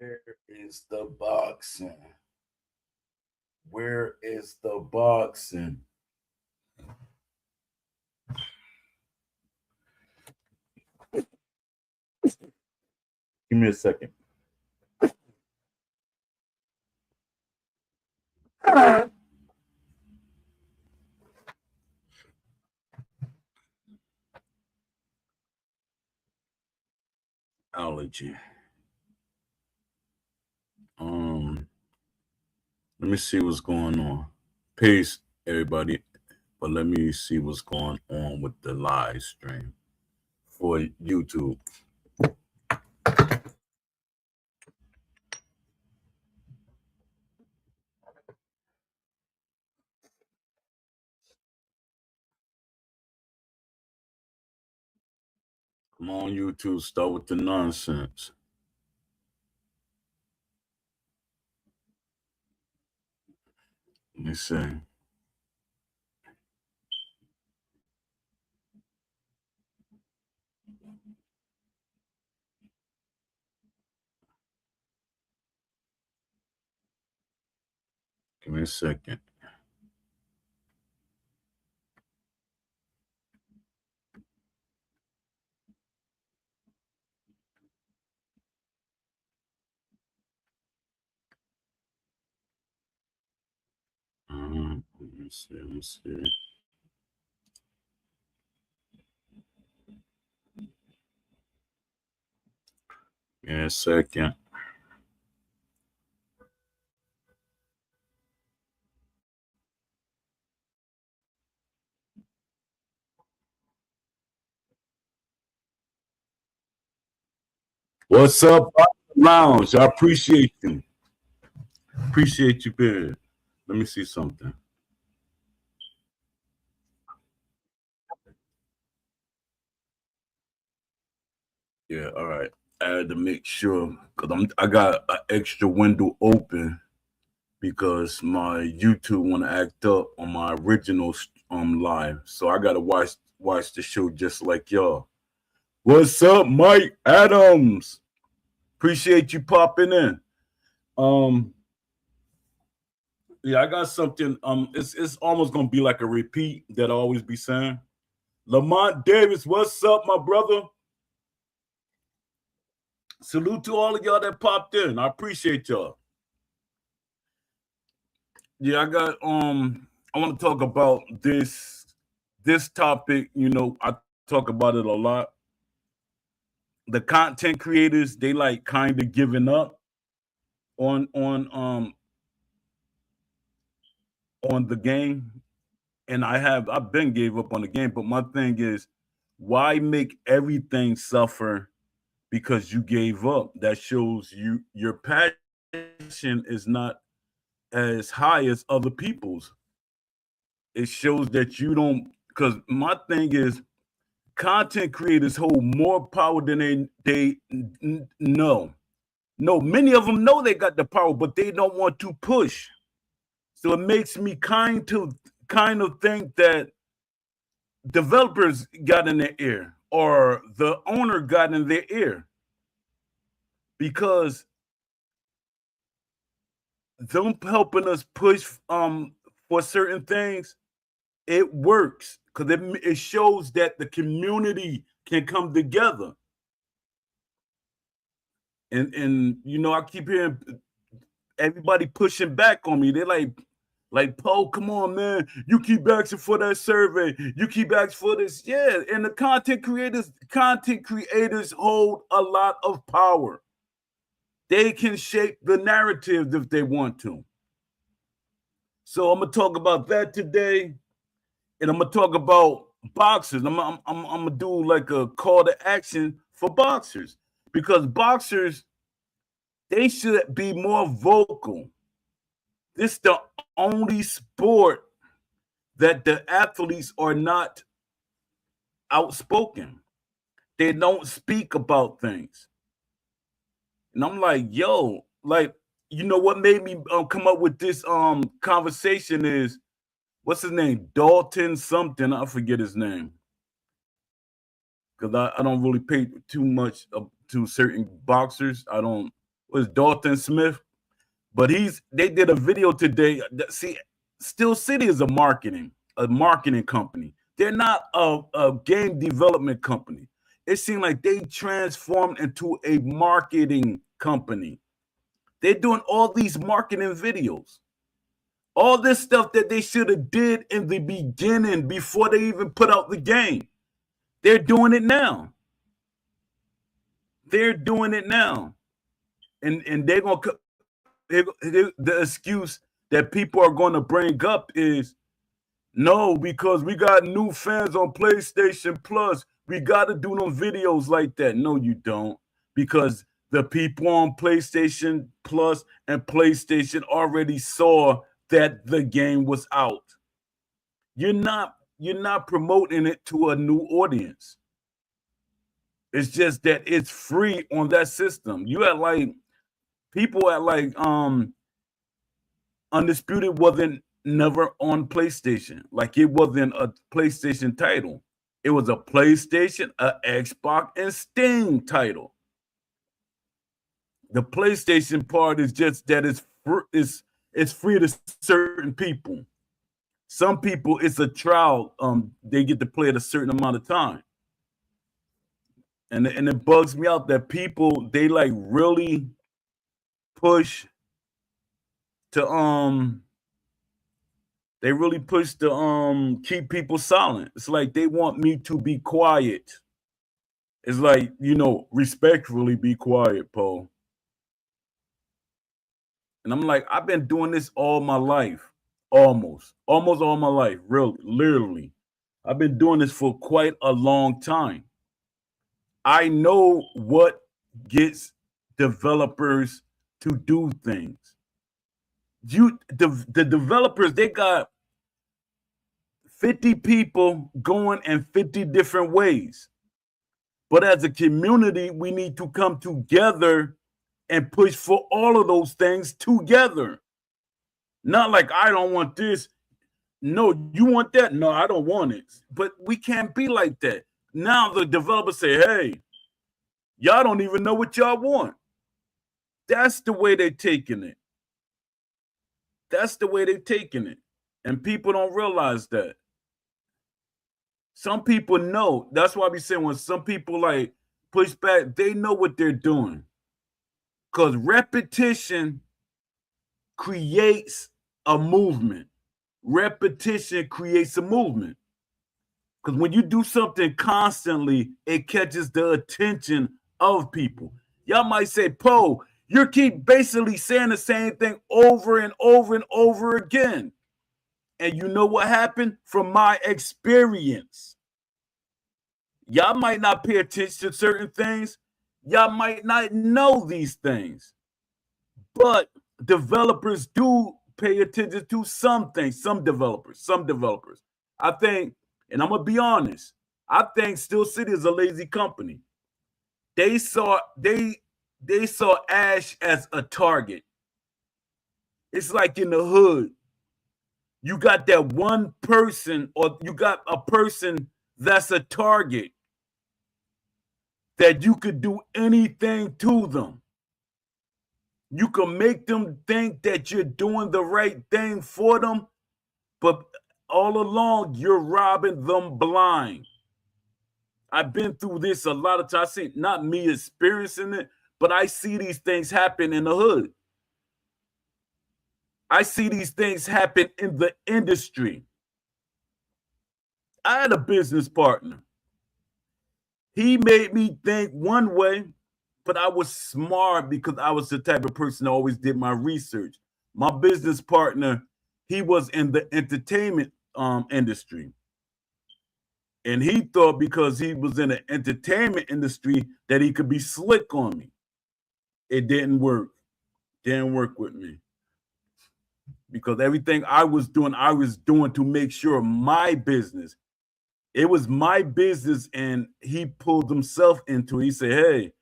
Where is the boxing? Where is the boxing? Give me a second. Allergy. Let me see what's going on. Peace, everybody. But let me see what's going on with the live stream for YouTube. Come on, YouTube, start with the nonsense. Let me see. Give me a second. Let me see. Let me see. Give me a second. What's up, Lounge? I appreciate you. Appreciate you, being. Let me see something. Yeah, all right. I had to make sure because I got an extra window open because my YouTube want to act up on my original live, so I gotta watch the show just like y'all. What's up, Mike Adams? Appreciate you popping in. Yeah, I got something. It's almost gonna be like a repeat that I always be saying. Lamont Davis, what's up, my brother? Salute to all of y'all that popped in. I appreciate y'all. Yeah, I got I want to talk about this topic. You know, I talk about it a lot. The content creators, they like kind of giving up on on the game. And I've been gave up on the game, but my thing is why make everything suffer because you gave up? That shows your passion is not as high as other people's. It shows that you don't, because my thing is content creators hold more power than they know. No, many of them know they got the power, but they don't want to push. So it makes me kind of think that developers got in their ear or the owner got in their ear because them helping us push for certain things, it works because it shows that the community can come together. And you know, I keep hearing everybody pushing back on me. They're like, Poe, come on, man. You keep asking for that survey. You keep asking for this. Yeah, and the content creators hold a lot of power. They can shape the narrative if they want to. So I'm gonna talk about that today, and I'm gonna talk about boxers. I'm gonna do like a call to action for boxers because boxers, they should be more vocal. This is the only sport that the athletes are not outspoken. They don't speak about things. And I'm like, yo, like, you know what made me come up with this conversation is what's his name? Dalton something. I forget his name. Because I don't really pay too much to certain boxers. I don't was Dalton Smith, but they did a video today. See, Steel City is a marketing company. They're not a game development company. It seemed like they transformed into a marketing company. They're doing all these marketing videos. All this stuff that they should have did in the beginning before they even put out the game. They're doing it now. They're doing it now. And they're going to, the excuse that people are going to bring up is, no, because we got new fans on PlayStation Plus, we got to do them videos like that. No, you don't, because the people on PlayStation Plus and PlayStation already saw that the game was out. You're not promoting it to a new audience. It's just that it's free on that system. You had like people at like Undisputed wasn't never on PlayStation. Like it wasn't a PlayStation title. It was a PlayStation, a Xbox, and Steam title. The PlayStation part is just that it's free to certain people. Some people, it's a trial. They get to play it a certain amount of time. And it bugs me out that people, they like really push to keep people silent. It's like they want me to be quiet. It's like, respectfully be quiet, Paul. And I'm like, I've been doing this all my life. Almost all my life, really, literally. I've been doing this for quite a long time. I know what gets developers to do things. The developers, they got 50 people going in 50 different ways. But as a community, we need to come together and push for all of those things together. Not like, I don't want this. No, you want that? No, I don't want it. But we can't be like that. Now the developers say, hey, y'all don't even know what y'all want. That's the way they're taking it. That's the way they're taking it. And people don't realize that. Some people know. That's why we say when some people like push back, they know what they're doing. Because repetition creates a movement. Repetition creates a movement. Because when you do something constantly, it catches the attention of people. Y'all might say, Poe, you keep basically saying the same thing over and over and over again. And you know what happened? From my experience, y'all might not pay attention to certain things. Y'all might not know these things. But developers do pay attention to some things, some developers. I think, and I'm going to be honest, I think Steel City is a lazy company. They saw Ash as a target. It's like in the hood, you got that one person, or you got a person that's a target that you could do anything to them. You can make them think that you're doing the right thing for them, but all along you're robbing them blind. I've been through this a lot of times. I see, not me experiencing it, but I see these things happen in the hood. I see these things happen in the industry. I had a business partner. He made me think one way, but I was smart because I was the type of person that always did my research. My business partner, he was in the entertainment industry. And he thought because he was in the entertainment industry that he could be slick on me. It didn't work. Didn't work with me. Because everything I was doing to make sure my business, it was my business, and he pulled himself into it. He said, hey,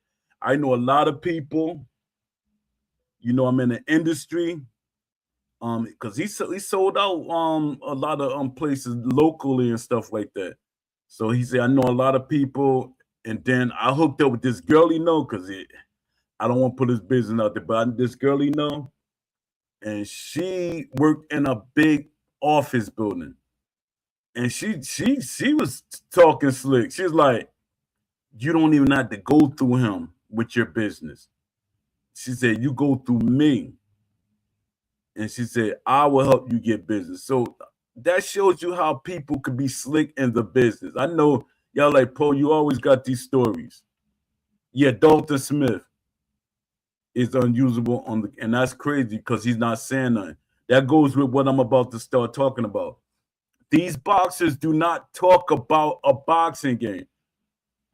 I know a lot of people. I'm in the industry. Because he sold out a lot of places locally and stuff like that. So he said, I know a lot of people. And then I hooked up with this girl, because I don't want to put his business out there, but this girl you know, and she worked in a big office building, and she was talking slick. She was like, "You don't even have to go through him with your business." She said, "You go through me," and she said, "I will help you get business." So that shows you how people could be slick in the business. I know y'all like Poe. You always got these stories. Yeah, Dalton Smith is unusable on the, and that's crazy because he's not saying nothing. That goes with what I'm about to start talking about. These boxers do not talk about a boxing game.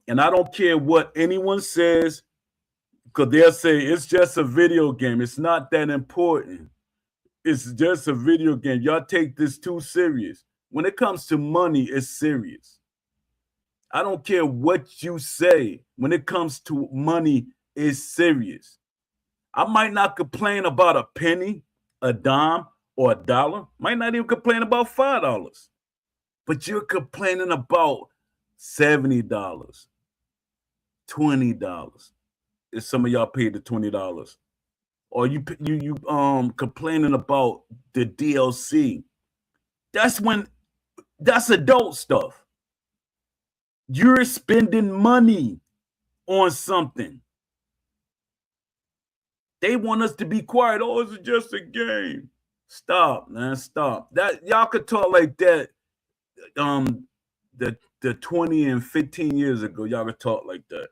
And I don't care what anyone says, because they'll say it's just a video game. It's not that important. It's just a video game. Y'all take this too serious. When it comes to money, it's serious. I don't care what you say. When it comes to money, it's serious. I might not complain about a penny, a dime, or a dollar. Might not even complain about $5. But you're complaining about $70, $20. If some of y'all paid the $20. Or you complaining about the DLC. That's adult stuff. You're spending money on something. They want us to be quiet. Oh, it's just a game. Stop, man. Stop. That y'all could talk like that. The 20 and 15 years ago, y'all could talk like that.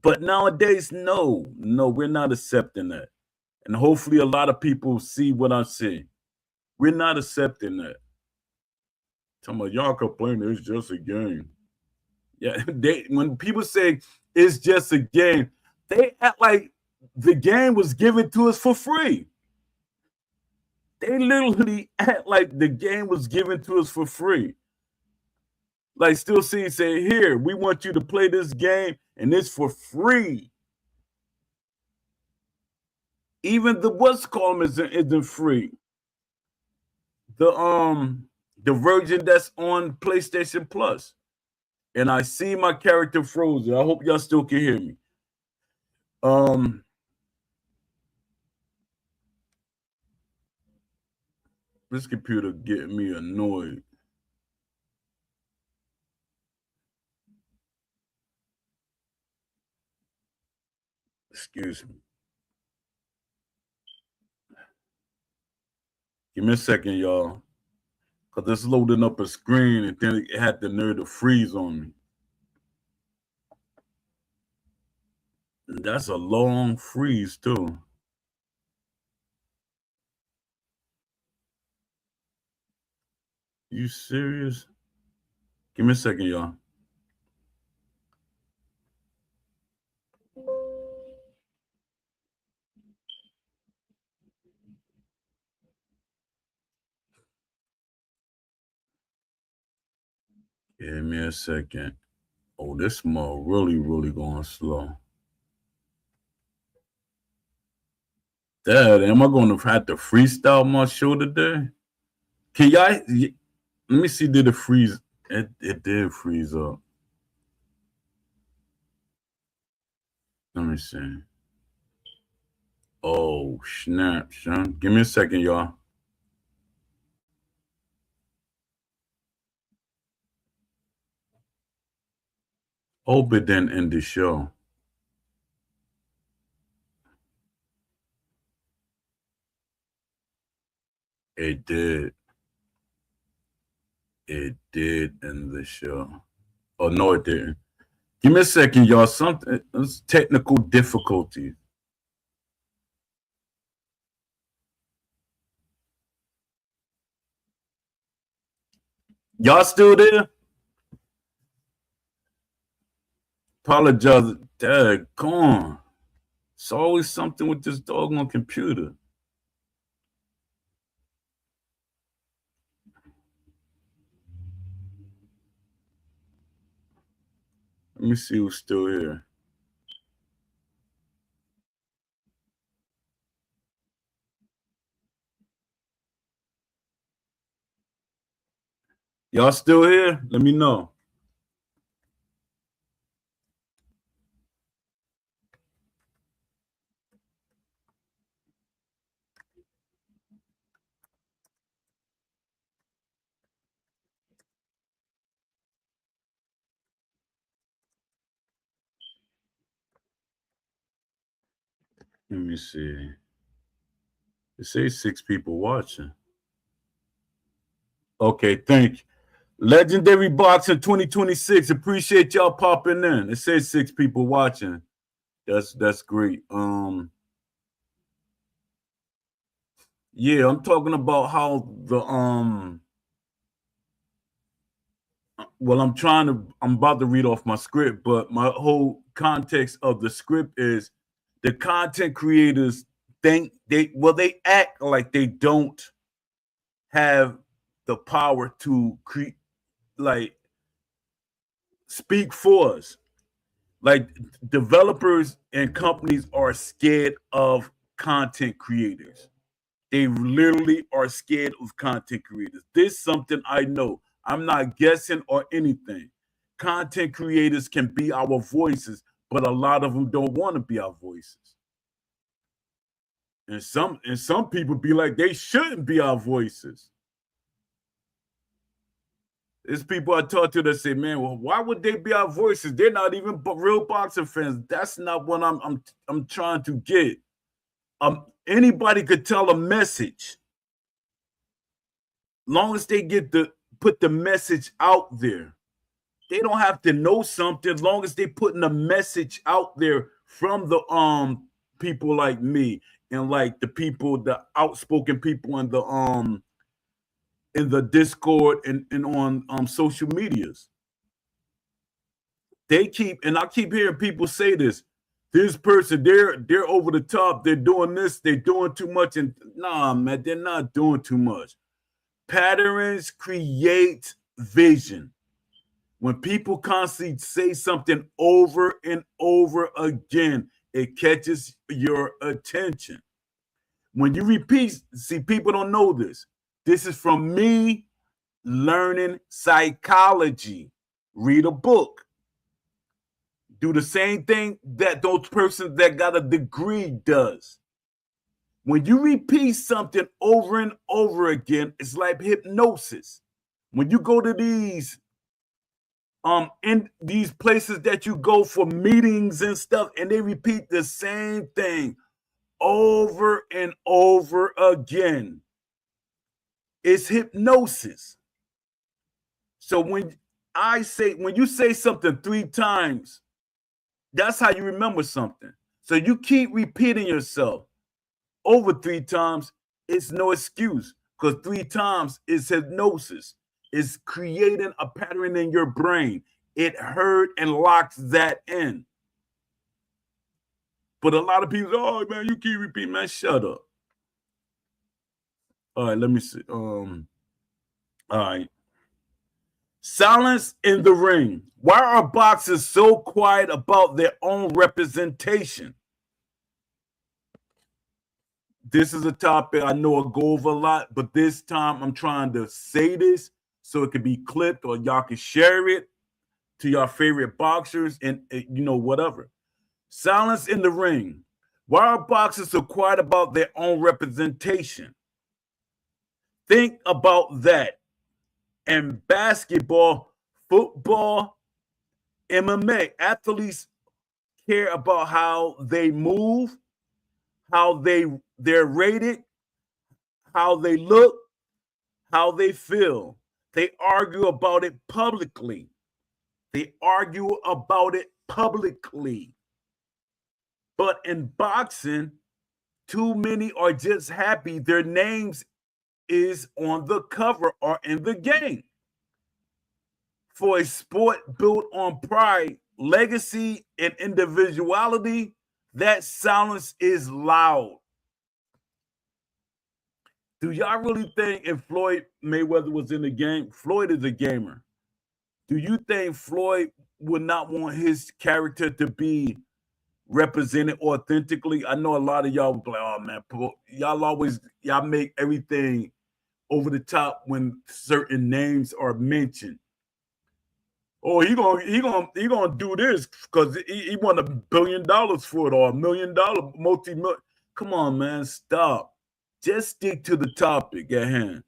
But nowadays, no, we're not accepting that. And hopefully a lot of people see what I'm saying. We're not accepting that. Talking about y'all complaining, it's just a game. Yeah, when people say it's just a game, they act like the game was given to us for free. They literally act like the game was given to us for free. Like Still C say, here, we want you to play this game and it's for free. Even the what's called isn't free. The version that's on PlayStation Plus. And I see my character frozen. I hope y'all still can hear me. This computer getting me annoyed. Excuse me. Give me a second, y'all. Because it's loading up a screen and then it had the nerve to freeze on me. And that's a long freeze, too. You serious? Give me a second, y'all. Give me a second. Oh, this mode really going slow. Dad, am I going to have to freestyle my show today? Can y'all? Let me see. Did it freeze? It did freeze up. Let me see. Oh snap, son! Give me a second, y'all. Hope it didn't end the show. It did. It did end the show. Oh no, it didn't. Give me a second, y'all. Something it's technical difficulty. Y'all still there? Apologize. Dad, gone. It's always something with this doggone computer. Let me see who's still here. Y'all still here? Let me know. Let me see. It says 6 people watching. Okay, thank you. Legendary Boxing 2026. Appreciate y'all popping in. It says 6 people watching. That's great. Yeah, I'm talking about how the well, I'm about to read off my script, but my whole context of the script is the content creators think they act like they don't have the power to create, like, speak for us. Like, developers and companies are scared of content creators. They literally are scared of content creators. This is something I know. I'm not guessing or anything. Content creators can be our voices, but a lot of them don't want to be our voices. And some people be like, they shouldn't be our voices. There's people I talk to that say, man, well, why would they be our voices? They're not even real boxing fans. That's not what I'm trying to get. Anybody could tell a message, long as they put the message out there. They don't have to know something, as long as they putting a message out there from the people like me and like the outspoken people in the Discord and on social medias. I keep hearing people say this person, they're over the top, they're doing this, they're doing too much. And nah, man, they're not doing too much. Patterns create vision. When people constantly say something over and over again, it catches your attention. When you repeat, see, people don't know this. This is from me learning psychology. Read a book. Do the same thing that those persons that got a degree does. When you repeat something over and over again, it's like hypnosis. When you go to these in these places that you go for meetings and stuff, and they repeat the same thing over and over again, it's hypnosis. So when you say something 3 times, that's how you remember something. So you keep repeating yourself over 3 times, it's no excuse, because 3 times is hypnosis. It's creating a pattern in your brain. It heard and locks that in. But a lot of people, oh man, you keep repeating, man, shut up. All right, let me see. All right. Silence in the ring. Why are boxers so quiet about their own representation? This is a topic I know I go over a lot, but this time I'm trying to say this so it could be clipped or y'all can share it to your favorite boxers and whatever. Silence in the ring. Why are boxers so quiet about their own representation? Think about that. And basketball, football, MMA, athletes care about how they move, how they're rated, how they look, how they feel. They argue about it publicly. But in boxing, too many are just happy their names is on the cover or in the game. For a sport built on pride, legacy, and individuality, that silence is loud. Do y'all really think if Floyd Mayweather was in the game, Floyd is a gamer, do you think Floyd would not want his character to be represented authentically? I know a lot of y'all would be like, oh man, y'all make everything over the top when certain names are mentioned. Oh, he gonna do this because he won $1 billion for it, or $1 million, multi-million. Come on, man, stop. Just stick to the topic at hand.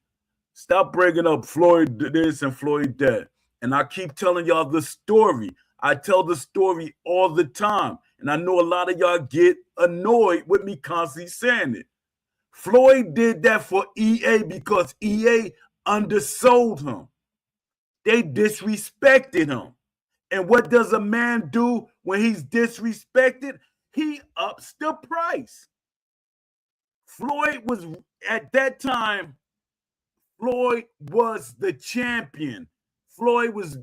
Stop bringing up Floyd this and Floyd that. And I keep telling y'all the story. I tell the story all the time. And I know a lot of y'all get annoyed with me constantly saying it. Floyd did that for EA because EA undersold him. They disrespected him. And what does a man do when he's disrespected? He ups the price. Floyd was, at that time, Floyd was the champion. Floyd was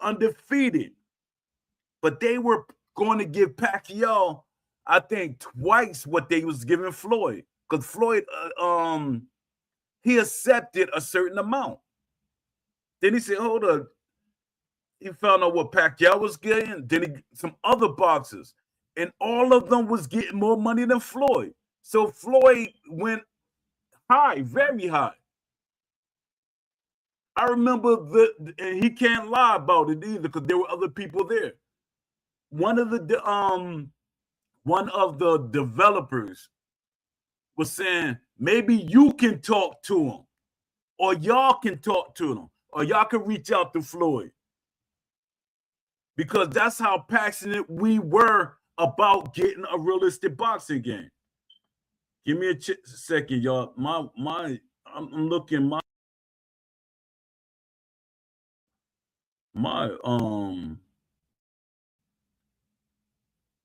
undefeated. But they were going to give Pacquiao, I think, twice what they was giving Floyd. Because Floyd, he accepted a certain amount. Then he said, hold up. He found out what Pacquiao was getting. Then some other boxers. And all of them was getting more money than Floyd. So Floyd went high, very high. I remember and he can't lie about it either because there were other people there. One of the developers was saying, maybe you can talk to him, or y'all can talk to him, or y'all can reach out to Floyd. Because that's how passionate we were about getting a realistic boxing game. Give me a second, y'all. I'm looking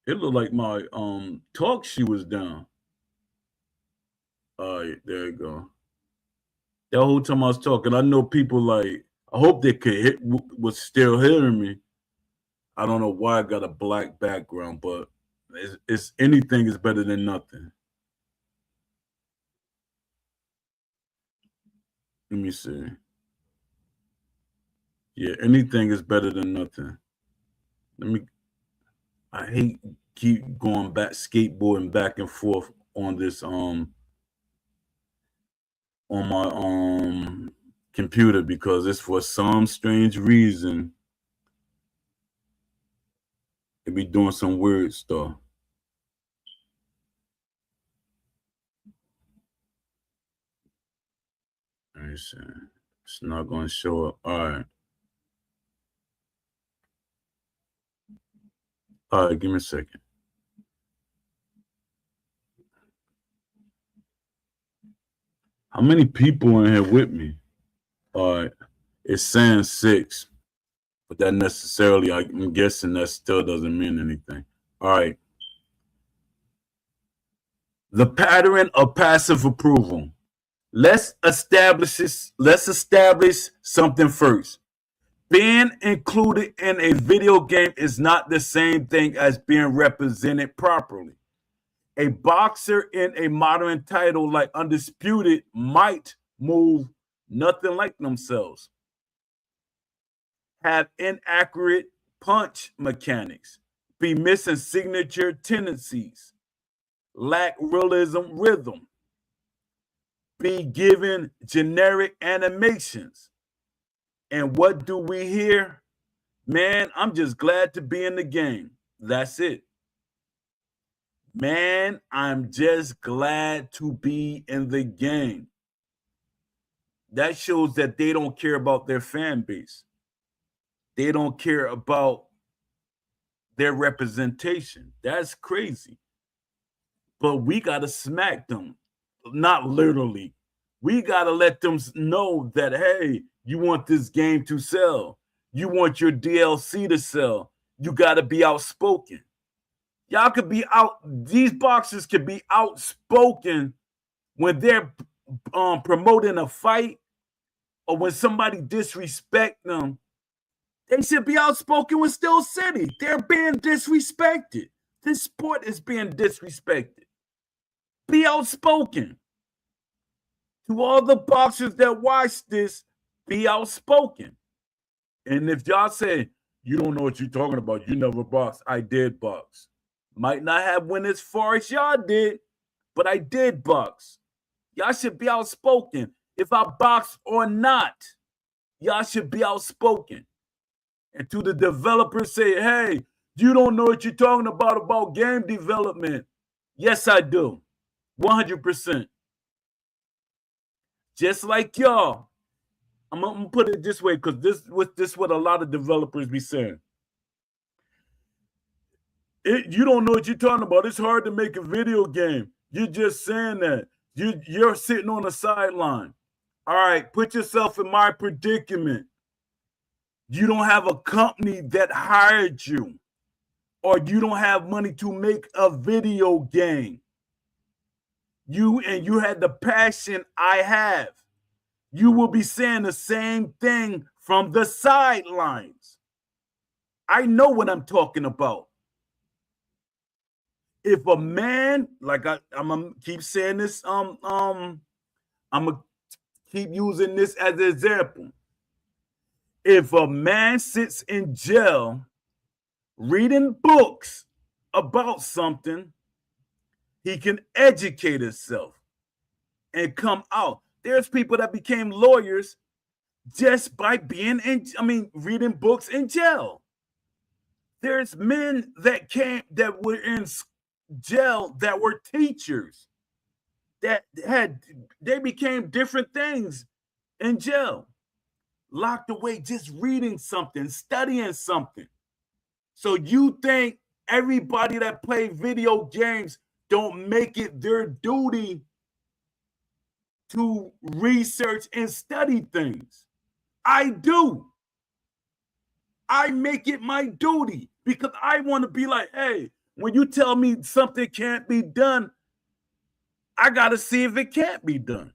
it looked like my talk shoe was down. All right, there you go. That whole time I was talking, I know people like, I hope they was still hearing me. I don't know why I got a black background, but it's anything is better than nothing. Let me see. Yeah, anything is better than nothing. I hate keep going back, skateboarding back and forth on this on my computer because it's for some strange reason it be doing some weird stuff. Let me see. It's not going to show up. All right. All right, give me a second. How many people in here with me? All right. It's saying 6, but that necessarily, I'm guessing that still doesn't mean anything. All right. The pattern of passive approval. Let's establish something first. Being included in a video game is not the same thing as being represented properly. A boxer in a modern title like Undisputed might move nothing like themselves, have inaccurate punch mechanics, be missing signature tendencies, lack realism rhythm, be given generic animations. And what do we hear? Man, I'm just glad to be in the game. That's it. Man, I'm just glad to be in the game. That shows that they don't care about their fan base. They don't care about their representation. That's crazy. But we got to smack them. Not literally. We got to let them know that, hey, you want this game to sell. You want your DLC to sell. You got to be outspoken. Y'all could be out. These boxers could be outspoken when they're promoting a fight or when somebody disrespect them. They should be outspoken with Steel City. They're being disrespected. This sport is being disrespected. Be outspoken. To all the boxers that watch this, be outspoken. And if y'all say, you don't know what you're talking about, you never boxed, I did box. Might not have went as far as y'all did, but I did box. Y'all should be outspoken. If I box or not, y'all should be outspoken. And to the developers say, hey, you don't know what you're talking about game development. Yes, I do. 100%. Just like y'all. I'm gonna put it this way because this is what a lot of developers be saying. You don't know what you're talking about. It's hard to make a video game. You're just saying that. You're sitting on the sideline. All right, put yourself in my predicament. You don't have a company that hired you, or you don't have money to make a video game. You had the passion I have. You will be saying the same thing from the sidelines. I know what I'm talking about. If a man, like I'm gonna keep saying this, I'm gonna keep using this as an example. If a man sits in jail reading books about something, he can educate himself and come out. There's people that became lawyers just by being reading books in jail. There's men that were in jail that were teachers they became different things in jail, locked away just reading something, studying something. So you think everybody that play video games don't make it their duty to research and study things? I do. I make it my duty because I want to be like, hey, when you tell me something can't be done, I got to see if it can't be done.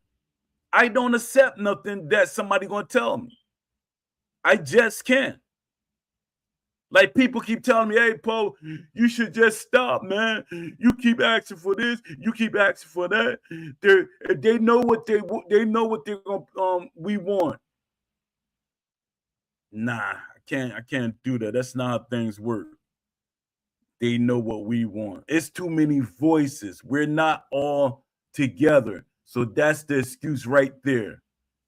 I don't accept nothing that somebody going to tell me. I just can't. Like people keep telling me, hey, Poe, you should just stop, man. You keep asking for this, you keep asking for that. They know what we want. Nah, I can't do that. That's not how things work. They know what we want. It's too many voices. We're not all together. So that's the excuse right there.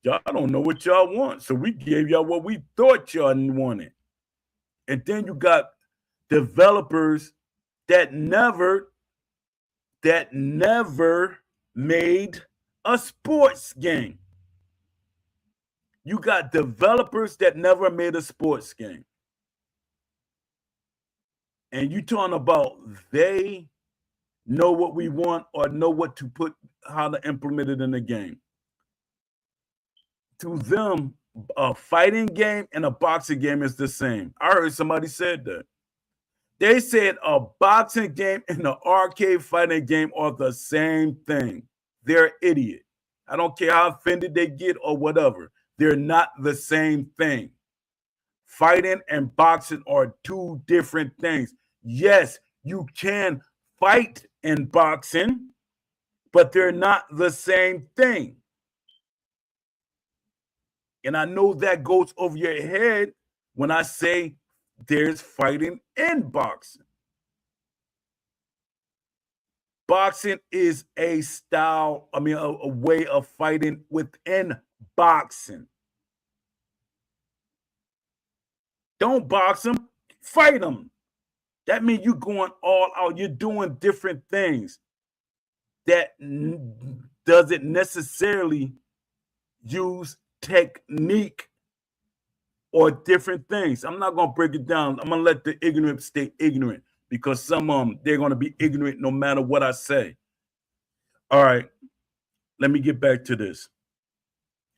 Y'all don't know what y'all want. So we gave y'all what we thought y'all wanted. And then you got developers that never made a sports game. You got developers that never made a sports game. And you talking about they know what we want or know what to put, how to implement it in the game. To them, a fighting game and a boxing game is the same. I heard somebody said that. They said a boxing game and an arcade fighting game are the same thing. They're an idiot. I don't care how offended they get or whatever. They're not the same thing. Fighting and boxing are two different things. Yes, you can fight in boxing, but they're not the same thing. And I know that goes over your head when I say there's fighting in boxing. Boxing is a style, a way of fighting within boxing. Don't box them, fight them. That means you're going all out. You're doing different things that doesn't necessarily use technique or different things. I'm not going to break it down. I'm going to let the ignorant stay ignorant because some of them, they're going to be ignorant no matter what I say. All right, let me get back to this.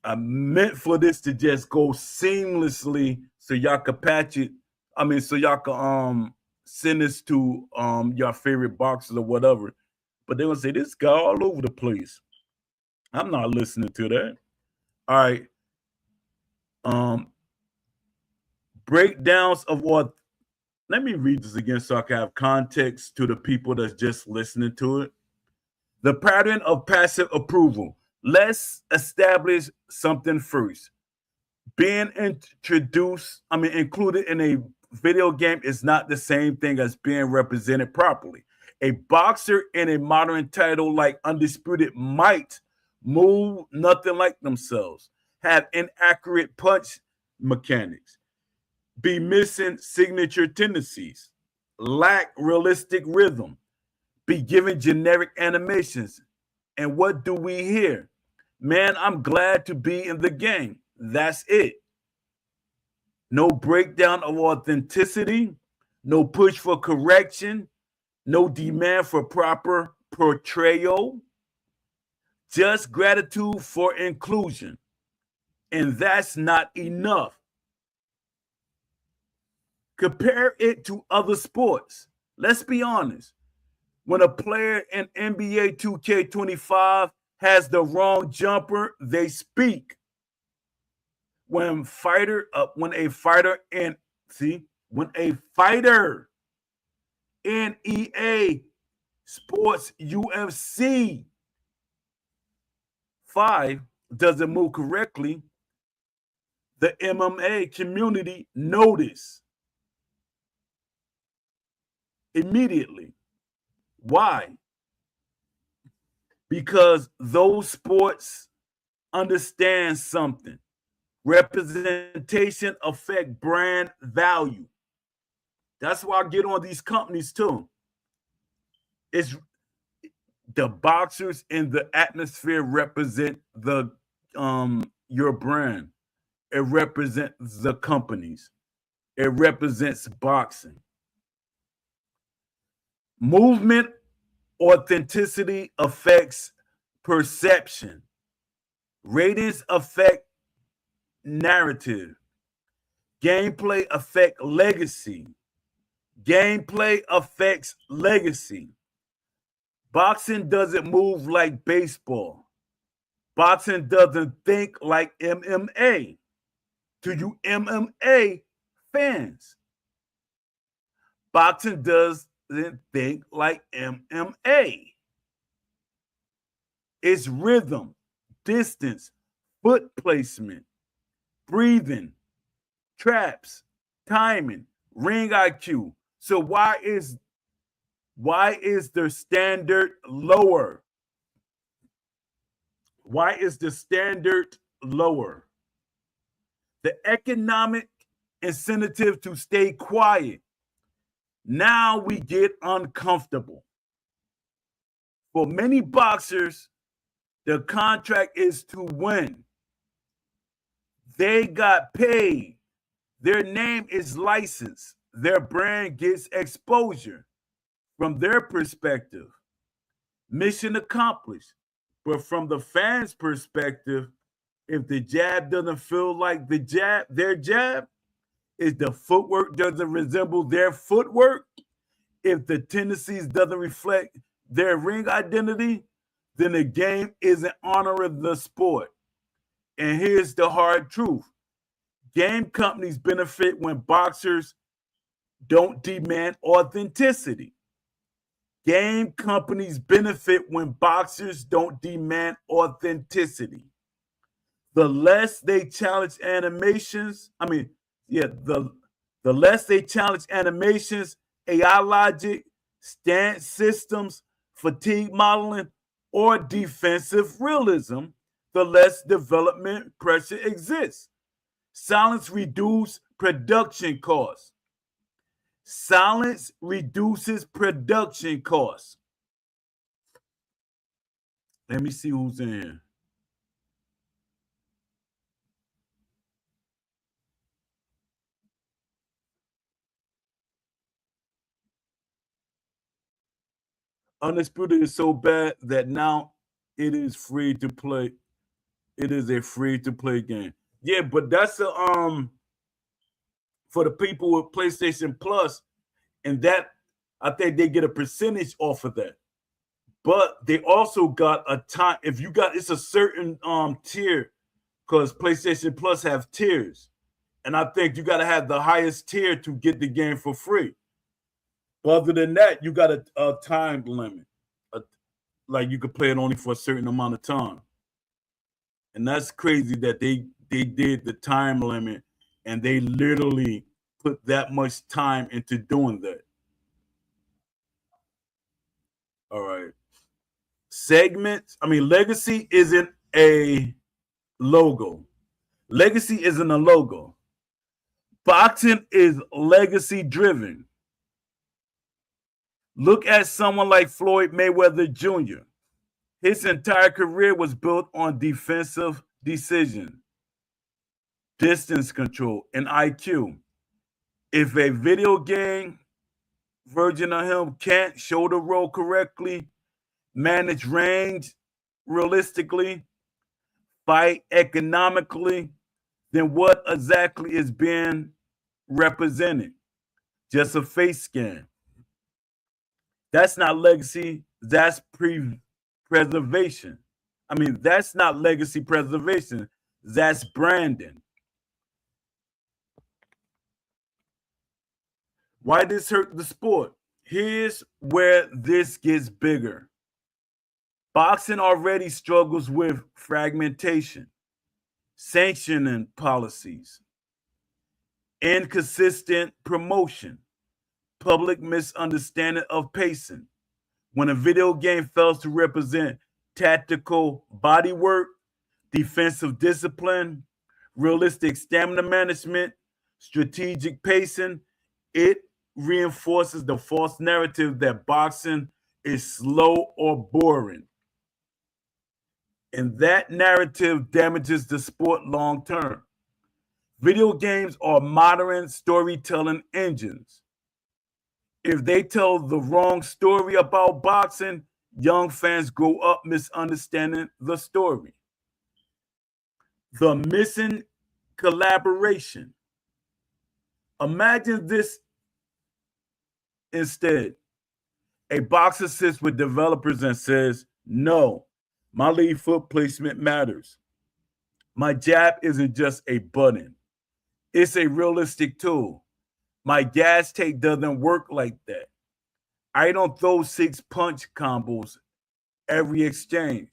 I meant for this to just go seamlessly so y'all could patch it. So y'all could send this to your favorite boxers or whatever. But they're going to say, this guy all over the place. I'm not listening to that. All right. Breakdowns of what. Let me read this again so I can have context to the people that's just listening to it. The pattern of passive approval. Let's establish something first. Being included in a video game is not the same thing as being represented properly. A boxer in a modern title like Undisputed might move nothing like themselves, have inaccurate punch mechanics, be missing signature tendencies, lack realistic rhythm, be given generic animations. And what do we hear? Man, I'm glad to be in the game. That's it. No breakdown of authenticity, no push for correction, no demand for proper portrayal, just gratitude for inclusion. And that's not enough. Compare it to other sports. Let's be honest. When a player in NBA 2K25 has the wrong jumper, they speak. When a fighter in EA Sports UFC 5 doesn't move correctly, the MMA community notice immediately. Why? Because those sports understand something. Representation affect brand value. That's why I get on these companies too. It's the boxers in the atmosphere represent the your brand. It represents the companies. It represents boxing. Movement authenticity affects perception. Ratings affect narrative. Gameplay affect legacy. Gameplay affects legacy. Boxing doesn't move like baseball. Boxing doesn't think like MMA. To you MMA fans, boxing doesn't think like MMA. It's rhythm, distance, foot placement, breathing, traps, timing, ring IQ. So why is the standard lower? Why is the standard lower? The economic incentive to stay quiet. Now we get uncomfortable. For many boxers, the contract is to win. They got paid. Their name is licensed. Their brand gets exposure. From their perspective, mission accomplished. But from the fans' perspective, if the jab doesn't feel like their jab, if the footwork doesn't resemble their footwork, if the tendencies doesn't reflect their ring identity, then the game isn't honoring the sport. And here's the hard truth. Game companies benefit when boxers don't demand authenticity. Game companies benefit when boxers don't demand authenticity. The less they challenge animations, the less they challenge animations, AI logic, stance systems, fatigue modeling, or defensive realism, the less development pressure exists. Silence reduces production costs. Silence reduces production costs. Let me see who's in here. Undisputed is so bad that now it is free to play. It is a free to play game. Yeah, but that's for the people with PlayStation Plus, and that I think they get a percentage off of that. But they also got a time. If you got, it's a certain tier, because PlayStation Plus have tiers, and I think you got to have the highest tier to get the game for free. But other than that, you got a time limit. Like you could play it only for a certain amount of time, and that's crazy that they did the time limit, and they literally put that much time into doing that. All right. Segments. Legacy isn't a logo. Legacy isn't a logo. Boxing is legacy driven. Look at someone like Floyd Mayweather Jr. His entire career was built on defensive decision, distance control, and IQ. If a video game version of him can't show the role correctly, manage range realistically, fight economically, then what exactly is being represented? Just a face scan. That's not legacy, that's preservation. I mean, that's not legacy preservation, that's branding. Why this hurt the sport? Here's where this gets bigger. Boxing already struggles with fragmentation, sanctioning policies, inconsistent promotion, public misunderstanding of pacing. When a video game fails to represent tactical body work, defensive discipline, realistic stamina management, strategic pacing, it reinforces the false narrative that boxing is slow or boring. And that narrative damages the sport long term. Video games are modern storytelling engines. If they tell the wrong story about boxing, young fans grow up misunderstanding the story. The missing collaboration. Imagine this instead. A boxer sits with developers and says, no, my lead foot placement matters. My jab isn't just a button. It's a realistic tool. My gas take doesn't work like that. I don't throw 6 punch combos every exchange.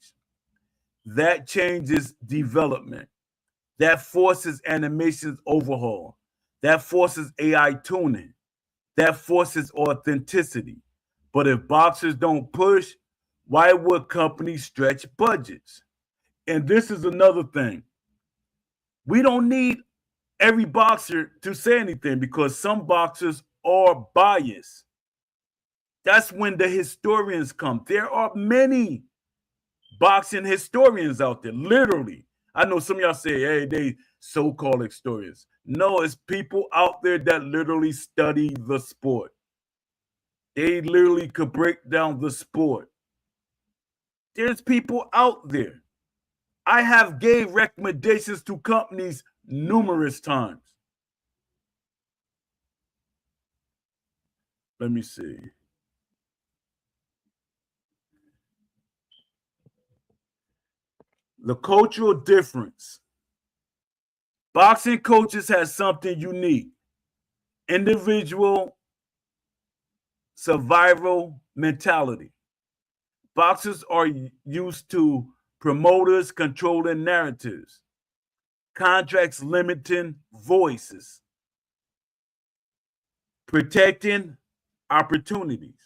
That changes development. That forces animations overhaul. That forces AI tuning. That forces authenticity. But if boxers don't push, why would companies stretch budgets? And this is another thing. We don't need every boxer to say anything because some boxers are biased. That's when the historians come. There are many boxing historians out there, literally. I know some of y'all say, hey, they so-called historians. No, it's people out there that literally study the sport. They literally could break down the sport. There's people out there. I have gave recommendations to companies numerous times. Let me see. The cultural difference. Boxing coaches have something unique. Individual survival mentality. Boxers are used to promoters controlling narratives, contracts limiting voices, protecting opportunities.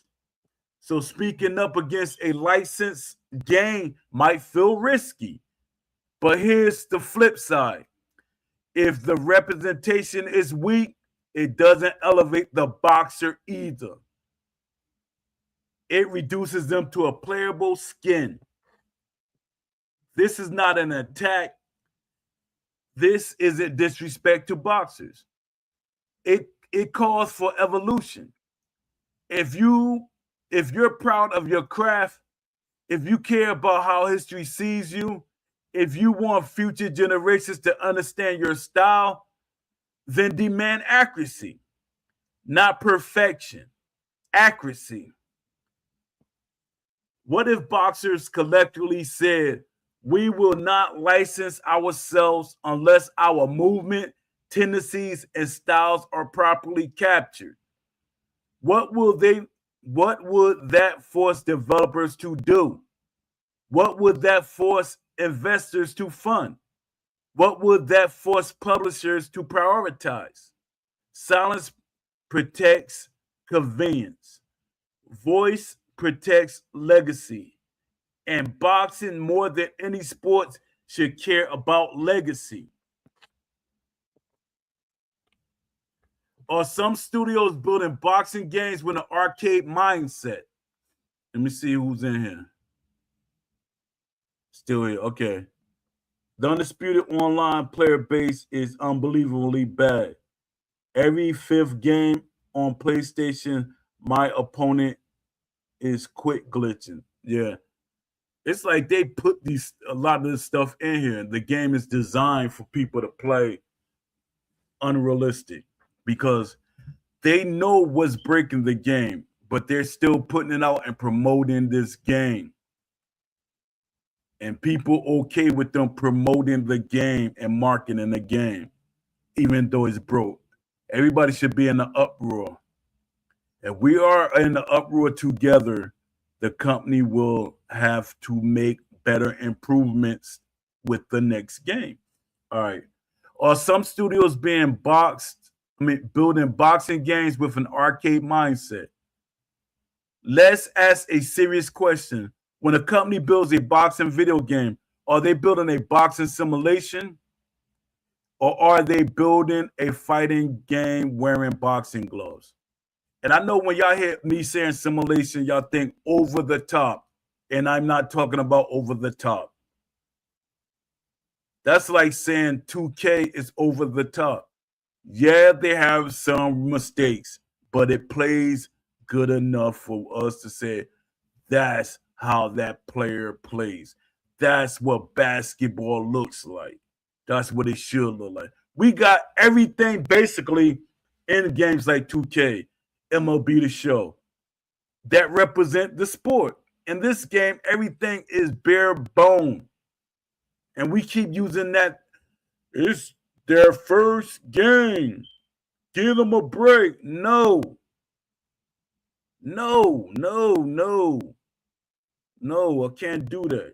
So speaking up against a licensed game might feel risky. But here's the flip side. If the representation is weak, it doesn't elevate the boxer either. It reduces them to a playable skin. This is not an attack. This isn't disrespect to boxers. It calls for evolution. If you're proud of your craft, if you care about how history sees you, if you want future generations to understand your style, then demand accuracy, not perfection. Accuracy. What if boxers collectively said, we will not license ourselves unless our movement, tendencies, and styles are properly captured? What would that force developers to do? What would that force investors to fund? What would that force publishers to prioritize? Silence protects convenience. Voice protects legacy. And boxing, more than any sport, should care about legacy. Are some studios building boxing games with an arcade mindset? Let me see who's in here. Still here. Okay. The undisputed online player base is unbelievably bad. Every fifth game on PlayStation my opponent is quit glitching. Yeah. It's like they put a lot of this stuff in here. The game is designed for people to play unrealistic because they know what's breaking the game, but they're still putting it out and promoting this game. And people okay with them promoting the game and marketing the game, even though it's broke. Everybody should be in the uproar. If we are in the uproar together, the company will have to make better improvements with the next game. All right. Are some studios building boxing games with an arcade mindset? Let's ask a serious question. When a company builds a boxing video game, are they building a boxing simulation? Or are they building a fighting game wearing boxing gloves? And I know when y'all hear me saying simulation, y'all think over the top. And I'm not talking about over the top. That's like saying 2K is over the top. Yeah, they have some mistakes, but it plays good enough for us to say that's how that player plays. That's what basketball looks like. That's what it should look like. We got everything basically in games like 2K, MLB The Show that represent the sport. In this game, everything is bare bone. And we keep using that. It's their first game. Give them a break. No. No, I can't do that.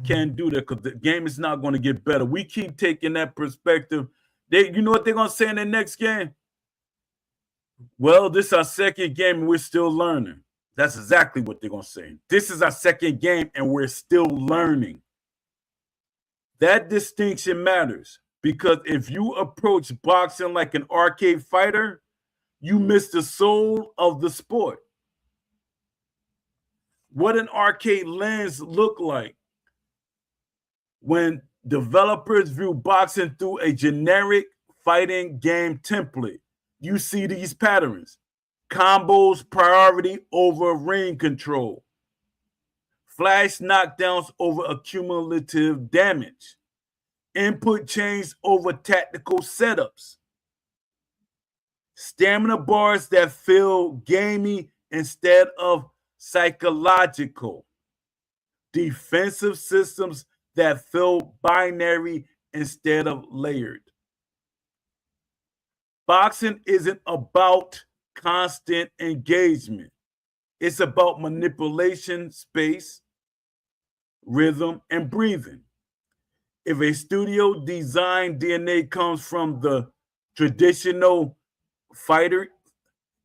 Can't do that because the game is not going to get better. We keep taking that perspective. You know what they're going to say in the next game? Well, this is our second game and we're still learning. That's exactly what they're going to say. This is our second game and we're still learning. That distinction matters because if you approach boxing like an arcade fighter, you miss the soul of the sport. What an arcade lens look like when developers view boxing through a generic fighting game template. You see these patterns. Combos priority over ring control. Flash knockdowns over accumulative damage. Input chains over tactical setups. Stamina bars that feel gamey instead of psychological. Defensive systems that feel binary instead of layered. Boxing isn't about constant engagement. It's about manipulation, space, rhythm, and breathing. If a studio design DNA comes from the traditional fighter,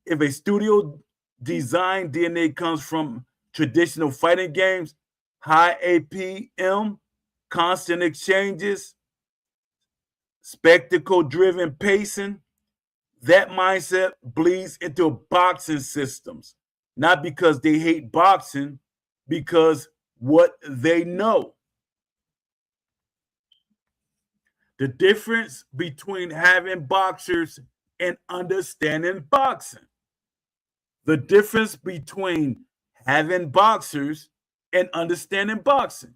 if a studio design DNA comes from traditional fighting games, high APM, constant exchanges, spectacle-driven pacing, that mindset bleeds into boxing systems, not because they hate boxing, because what they know. The difference between having boxers and understanding boxing. The difference between having boxers and understanding boxing.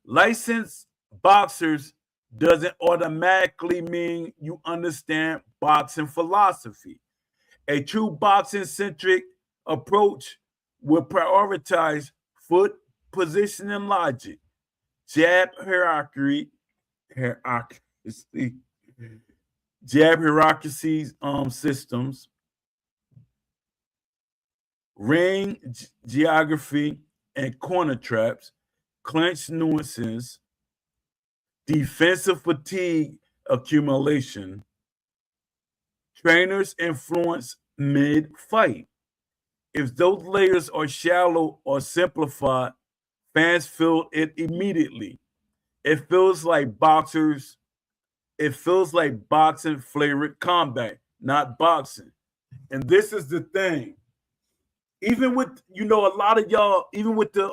Licensed boxers doesn't automatically mean you understand boxing philosophy. A true boxing-centric approach will prioritize foot position and logic, jab hierarchy, systems, ring geography and corner traps, clinch nuances, defensive fatigue accumulation. Trainers influence mid-fight. If those layers are shallow or simplified, fans feel it immediately. It feels like boxing flavored combat, not boxing. And this is the thing. Even with, a lot of y'all, even with the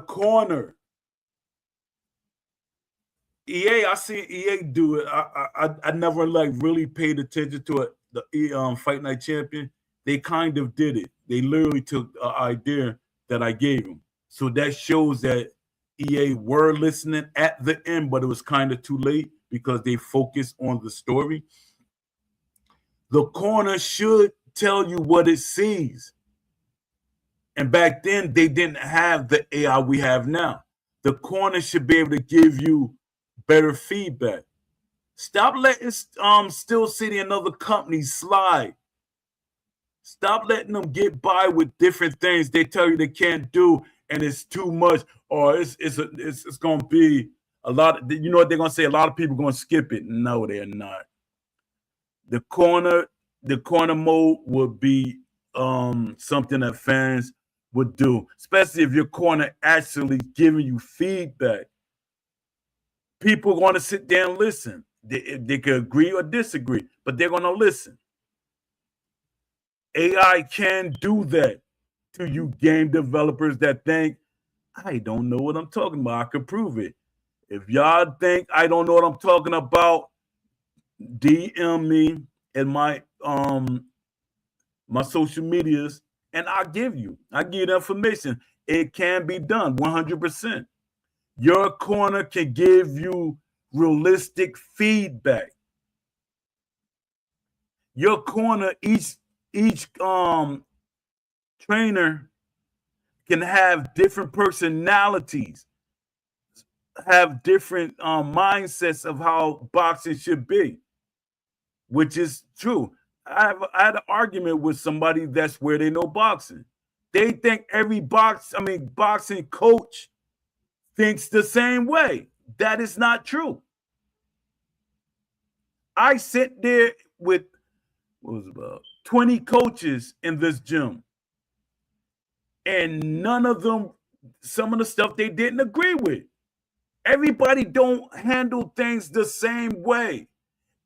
corner, EA, I seen EA do it. I never like really paid attention to it. The Fight Night Champion, they kind of did it. They literally took an idea that I gave them. So that shows that EA were listening at the end, but it was kind of too late because they focused on the story. The corner should tell you what it sees. And back then, they didn't have the AI we have now. The corner should be able to give you better feedback. Stop letting Steel City and other companies slide. Stop letting them get by with different things they tell you they can't do, and it's too much, or it's going to be a lot. You know what they're going to say? A lot of people are going to skip it. No, they're not. The corner mode would be something that fans would do, especially if your corner actually giving you feedback. People are going to sit there and listen. They could agree or disagree, but they're going to listen. AI can do that to you game developers that think, I don't know what I'm talking about. I could prove it. If y'all think I don't know what I'm talking about, DM me and my social medias, and I give you the information. It can be done 100%. Your corner can give you realistic feedback. Your corner, each trainer can have different personalities, have different mindsets of how boxing should be, which is true. I had an argument with somebody that's where they know boxing. They think every boxing coach thinks the same way. That is not true. I sit there with what was it, about 20 coaches in this gym, and none of them, some of the stuff they didn't agree with. Everybody don't handle things the same way.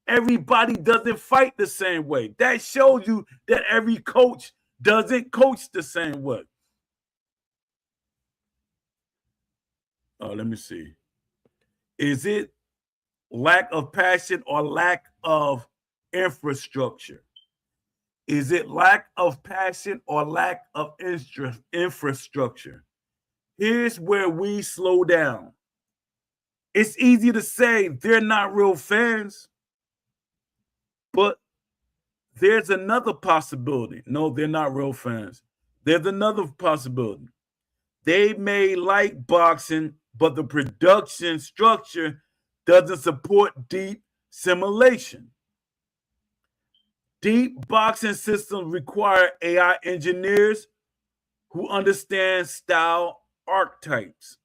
Everybody doesn't fight the same way. That shows you that every coach doesn't coach the same way. Let me see. Is it lack of passion or lack of infrastructure? Is it lack of passion or lack of infrastructure? Here's where we slow down. It's easy to say they're not real fans, but there's another possibility. No, they're not real fans. There's another possibility. They may like boxing, but the production structure doesn't support deep simulation. Deep boxing systems require AI engineers who understand style archetypes.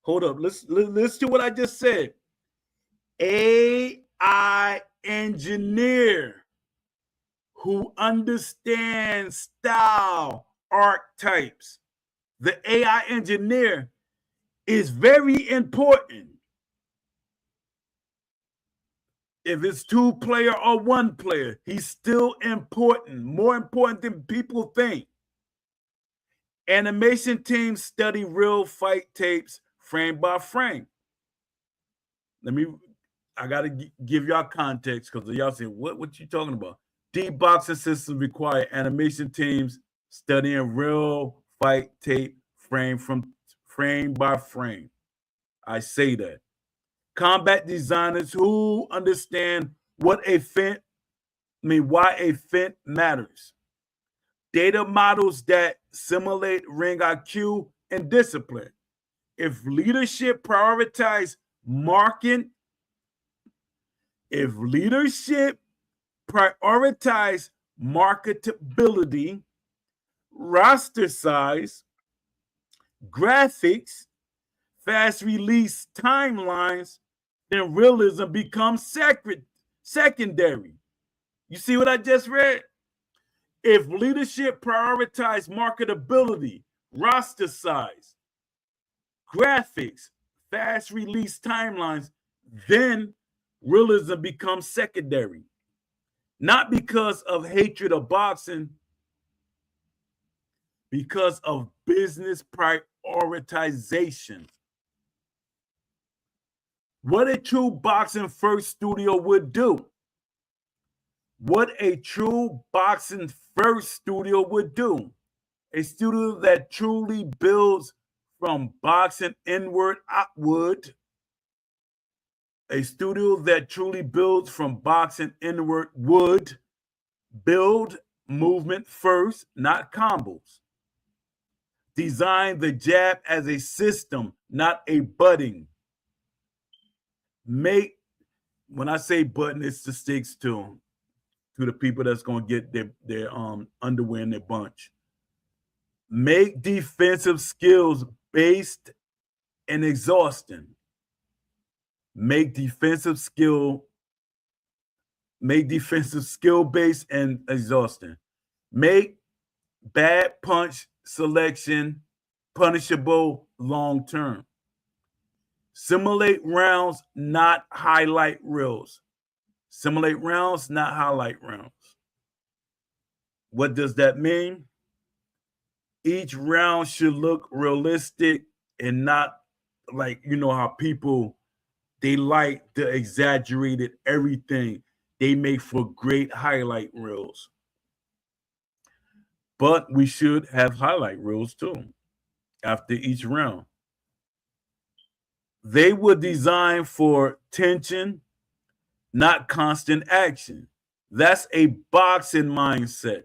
Hold up, let's listen to what I just said. AI engineer who understands style archetypes. The AI engineer is very important. If it's two player or one player, he's still important, more important than people think. Animation teams study real fight tapes frame by frame. I got to give y'all context because y'all say, what you talking about? Deep boxing systems require animation teams studying real fight tape frame by frame. I say that. Combat designers who understand why a fint matters. Data models that simulate ring IQ and discipline. If leadership prioritizes marketing, marketability, roster size, graphics, fast release timelines, then realism becomes secondary. You see what I just read? If leadership prioritizes marketability, roster size, graphics, fast release timelines, then realism becomes secondary. Not because of hatred of boxing, because of business prioritization. What a true boxing first studio would do. What a true boxing first studio would do. A studio that truly builds from boxing inward outward. A studio that truly builds from boxing inward would build movement first, not combos. Design the jab as a system, not a butting. Make, when I say button, it's the sticks to the people that's going to get their underwear in their bunch. Make defensive skills based and exhausting. Make defensive skill based and exhausting. Make bad punch selection punishable long term. Simulate rounds, not highlight reels. Simulate rounds, not highlight rounds. What does that mean? Each round should look realistic and not like, you know, how people, they like the exaggerated everything. They make for great highlight reels. But we should have highlight reels too after each round. They were designed for tension, not constant action. That's a boxing mindset.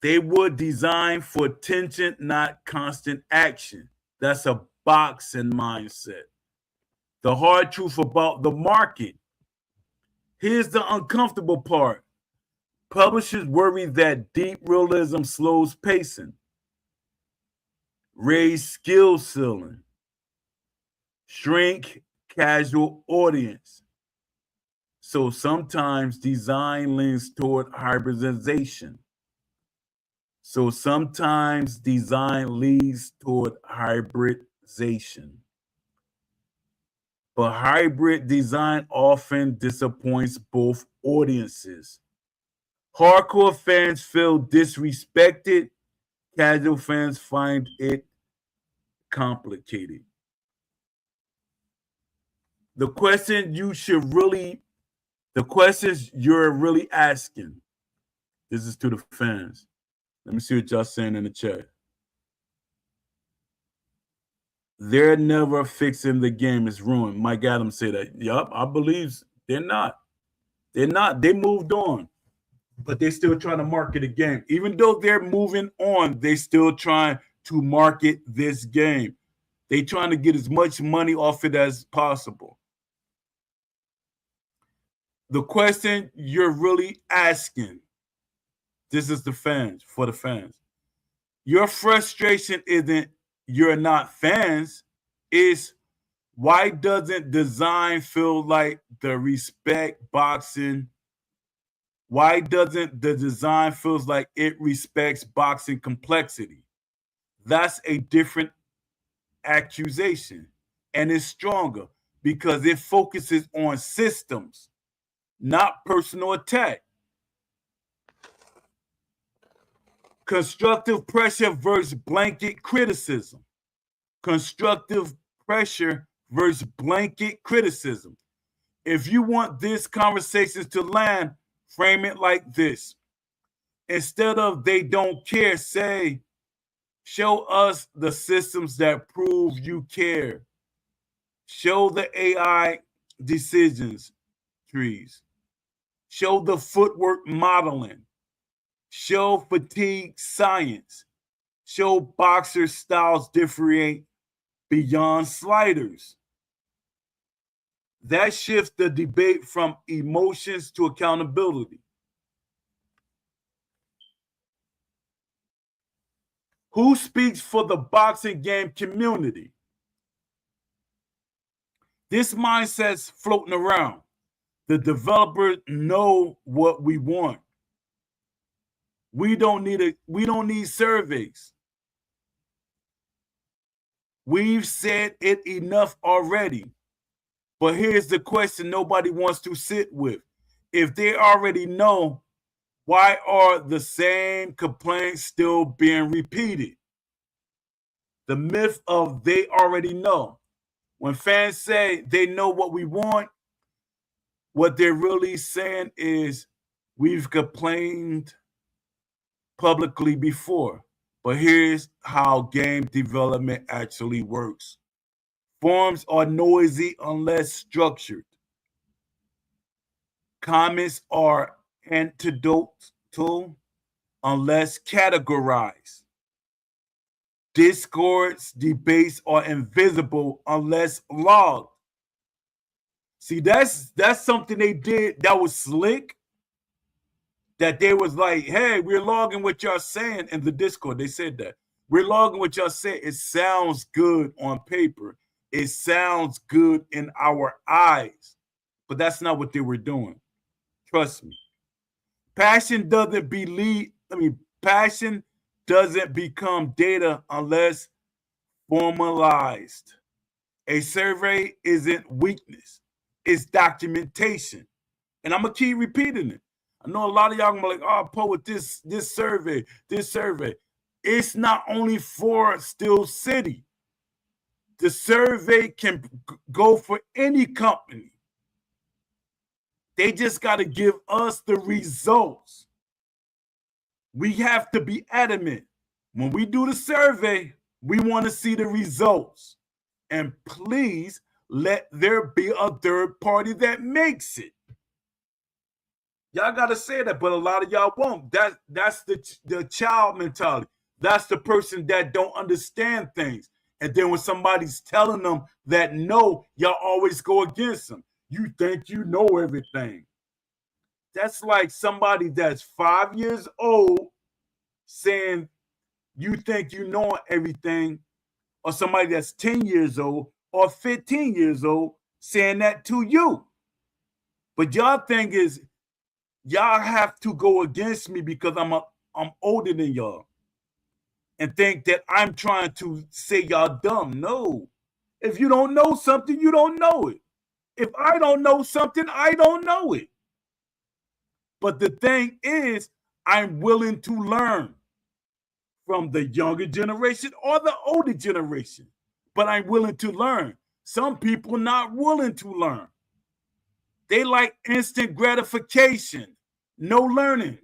They were designed for tension, not constant action. That's a boxing mindset. The hard truth about the market. Here's the uncomfortable part. Publishers worry that deep realism slows pacing, raise skill ceiling, shrink casual audience. So sometimes design leans toward hybridization. But hybrid design often disappoints both audiences. Hardcore fans feel disrespected. Casual fans find it complicated. The questions you're really asking, this is to the fans. Let me see what y'all saying in the chat. They're never fixing the game. It's ruined. Mike Adams said that. Yup, I believe they're not. They're not. They moved on. But they're still trying to market a game. Even though they're moving on, they're still trying to market this game. They're trying to get as much money off it as possible. The question you're really asking, this is for the fans. Your frustration isn't you're not fans, is why doesn't design feel like the respect boxing? Why doesn't the design feels like it respects boxing complexity? That's a different accusation, and it's stronger because it focuses on systems, not personal attack. Constructive pressure versus blanket criticism. Constructive pressure versus blanket criticism. If you want this conversation to land, frame it like this. Instead of they don't care, say, show us the systems that prove you care. Show the AI decisions trees. Show the footwork modeling. Show fatigue science. Show boxer styles differentiate beyond sliders. That shifts the debate from emotions to accountability. Who speaks for the boxing game community? This mindset's floating around. The developers know what we want. We don't need surveys. We've said it enough already. But here's the question nobody wants to sit with. If they already know, why are the same complaints still being repeated? The myth of they already know. When fans say they know what we want, what they're really saying is we've complained publicly before, but here's how game development actually works. Forms are noisy unless structured. Comments are antidotal unless categorized. Discords, debates are invisible unless logged. See, that's something they did that was slick. That they was like, hey, we're logging what y'all saying in the Discord. They said that. We're logging what y'all say. It sounds good on paper. It sounds good in our eyes. But that's not what they were doing. Trust me. Passion doesn't become data unless formalized. A survey isn't weakness. It's documentation. And I'm going to keep repeating it. I know a lot of y'all gonna be like, oh, Poe, with this survey. It's not only for Steel City. The survey can go for any company. They just got to give us the results. We have to be adamant. When we do the survey, we want to see the results. And please let there be a third party that makes it. Y'all got to say that, but a lot of y'all won't. That's the child mentality. That's the person that don't understand things. And then when somebody's telling them that no, y'all always go against them. You think you know everything. That's like somebody that's 5 years old saying you think you know everything, or somebody that's 10 years old or 15 years old saying that to you. But y'all think is y'all have to go against me because I'm older than y'all and think that I'm trying to say y'all dumb. No. If you don't know something, you don't know it. If I don't know something, I don't know it. But the thing is, I'm willing to learn from the younger generation or the older generation. But I'm willing to learn. Some people not willing to learn. They like instant gratification, no learning.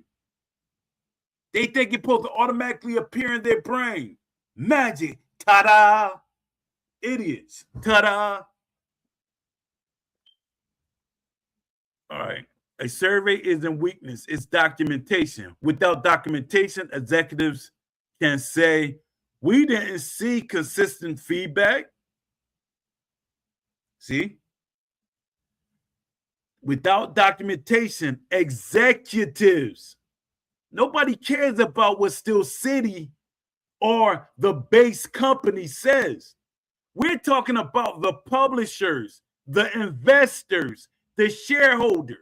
They think it's supposed to automatically appear in their brain. Magic, ta-da! Idiots, ta-da! All right. A survey isn't weakness, it's documentation. Without documentation, executives can say, we didn't see consistent feedback. See? Without documentation, executives, nobody cares about what Steel City or the base company says. We're talking about the publishers, the investors, the shareholders.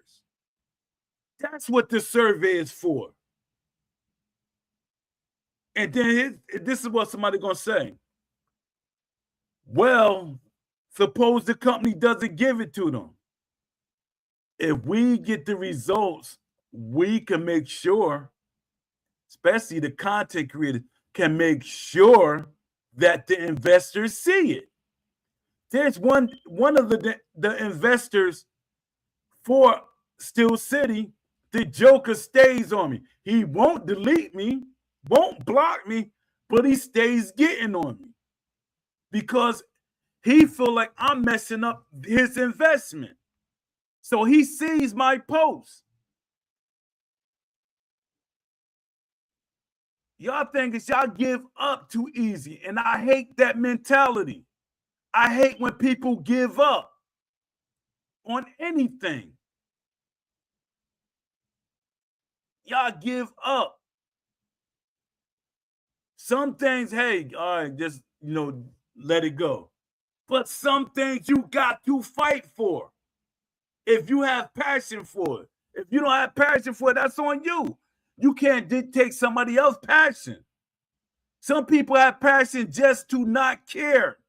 That's what the survey is for. And then this is what somebody's going to say. Well, suppose the company doesn't give it to them. If we get the results, we can make sure, especially the content creators, can make sure that the investors see it. There's one of the investors for Steel City, the Joker stays on me. He won't delete me, won't block me, but he stays getting on me because he feel like I'm messing up his investment. So he sees my post. Y'all think it's y'all give up too easy, and I hate that mentality. I hate when people give up on anything. Y'all give up. Some things, hey, all right, just, let it go. But some things you got to fight for. If you have passion for it. If you don't have passion for it, that's on you. You can't dictate somebody else's passion. Some people have passion just to not care.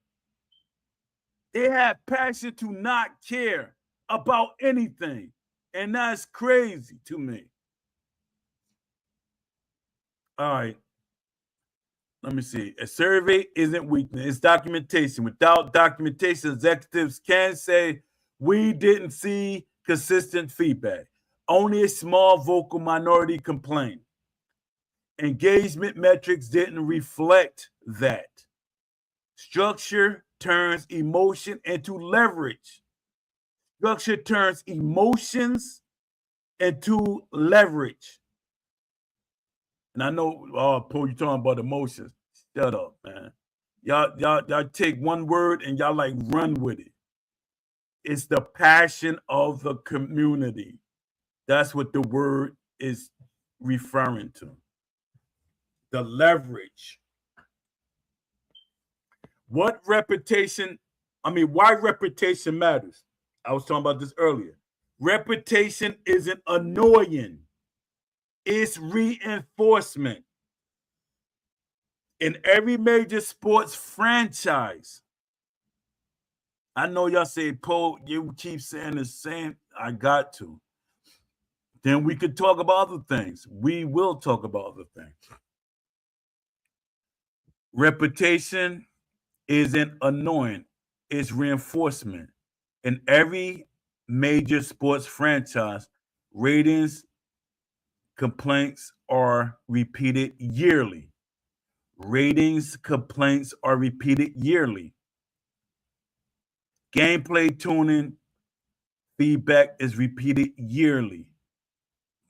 They have passion to not care about anything. And that's crazy to me. All right. let me see. A survey isn't weakness, it's documentation. Without documentation, executives can say we didn't see consistent feedback. Only a small vocal minority complained. Engagement metrics didn't reflect that. Structure turns emotion into leverage. Structure turns emotions into leverage. And I know, Paul, you're talking about emotions. Shut up, man. Y'all take one word and y'all like run with it. It's the passion of the community. That's what the word is referring to. The leverage. Why reputation matters. I was talking about this earlier. Reputation isn't annoying. It's reinforcement. In every major sports franchise, I know y'all say, Paul, you keep saying the same. I got to. Then we could talk about other things. We will talk about other things. Reputation isn't annoying. It's reinforcement. In every major sports franchise, ratings complaints are repeated yearly. Ratings complaints are repeated yearly. Gameplay tuning feedback is repeated yearly.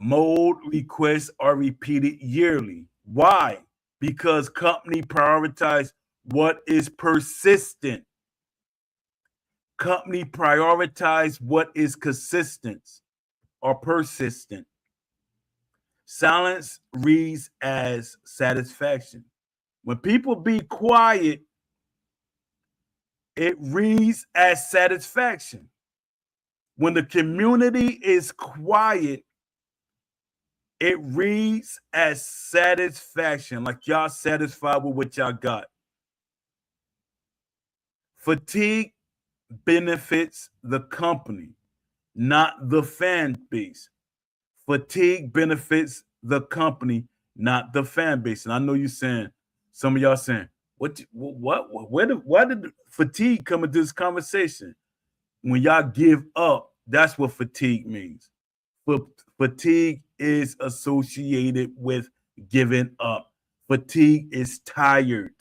Mode requests are repeated yearly. Why? Because company prioritize what is persistent. Company prioritize what is consistent or persistent. Silence reads as satisfaction. When people be quiet, it reads as satisfaction. When the community is quiet, it reads as satisfaction, like y'all satisfied with what y'all got. Fatigue benefits the company, not the fan base. Fatigue benefits the company, not the fan base. And I know you're saying, some of y'all saying, why did fatigue come into this conversation? When y'all give up, that's what fatigue means. Fatigue is associated with giving up. Fatigue is tired.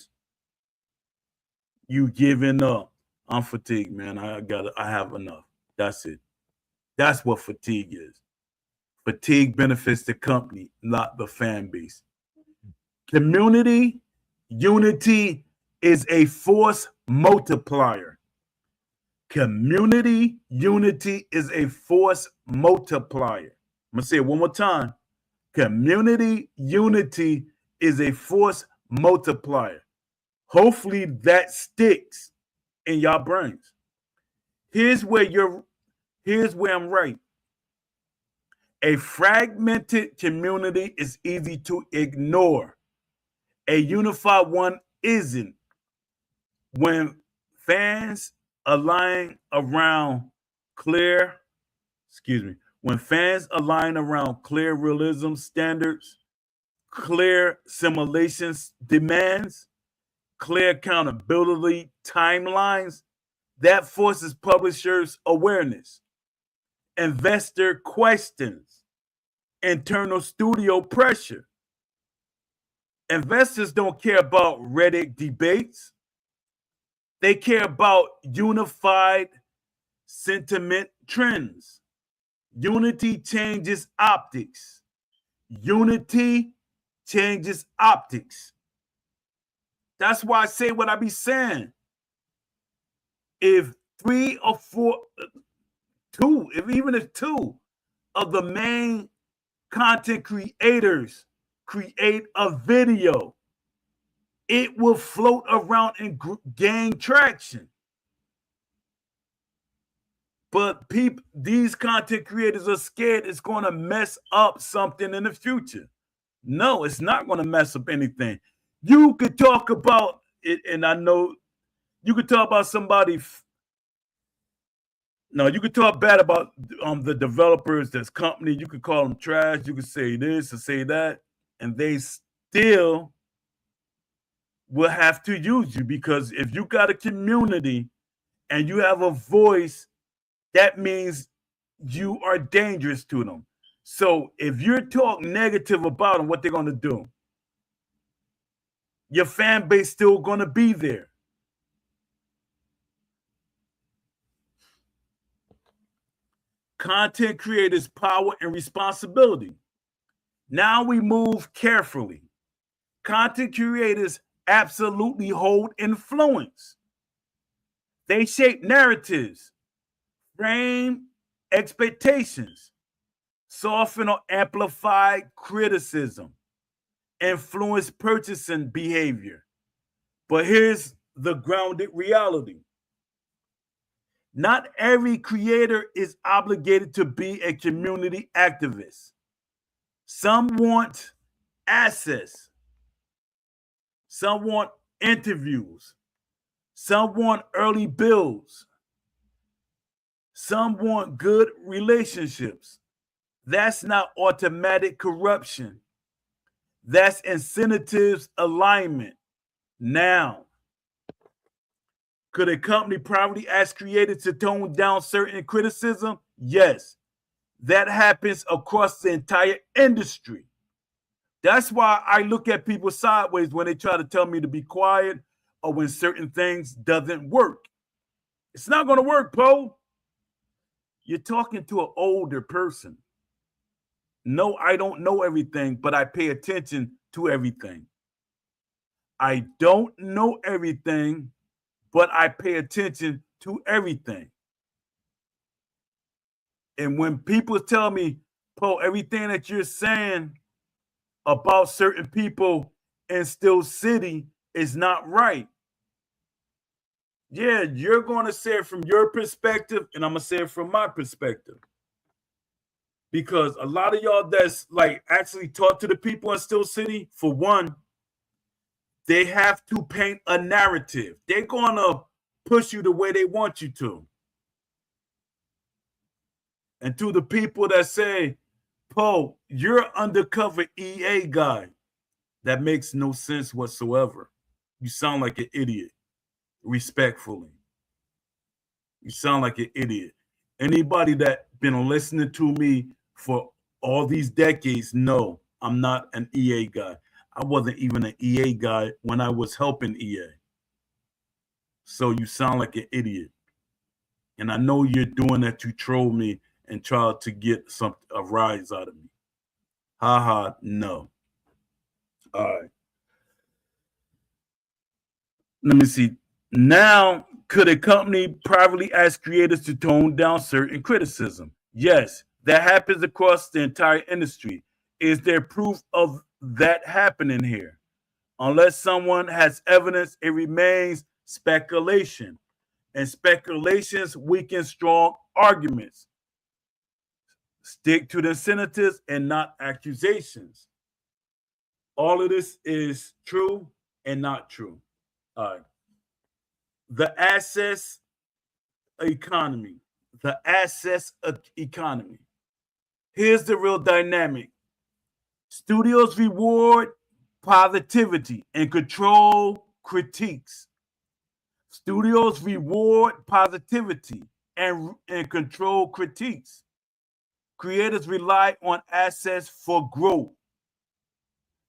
You giving up. I'm fatigued, man. I have enough. That's it. That's what fatigue is. Fatigue benefits the company, not the fan base. Community unity is a force multiplier. Community unity is a force multiplier. I'm going to say it one more time. Community unity is a force multiplier. Hopefully that sticks in y'all brains. Here's where I'm right. A fragmented community is easy to ignore. A unified one isn't. When fans align around clear realism standards, clear simulations demands, clear accountability timelines, that forces publishers' awareness, investor questions, internal studio pressure. Investors don't care about Reddit debates. They care about unified sentiment trends. Unity changes optics. Unity changes optics. That's why I say what I be saying. If even if two of the main content creators create a video, it will float around and gain traction. But these content creators are scared it's going to mess up something in the future. No, it's not going to mess up anything. You could talk about it, and I know you could talk about somebody. No, you could talk bad about the developers, this company. You could call them trash. You could say this or say that, and they still will have to use you, because if you got a community and you have a voice, that means you are dangerous to them. So if you're talking negative about them, what they're going to do? Your fan base still going to be there. Content creators' power and responsibility. Now we move carefully. Content creators absolutely hold influence. They shape narratives, frame expectations, soften or amplify criticism, influence purchasing behavior. But here's the grounded reality. Not every creator is obligated to be a community activist. Some want access. Some want interviews. Some want early builds. Some want good relationships. That's not automatic corruption. That's incentives alignment. Now, could a company probably ask creators to tone down certain criticism? Yes. That happens across the entire industry. That's why I look at people sideways when they try to tell me to be quiet or when certain things doesn't work. It's not going to work, Poe. You're talking to an older person. No, I don't know everything, but I pay attention to everything. I don't know everything, but I pay attention to everything. And when people tell me, Poe, everything that you're saying about certain people in Steel City is not right. Yeah, you're going to say it from your perspective, and I'm going to say it from my perspective. Because a lot of y'all that's like actually talk to the people in Steel City, for one, they have to paint a narrative. They're going to push you the way they want you to. And to the people that say, Poe, you're undercover EA guy, that makes no sense whatsoever. You sound like an idiot, respectfully. You sound like an idiot. Anybody that been listening to me for all these decades, no, I'm not an EA guy. I wasn't even an EA guy when I was helping EA. So you sound like an idiot. And I know you're doing that to troll me and try to get a rise out of me. Ha, no. All right. Let me see. Now, could a company privately ask creators to tone down certain criticism? Yes, that happens across the entire industry. Is there proof of that happening here? Unless someone has evidence, it remains speculation. And speculations weaken strong arguments. Stick to the incentives and not accusations. All of this is true and not true. All right. The access economy. The access economy. Here's the real dynamic. Studios reward positivity and control critiques. Studios reward positivity and control critiques. Creators rely on assets for growth.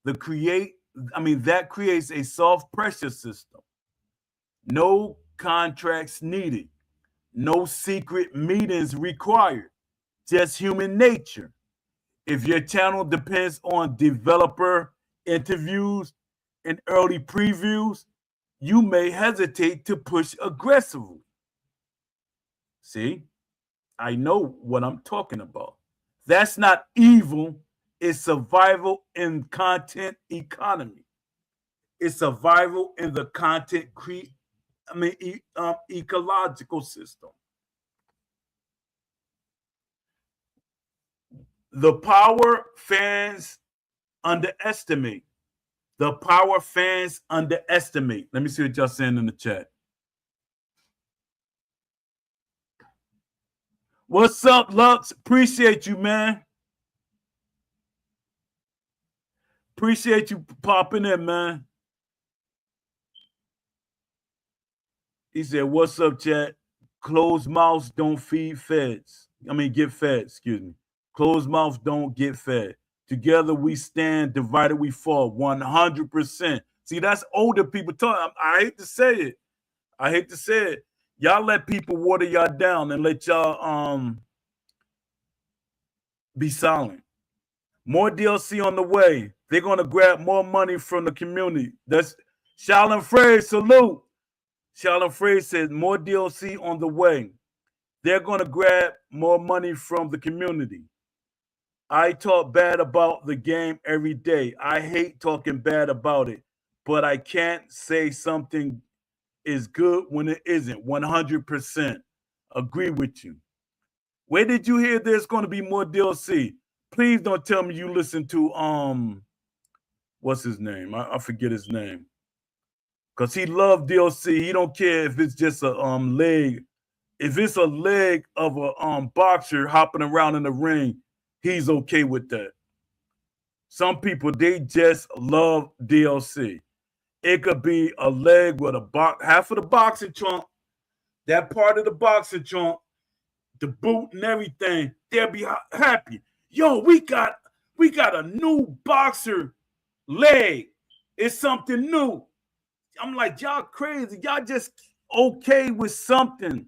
That creates a soft pressure system. No contracts needed. No secret meetings required. Just human nature. If your channel depends on developer interviews and early previews, you may hesitate to push aggressively. See, I know what I'm talking about. That's not evil. It's survival in content economy. It's survival in the content ecological system. The power fans underestimate. The power fans underestimate. Let me see what y'all saying in the chat. What's up, Lux? Appreciate you, man. Appreciate you popping in, man. He said, "What's up, chat? Closed mouths don't feed feds. Get fed. Excuse me. Closed mouths don't get fed. Together we stand. Divided we fall. 100%. See, that's older people talking. I hate to say it. I hate to say it. Y'all let people water y'all down and let y'all be silent. More DLC on the way. They're gonna grab more money from the community. That's Shaolin Frey. Salute. Shaolin Frey says more DLC on the way. They're gonna grab more money from the community. I talk bad about the game every day. I hate talking bad about it, but I can't say something is good when it isn't. 100% agree with you. Where did you hear there's going to be more DLC? Please don't tell me you listen to what's his name? I forget his name. Because he loved DLC. He don't care if it's just a leg. If it's a leg of a boxer hopping around in the ring, he's okay with that. Some people, they just love DLC. It could be a leg with half of the boxing trunk, that part of the boxing trunk, the boot and everything. They'll be happy. Yo, we got a new boxer leg. It's something new. I'm like, y'all crazy. Y'all just okay with something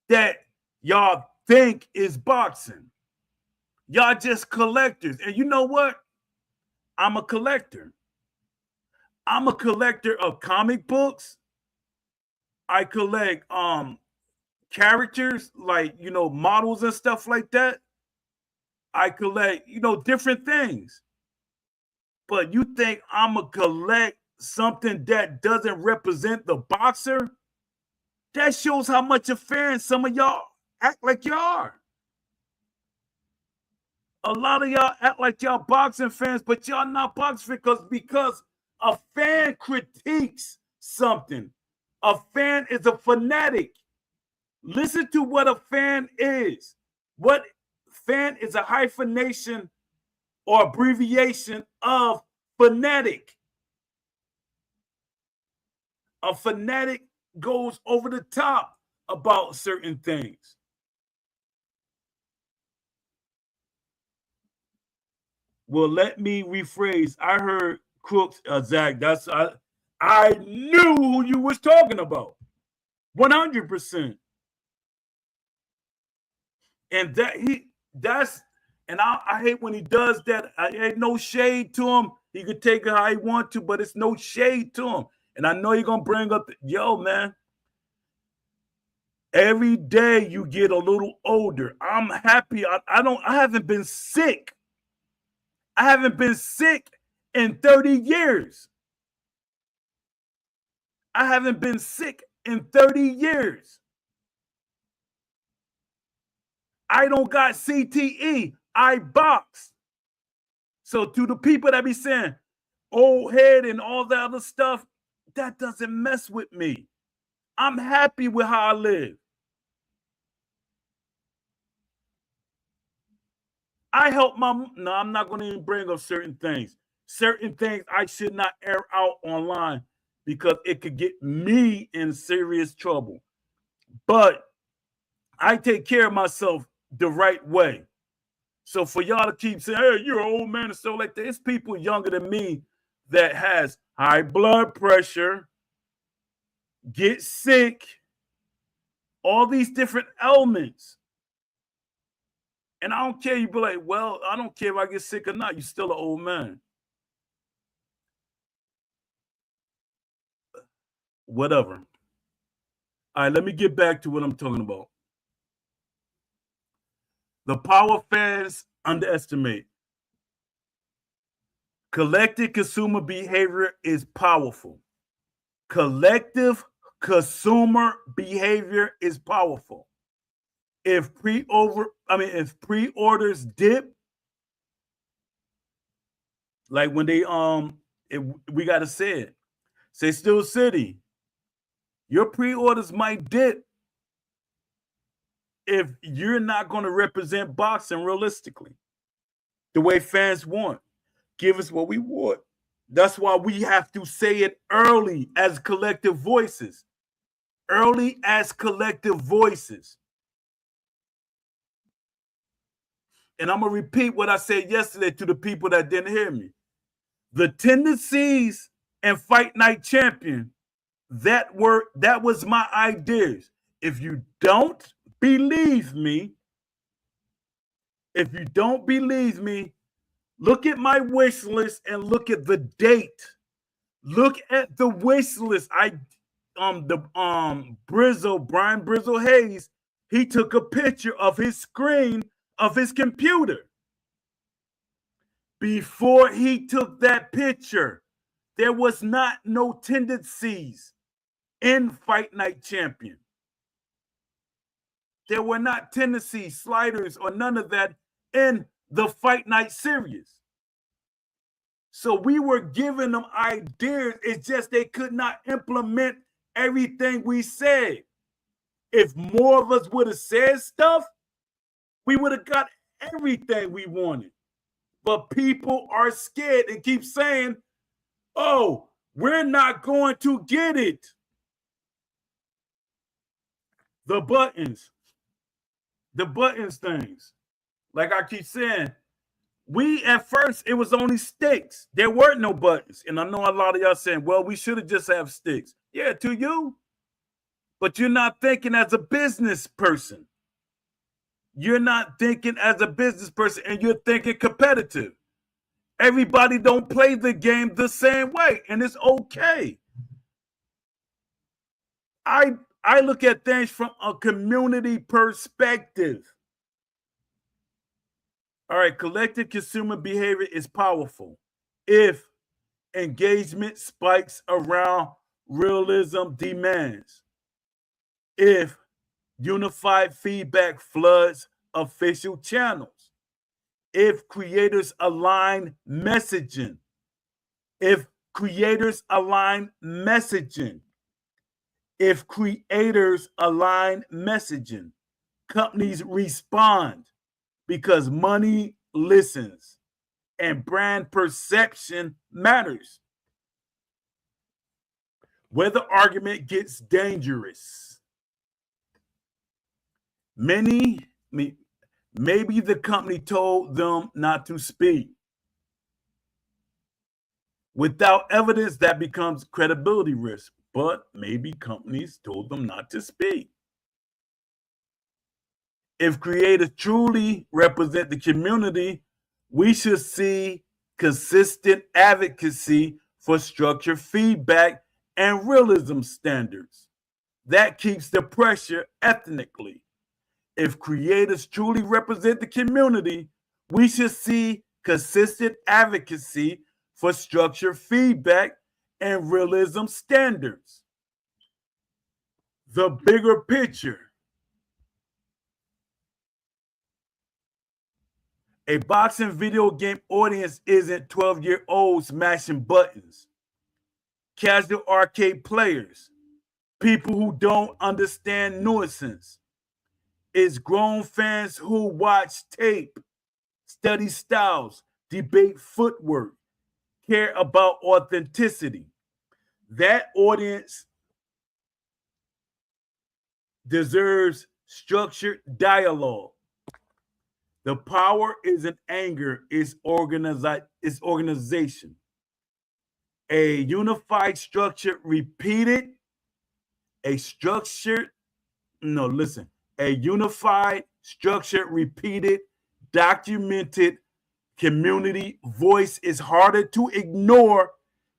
that y'all think is boxing. Y'all just collectors. And you know what? I'm a collector. I'm a collector of comic books. I collect characters, like, models and stuff like that. I collect, different things. But you think I'm going to collect something that doesn't represent the boxer? That shows how much a fan some of y'all act like y'all are. A lot of y'all act like y'all boxing fans, but y'all not boxing fans because a fan critiques something. A fan is a fanatic. Listen to what a fan is. What fan is a hyphenation or abbreviation of fanatic. A fanatic goes over the top about certain things. Well, let me rephrase. I heard Crooks, Zach. I knew who you was talking about. 100%. And I hate when he does that. I ain't no shade to him. He could take it how he want to, but it's no shade to him. And I know you're gonna bring up, yo, man. Every day you get a little older. I'm happy. I haven't been sick. I haven't been sick in 30 years. I haven't been sick in 30 years. I don't got CTE. I box. So to the people that be saying old head and all that other stuff, that doesn't mess with me. I'm happy with how I live. I help I'm not going to even bring up certain things. Certain things I should not air out online because it could get me in serious trouble. But I take care of myself the right way. So for y'all to keep saying, hey, you're an old man and stuff like that, it's people younger than me that has high blood pressure, get sick, all these different elements. And I don't care. You be like, well, I don't care if I get sick or not. You're still an old man. Whatever. All right, let me get back to what I'm talking about. The power fans underestimate. Collective consumer behavior is powerful. Collective consumer behavior is powerful. If pre-orders dip, like when they we gotta say it. Say Steel City, your pre-orders might dip if you're not going to represent boxing realistically the way fans want. Give us what we want. That's why we have to say it early as collective voices. early as collective voices. And I'm going to repeat what I said yesterday to the people that didn't hear me. The tendencies and Fight Night Champion, that was my ideas. If you don't believe me, look at my wish list and look at the date. Look at the wish list. Brian Brizzle Hayes, he took a picture of his screen of his computer. Before he took that picture, there was not no tendencies in Fight Night Champion. There were not tendencies, sliders, or none of that in the Fight Night series. So we were giving them ideas. It's just they could not implement everything we said. If more of us would have said stuff, we would have got everything we wanted. But people are scared and keep saying, oh, we're not going to get it. The buttons things. Like I keep saying, at first, it was only sticks. There weren't no buttons. And I know a lot of y'all saying, well, we should have just have sticks. Yeah, to you. But you're not thinking as a business person. You're not thinking as a business person, and you're thinking competitive. Everybody don't play the game the same way, and it's okay. I look at things from a community perspective. All right, collective consumer behavior is powerful if engagement spikes around realism demands. If unified feedback floods official channels. If creators align messaging. If creators align messaging. If creators align messaging, companies respond because money listens and brand perception matters. Where the argument gets dangerous. Maybe the company told them not to speak. Without evidence, that becomes credibility risk. But maybe companies told them not to speak. If creators truly represent the community, we should see consistent advocacy for structured feedback and realism standards. That keeps the pressure ethnically. If creators truly represent the community, we should see consistent advocacy for structured feedback and realism standards. The bigger picture. A boxing video game audience isn't 12-year-olds mashing buttons, casual arcade players, people who don't understand nuisance. It's grown fans who watch tape, study styles, debate footwork, care about authenticity. That audience deserves structured dialogue. The power isn't anger, it's organization. A unified structure repeated, a unified structure repeated, documented community voice is harder to ignore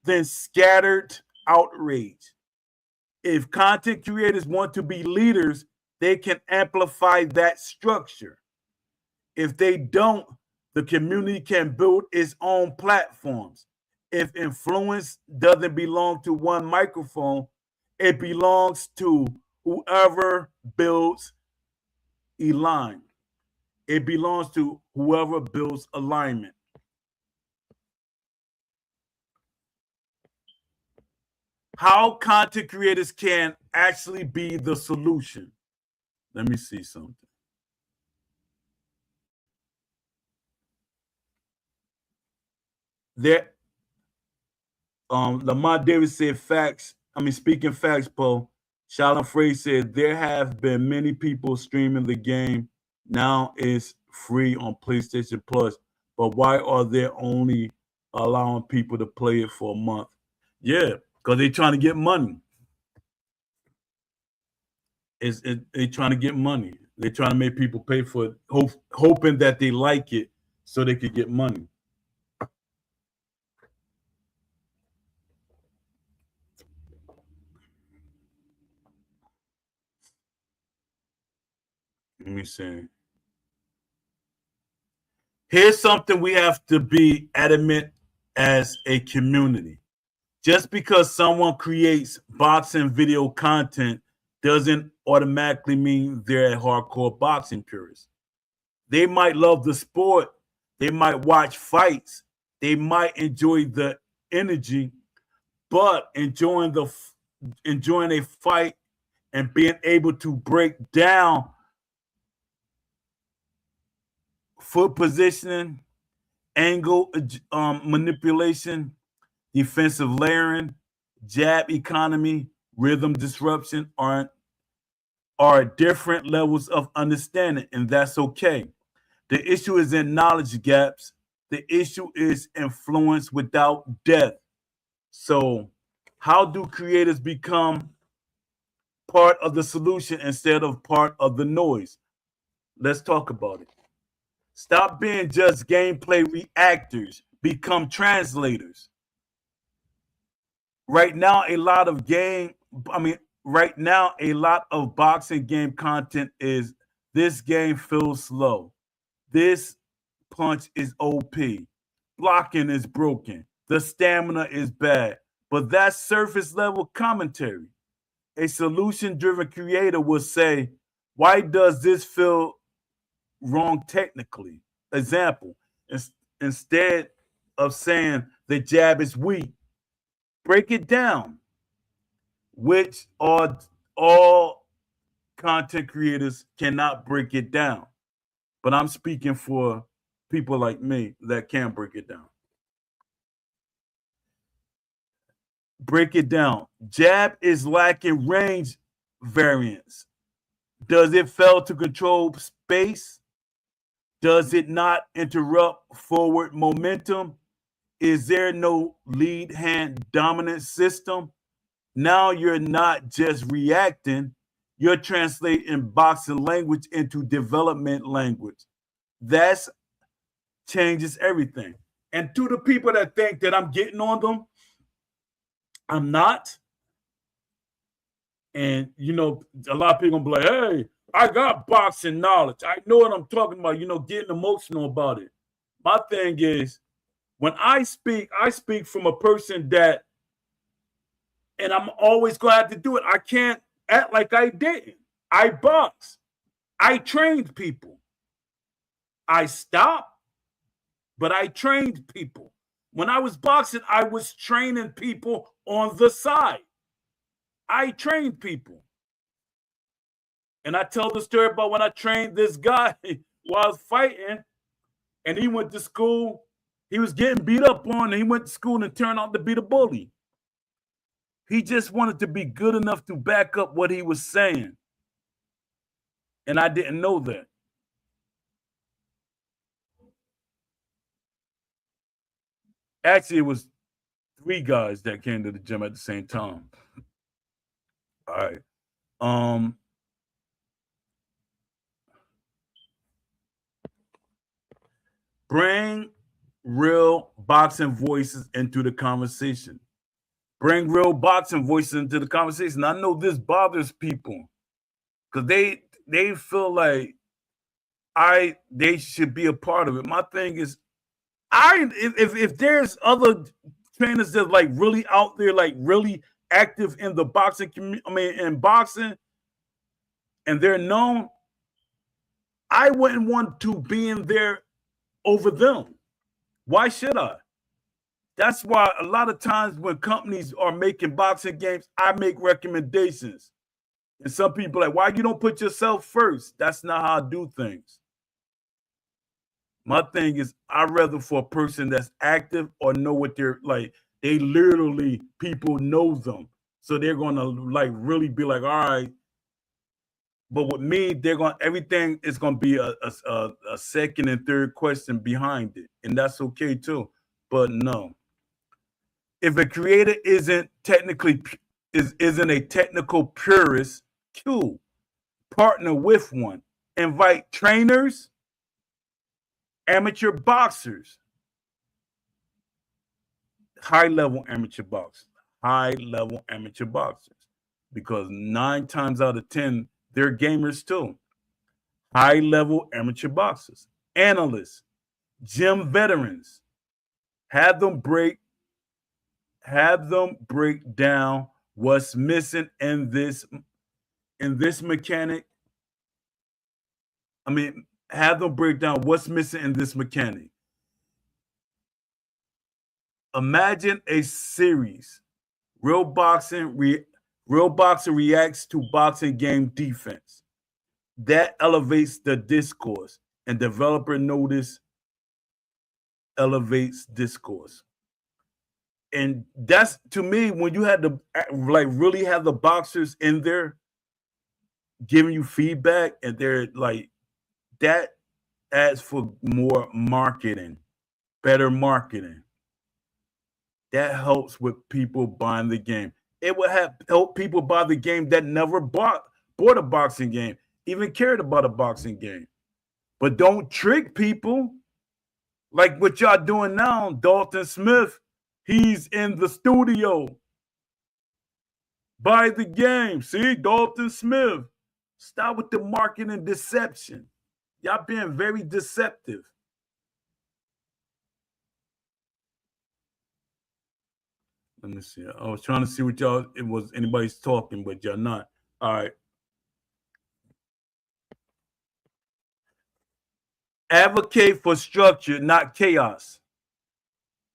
than scattered outrage. If content creators want to be leaders, they can amplify that structure. If they don't, the community can build its own platforms. If influence doesn't belong to one microphone, it belongs to whoever builds alignment. It belongs to whoever builds alignment. How content creators can actually be the solution. Let me see something. Lamont Davis said facts. Speaking facts, Paul. Shalom Frey said there have been many people streaming the game. Now it's free on PlayStation Plus, but why are they only allowing people to play it for a month? Yeah, because they're trying to get money. They're trying to get money. They're trying to make people pay for it, hoping that they like it so they could get money. Let me see. Here's something we have to be adamant as a community. Just because someone creates boxing video content doesn't automatically mean they're a hardcore boxing purist. They might love the sport, they might watch fights, they might enjoy the energy, but enjoying a fight and being able to break down foot positioning, angle manipulation, defensive layering, jab economy, rhythm disruption are different levels of understanding, and that's okay. The issue is in knowledge gaps. The issue is influence without depth. So, how do creators become part of the solution instead of part of the noise? Let's talk about it. Stop being just gameplay reactors, become translators. Right now, right now, a lot of boxing game content is this game feels slow. This punch is OP. Blocking is broken. The stamina is bad. But that's surface level commentary. A solution driven creator will say, why does this feel wrong technically? Example, instead of saying the jab is weak, break it down, which all content creators cannot break it down. But I'm speaking for people like me that can break it down. Break it down. Jab is lacking range variance. Does it fail to control space? Does it not interrupt forward momentum? Is there no lead hand dominant system? Now you're not just reacting, you're translating boxing language into development language. That changes everything. And to the people that think that I'm getting on them, I'm not. And a lot of people gonna be like, hey, I got boxing knowledge. I know what I'm talking about, getting emotional about it. My thing is, when I speak from a person that, and I'm always gonna have to do it. I can't act like I didn't. I box. I trained people. I stopped, but I trained people. When I was boxing, I was training people on the side. I trained people. And I tell the story about when I trained this guy while I was fighting, and he went to school. He was getting beat up on, and he went to school and turned out to be the bully. He just wanted to be good enough to back up what he was saying. And I didn't know that. Actually, it was 3 guys that came to the gym at the same time. All right. Bring real boxing voices into the conversation. Bring real boxing voices into the conversation. I know this bothers people because they feel like they should be a part of it. My thing is, if there's other trainers that like really out there, like really active in the boxing community, in boxing, and they're known, I wouldn't want to be in there over them. Why should I? That's why a lot of times when companies are making boxing games, I make recommendations. And some people are like, why you don't put yourself first? That's not how I do things. My thing is, I'd rather for a person that's active or know what they're like. They literally, people know them. So they're going to like really be like, all right. But with me, everything is going to be a second and third question behind it. And that's okay too. But no, if a creator isn't a technical purist, cool. Partner with one. Invite trainers, amateur boxers, high-level amateur boxers, because 9 times out of 10, they're gamers too. High-level amateur boxers, analysts, gym veterans. Have them break down what's missing in this mechanic. I mean, have them break down what's missing in this mechanic. Imagine a series. Real boxing reacts to boxing game defense. That elevates the discourse, and developer notice elevates discourse. And that's, to me, when you had to like really have the boxers in there giving you feedback, and they're like, that adds for more marketing, better marketing. That helps with people buying the game. It would help people buy the game that never bought a boxing game, even cared about a boxing game. But don't trick people like what y'all doing now. Dalton Smith, he's in the studio. Buy the game. See, Dalton Smith. Stop with the marketing deception. Y'all being very deceptive. Let me see. I was trying to see what y'all, it was anybody's talking, but y'all not. All right. Advocate for structure, not chaos.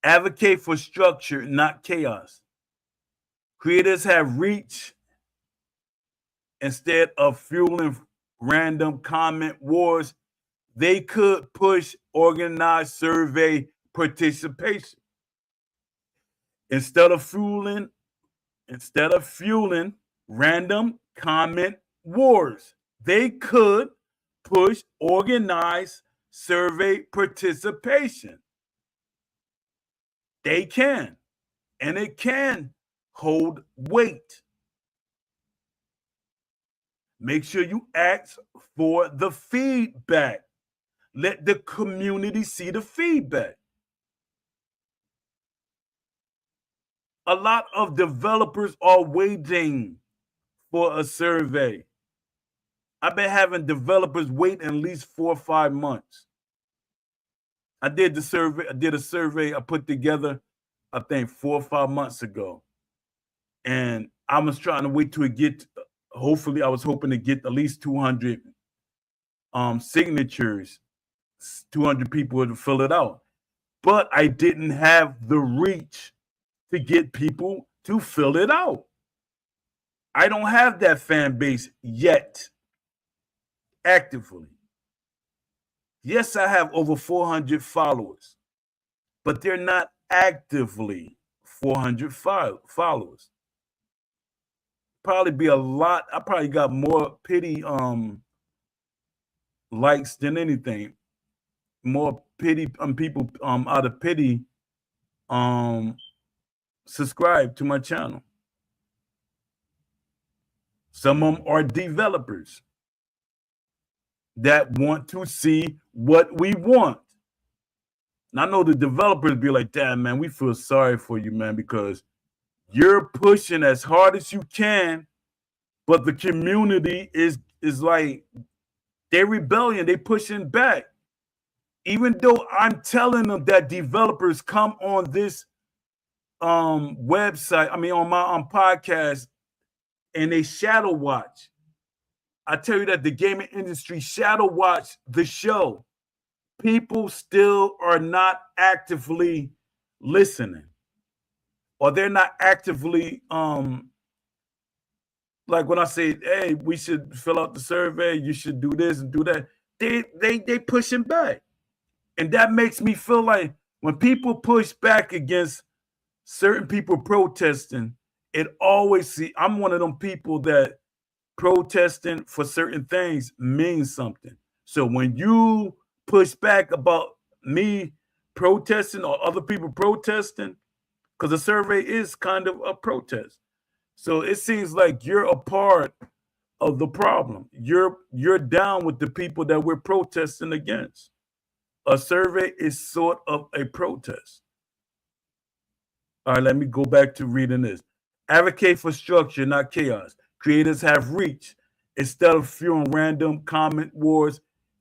Advocate for structure, not chaos. Creators have reach instead of fueling random comment wars. They could push organized survey participation. Instead of fueling random comment wars, they could push organized survey participation. They can, and it can hold weight. Make sure you ask for the feedback. Let the community see the feedback. A lot of developers are waiting for a survey. I've been having developers wait at least 4 or 5 months. I did a survey I put together, I think 4 or 5 months ago. And I was trying to wait till it get, hopefully I was hoping to get at least 200 signatures, 200 people to fill it out. But I didn't have the reach to get people to fill it out. I don't have that fan base yet, actively. Yes, I have over 400 followers, but they're not actively 400 followers. Probably be a lot. I probably got more pity likes than anything. More pity people out of pity subscribe to my channel. Some of them are developers that want to see what we want. And I know the developers be like, damn, man, we feel sorry for you, man, because you're pushing as hard as you can, but the community is like, they're rebellion, they pushing back. Even though I'm telling them that developers come on this website, I mean on my podcast, and they shadow watch. I tell you that the gaming industry shadow watch the show. People still are not actively listening, or they're not actively like when I say, hey, we should fill out the survey, you should do this and do that, they pushing back. And that makes me feel like when people push back against certain people protesting, it always see. I'm one of them people that protesting for certain things means something. So when you push back about me protesting or other people protesting, because the survey is kind of a protest. So it seems like you're a part of the problem. You're down with the people that we're protesting against. A survey is sort of a protest. All right, let me go back to reading this. Advocate for structure, not chaos. Creators have reached. Instead of fueling random comment wars,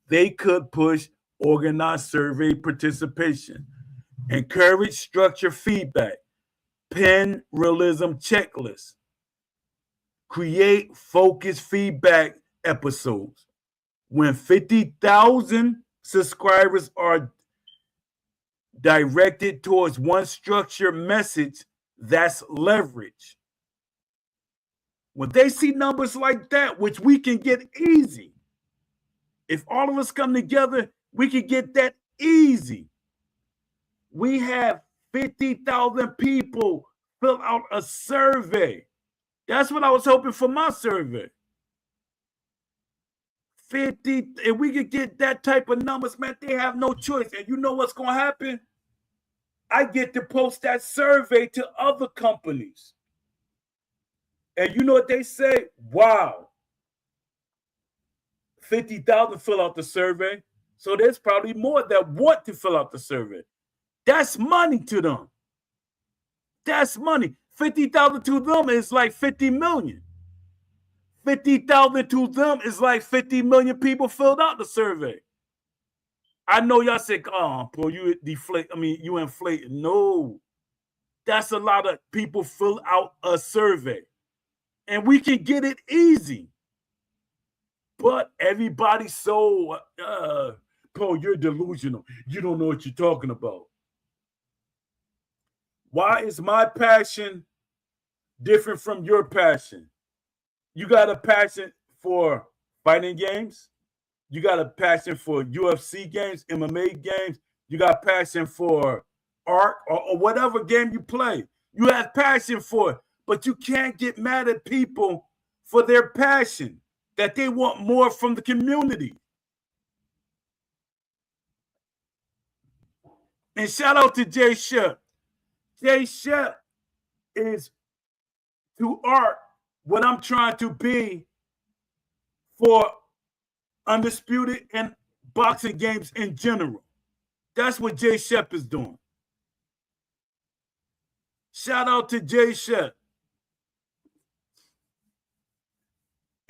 they could push organized survey participation. Encourage structure feedback. Pen realism checklists. Create focused feedback episodes. When 50,000 subscribers are directed towards one structured message, that's leverage. When they see numbers like that, which we can get easy, if all of us come together, we can get that easy. We have 50,000 people fill out a survey. That's what I was hoping for my survey. 50, if we could get that type of numbers, man, they have no choice. And you know what's going to happen? I get to post that survey to other companies. And you know what they say? Wow. 50,000 fill out the survey. So there's probably more that want to fill out the survey. That's money to them. That's money. 50,000 to them is like 50 million. 50,000 to them is like 50 million people filled out the survey. I know y'all say, oh, bro, you deflate. I mean, you inflate. No, that's a lot of people fill out a survey. And we can get it easy. But everybody's so, bro, you're delusional. You don't know what you're talking about. Why is my passion different from your passion? You got a passion for fighting games. You got a passion for UFC games, MMA games. You got passion for art or whatever game you play. You have passion for it, but you can't get mad at people for their passion, that they want more from the community. And shout out to Jay Shep. Jay Shep is to art what I'm trying to be for Undisputed and boxing games in general. That's what Jay Shep is doing. Shout out to Jay Shep.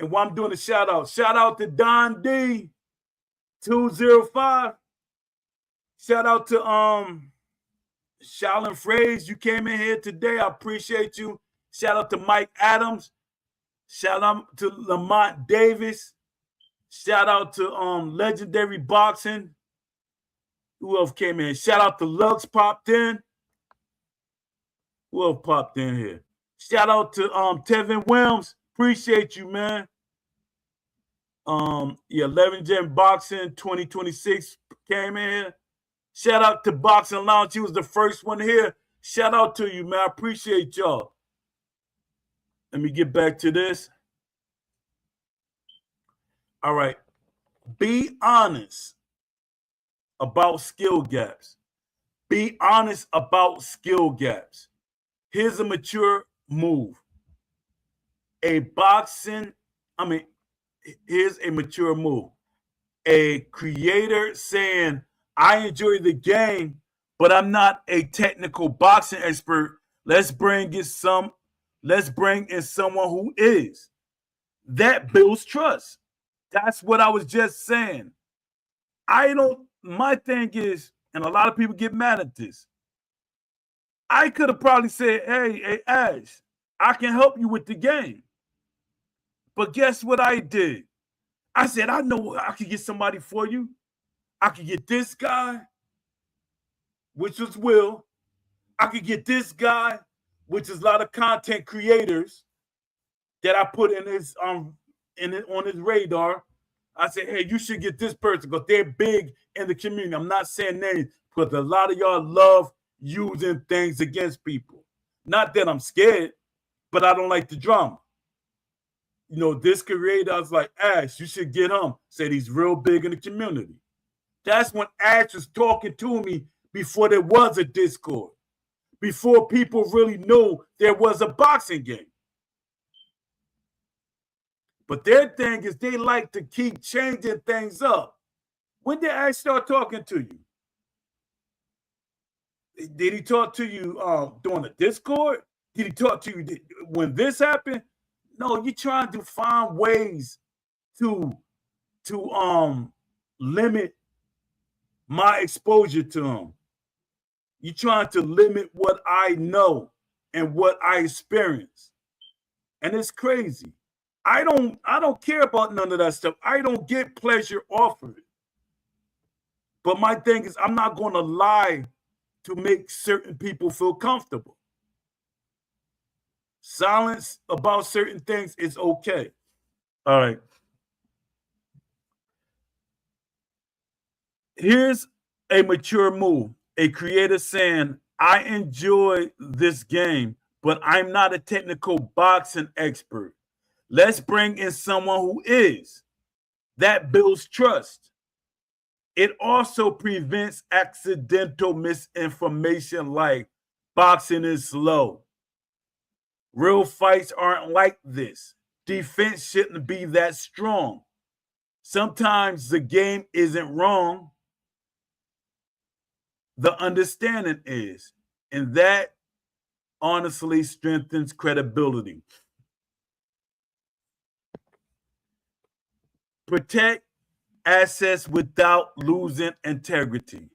And while I'm doing the shout out to Don D 205. Shout out to Shaolin Phrase. You came in here today. I appreciate you. Shout out to Mike Adams. Shout out to Lamont Davis. Shout out to Legendary Boxing. Who else came in? Shout out to Lux popped in. Who else popped in here? Shout out to Tevin Williams. Appreciate you, man. 11 Gen Boxing 2026 came in here. Shout out to Boxing Lounge. He was the first one here. Shout out to you, man. I appreciate y'all. Let me get back to this. All right. Be honest about skill gaps. Be honest about skill gaps. Here's a mature move. Here's a mature move. A creator saying, I enjoy the game, but I'm not a technical boxing expert. Let's bring in someone who is. That builds trust. That's what I was just saying. My thing is, and a lot of people get mad at this. I could have probably said, hey, Ash, I can help you with the game. But guess what I did? I said, I know I could get somebody for you. I could get this guy, which was Will. I could get this guy, which is a lot of content creators that I put in his on his radar. I said, hey, you should get this person because they're big in the community. I'm not saying names, but a lot of y'all love using things against people. Not that I'm scared. but I don't like the drama. You know, this creator, I was like, Ash, you should get him. Said he's real big in the community. That's when Ash was talking to me before there was a Discord, before people really knew there was a boxing game. But their thing is they like to keep changing things up. When did Ash start talking to you? Did he talk to you during the Discord? Did he talk to you when this happened? No, you're trying to find ways to limit my exposure to him. You're trying to limit what I know and what I experience. And it's crazy. I don't care about none of that stuff. I don't get pleasure off of it. But my thing is, I'm not going to lie to make certain people feel comfortable. Silence about certain things is okay. All right. Here's a mature move. A creator saying, I enjoy this game, but I'm not a technical boxing expert. Let's bring in someone who is. That builds trust. It also prevents accidental misinformation like boxing is slow. Real fights aren't like this. Defense shouldn't be that strong. Sometimes the game isn't wrong. The understanding is, and that honestly strengthens credibility. Protect assets without losing integrity.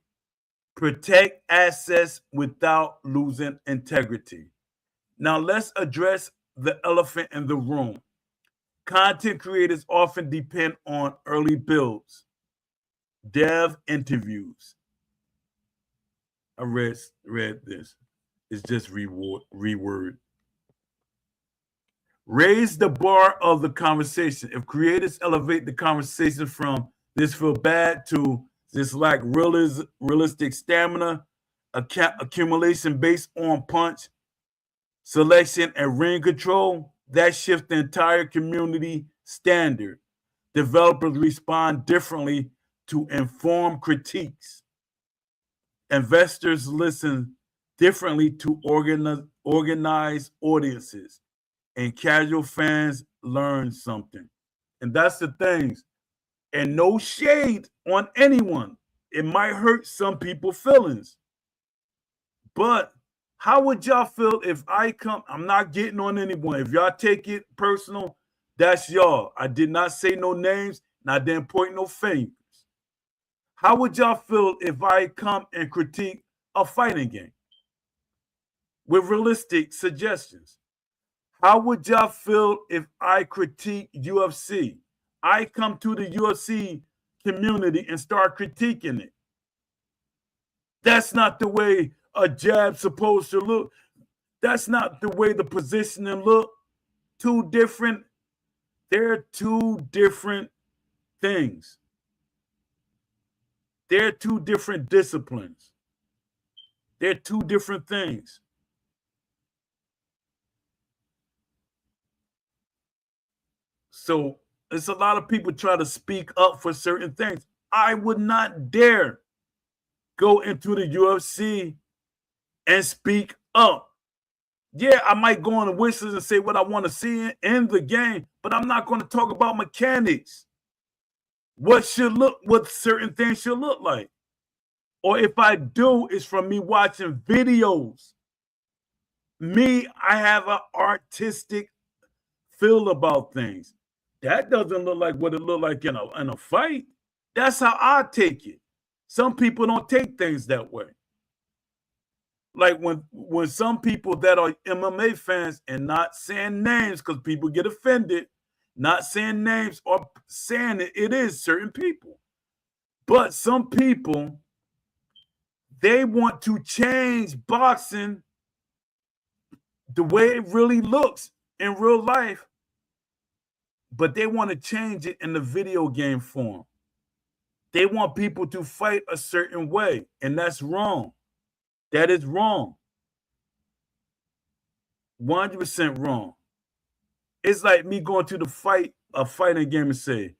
Protect assets without losing integrity. Now let's address the elephant in the room. Content creators often depend on early builds, dev interviews. I read this. It's just reword. Raise the bar of the conversation. If creators elevate the conversation from this feel bad to this lack realistic stamina, accumulation based on punch, selection, and ring control, that shifts the entire community standard. Developers respond differently to informed critiques. Investors listen differently to organized audiences, and casual fans learn something. And that's the things. And no shade on anyone. It might hurt some people's feelings. But how would y'all feel if I come? I'm not getting on anyone. If y'all take it personal, that's y'all. I did not say no names, and I didn't point no fingers. How would y'all feel if I come and critique a fighting game with realistic suggestions? How would y'all feel if I critique UFC? I come to the UFC community and start critiquing it. That's not the way a jab's supposed to look. That's not the way the positioning look. They're two different things. They're two different disciplines. They're two different things. So it's a lot of people try to speak up for certain things. I would not dare go into the UFC and speak up. Yeah, I might go on the wish list and say what I want to see in the game, but I'm not going to talk about mechanics. What certain things should look like. Or if I do, it's from me watching videos. Me, I have an artistic feel about things. That doesn't look like what it looked like in a fight. That's how I take it. Some people don't take things that way. Like when some people that are MMA fans, and not saying names because people get offended, not saying names or saying it is certain people. But some people, they want to change boxing the way it really looks in real life, but they want to change it in the video game form. They want people to fight a certain way, and that's wrong. That is wrong. 100% wrong. It's like me going to a fighting game and say,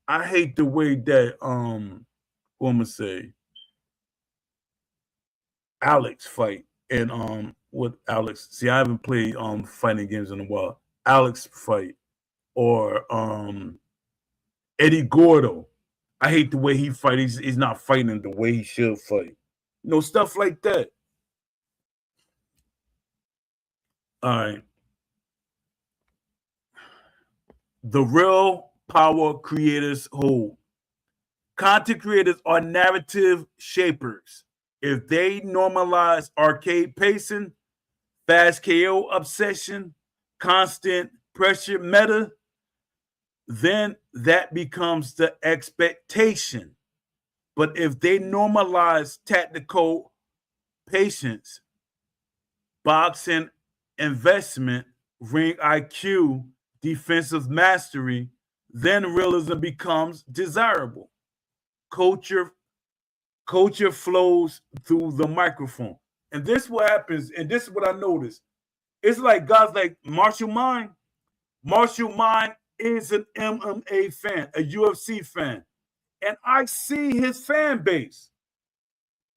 I hate the way that what I'm gonna say, Alex fight and with Alex. See, I haven't played fighting games in a while. Alex fight or Eddie Gordo. I hate the way he fight. He's not fighting the way he should fight. Stuff like that. All right. The real power creators hold. Content creators are narrative shapers. If they normalize arcade pacing, fast KO obsession, constant pressure meta, then that becomes the expectation. But if they normalize tactical patience, boxing investment, ring IQ, defensive mastery, then realism becomes desirable. Culture flows through the microphone. And this is what happens, and this is what I noticed. It's like guys like Marshall Mind. Marshall Mind is an MMA fan, a UFC fan. And I see his fan base.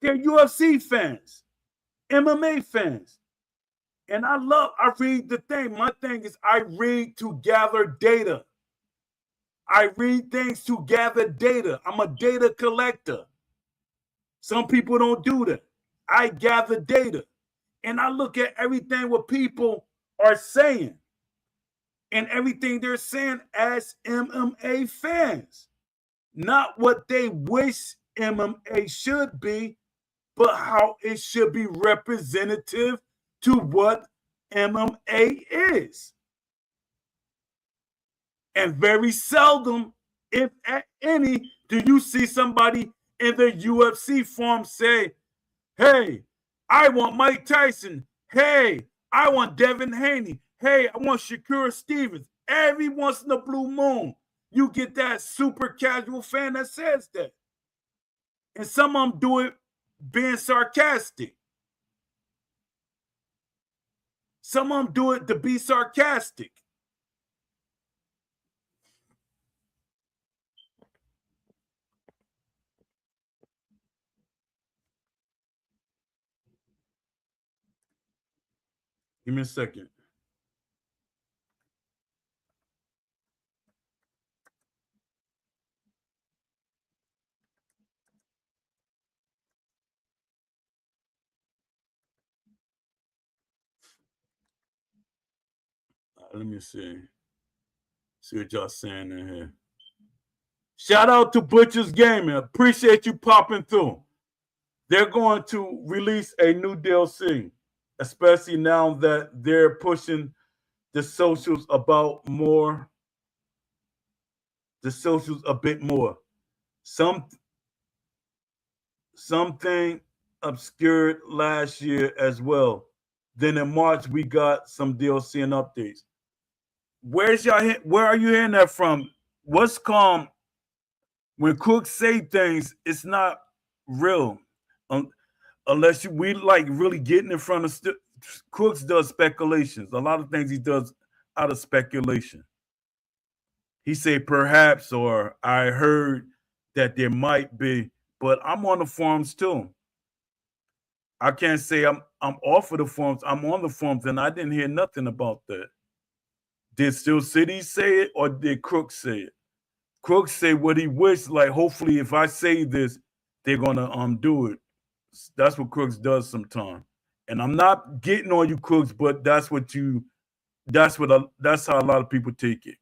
They're UFC fans, MMA fans. And I read the thing. My thing is I read to gather data. I read things to gather data. I'm a data collector. Some people don't do that. I gather data. And I look at everything what people are saying. And everything they're saying as MMA fans. Not what they wish MMA should be, but how it should be representative to what MMA is. And very seldom, if at any, do you see somebody in the UFC form say, hey, I want Mike Tyson. Hey, I want Devin Haney. Hey, I want Shakur Stevens. Every once in a blue moon, you get that super casual fan that says that. And some of them do it being sarcastic. Some of them do it to be sarcastic. Give me a second. Let me see. See what y'all saying in here. Shout out to Butcher's Gaming. Appreciate you popping through. They're going to release a new DLC, especially now that they're pushing the socials about more. The socials a bit more. Something obscured last year as well. Then in March we got some DLC and updates. Where are you hearing that from? What's calm? When crooks say things, it's not real. Unless we like really getting in front of Crooks does speculations. A lot of things he does out of speculation. He say perhaps, or I heard that there might be, but I'm on the forums too. I can't say I'm off of the forums. I'm on the forums, and I didn't hear nothing about that. Did Steel City say it, or did Crooks say it? Crooks say what he wished. Like, hopefully, if I say this, they're gonna do it. That's what Crooks does sometimes. And I'm not getting on you, Crooks, but that's how a lot of people take it.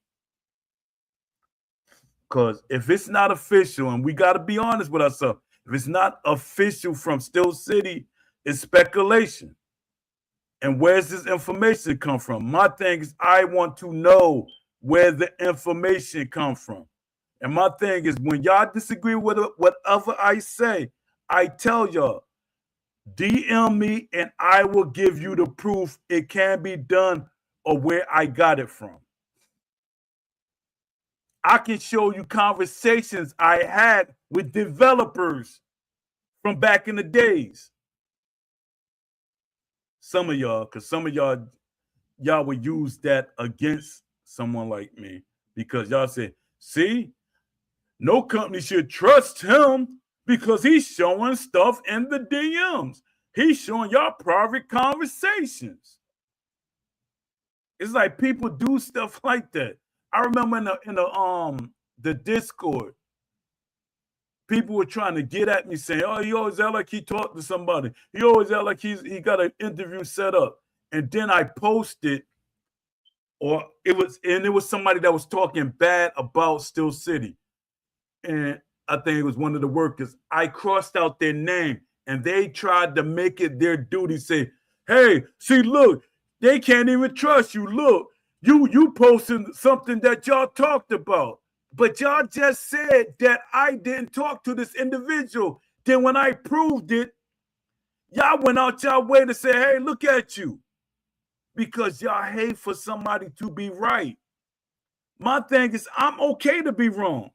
Because if it's not official, and we got to be honest with ourselves, if it's not official from Steel City, it's speculation. And where's this information come from? My thing is I want to know where the information come from. And my thing is when y'all disagree with whatever I say, I tell y'all, DM me and I will give you the proof it can be done or where I got it from. I can show you conversations I had with developers from back in the days. Some of y'all, because some of y'all y'all would use that against someone like me because y'all say, see, no company should trust him because he's showing stuff in the DMs. He's showing y'all private conversations. It's like people do stuff like that. I remember in the Discord, people were trying to get at me saying, "Oh, he always act like he talked to somebody. He always act like he got an interview set up." And then I posted, or it was somebody that was talking bad about Steel City, and I think it was one of the workers. I crossed out their name, and they tried to make it their duty. Say, "Hey, see, look, they can't even trust you. Look, you posting something that y'all talked about." But y'all just said that I didn't talk to this individual. Then when I proved it, y'all went out y'all way to say, hey, look at you. Because y'all hate for somebody to be right. My thing is, I'm okay to be wrong.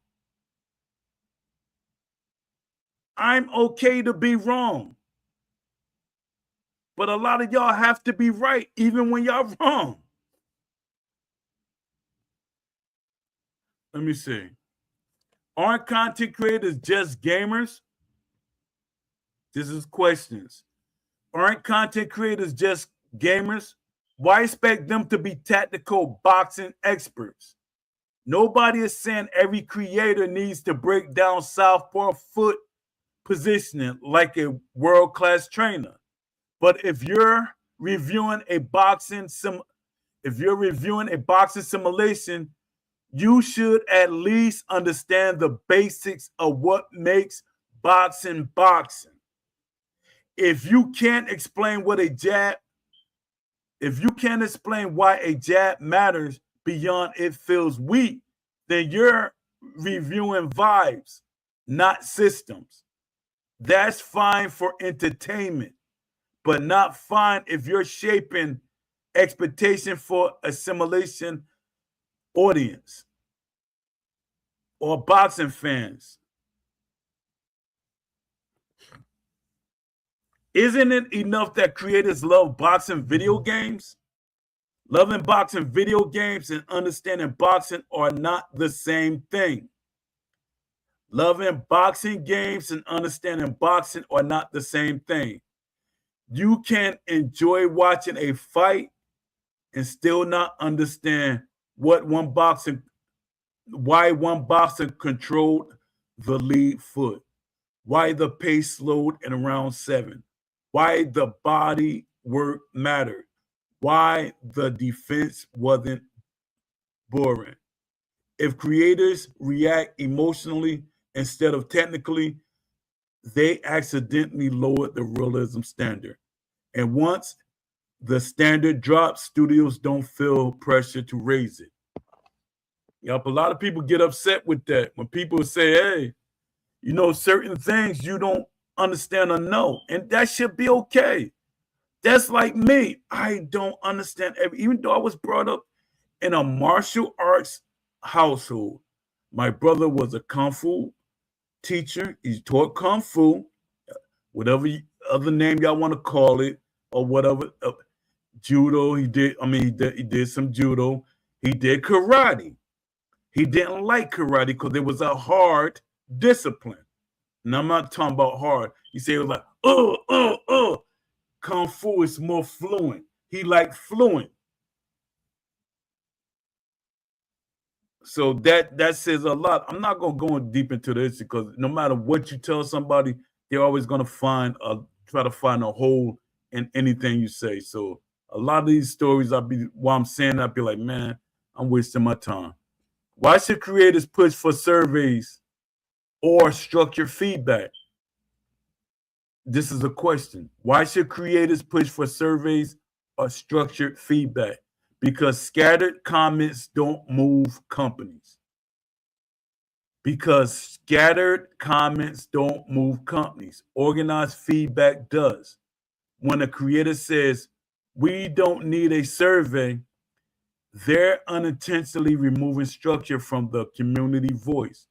I'm okay to be wrong. But a lot of y'all have to be right even when y'all wrong. Let me see. Aren't content creators just gamers? This is questions. Aren't content creators just gamers? Why expect them to be tactical boxing experts? Nobody is saying every creator needs to break down southpaw foot positioning like a world-class trainer. But if you're reviewing a boxing simulation, you should at least understand the basics of what makes boxing boxing. If you can't explain why a jab matters beyond it feels weak, then you're reviewing vibes, not systems. That's fine for entertainment, but not fine if you're shaping expectation for a simulation audience or boxing fans. Isn't it enough that creators love boxing video games? Loving boxing video games and understanding boxing are not the same thing. Loving boxing games and understanding boxing are not the same thing. You can enjoy watching a fight and still not understand why one boxer controlled the lead foot, why the pace slowed in round 7, why the body work mattered, why the defense wasn't boring. If creators react emotionally instead of technically, they accidentally lowered the realism standard. And once the standard drops, studios don't feel pressure to raise it. Yep, a lot of people get upset with that when people say, hey, certain things you don't understand or know, and that should be okay. That's like me. I don't understand even though I was brought up in a martial arts household. My brother was a kung fu teacher. He taught kung fu, whatever other name y'all want to call it, or whatever. Judo, he did some judo. He did karate. He didn't like karate because it was a hard discipline. And I'm not talking about hard. He said it was like, Kung Fu is more fluent. He liked fluent. So that says a lot. I'm not going to go deep into this because no matter what you tell somebody, they're always going to try to find a hole in anything you say. So a lot of these stories, I'd be like, man, I'm wasting my time. Why should creators push for surveys or structured feedback? This is a question. Why should creators push for surveys or structured feedback? Because scattered comments don't move companies. Organized feedback does. When a creator says, we don't need a survey, they're unintentionally removing structure from the community voice.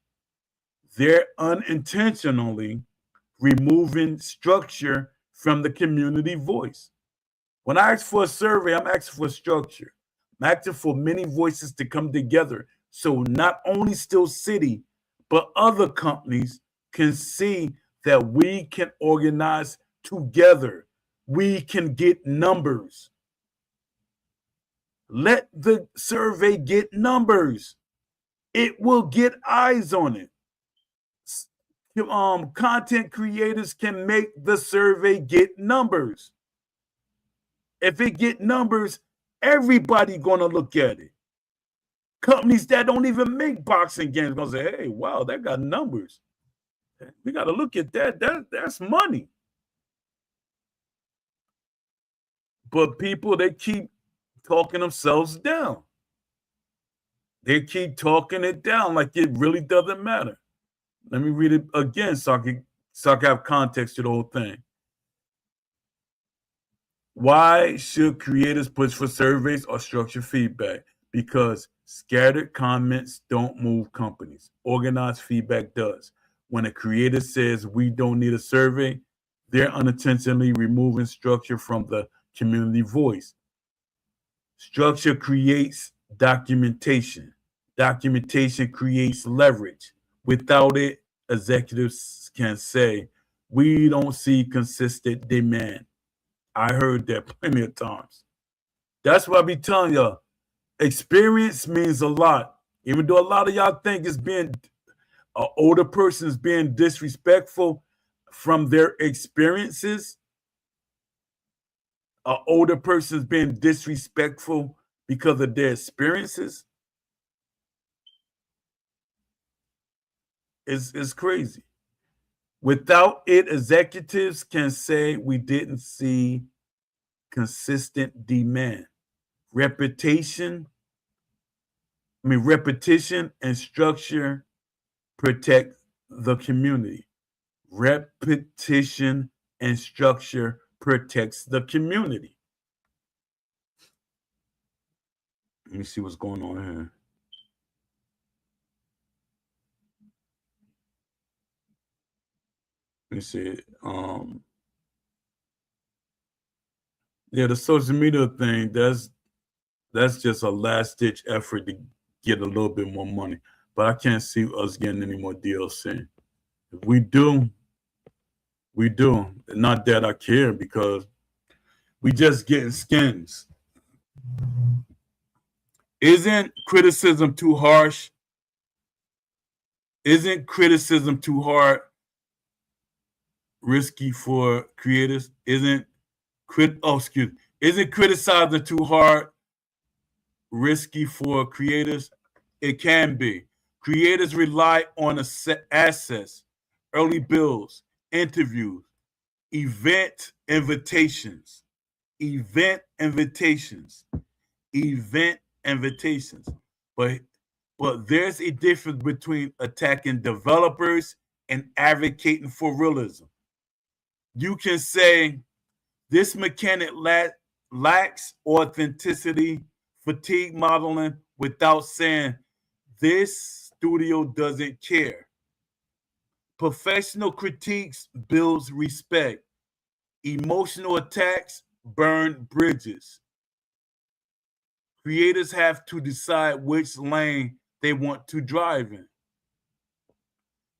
They're unintentionally removing structure from the community voice. When I ask for a survey, I'm asking for structure. I'm asking for many voices to come together. So not only Steel City, but other companies can see that we can organize together. We can get numbers. Let the survey get numbers. It will get eyes on it. Content creators can make the survey get numbers. If it get numbers, everybody gonna look at it. Companies that don't even make boxing games gonna say, "Hey, wow, that got numbers. We got to look at that. That's money." But people, they keep talking themselves down. They keep talking it down like it really doesn't matter. Let me read it again so I can have context to the whole thing. Why should creators push for surveys or structured feedback? Because scattered comments don't move companies. Organized feedback does. When a creator says we don't need a survey, they're unintentionally removing structure from the community voice. Structure creates documentation. Documentation creates leverage. Without it, executives can say, we don't see consistent demand. I heard that plenty of times. That's what I be telling y'all. Experience means a lot. Even though a lot of y'all think it's being an older person is being disrespectful from their experiences, an older person is being disrespectful because of their experiences. It's crazy. Without it, executives can say we didn't see consistent demand. Repetition and structure protect the community. Repetition and structure protects the community. Let me see what's going on here. Let me see. Yeah, the social media thing, that's just a last ditch effort to get a little bit more money. But I can't see us getting any more DLC. If we do, we do. Not that I care, because we just getting skins. Isn't criticism too harsh? Isn't criticism too hard? Risky for creators? Isn't criticizing too hard risky for creators? It can be. Creators rely on assets, early builds, interviews, event invitations. But there's a difference between attacking developers and advocating for realism. You can say this mechanic lacks authenticity, fatigue modeling, without saying this studio doesn't care. Professional critiques builds respect. Emotional attacks burn bridges. Creators have to decide which lane they want to drive in.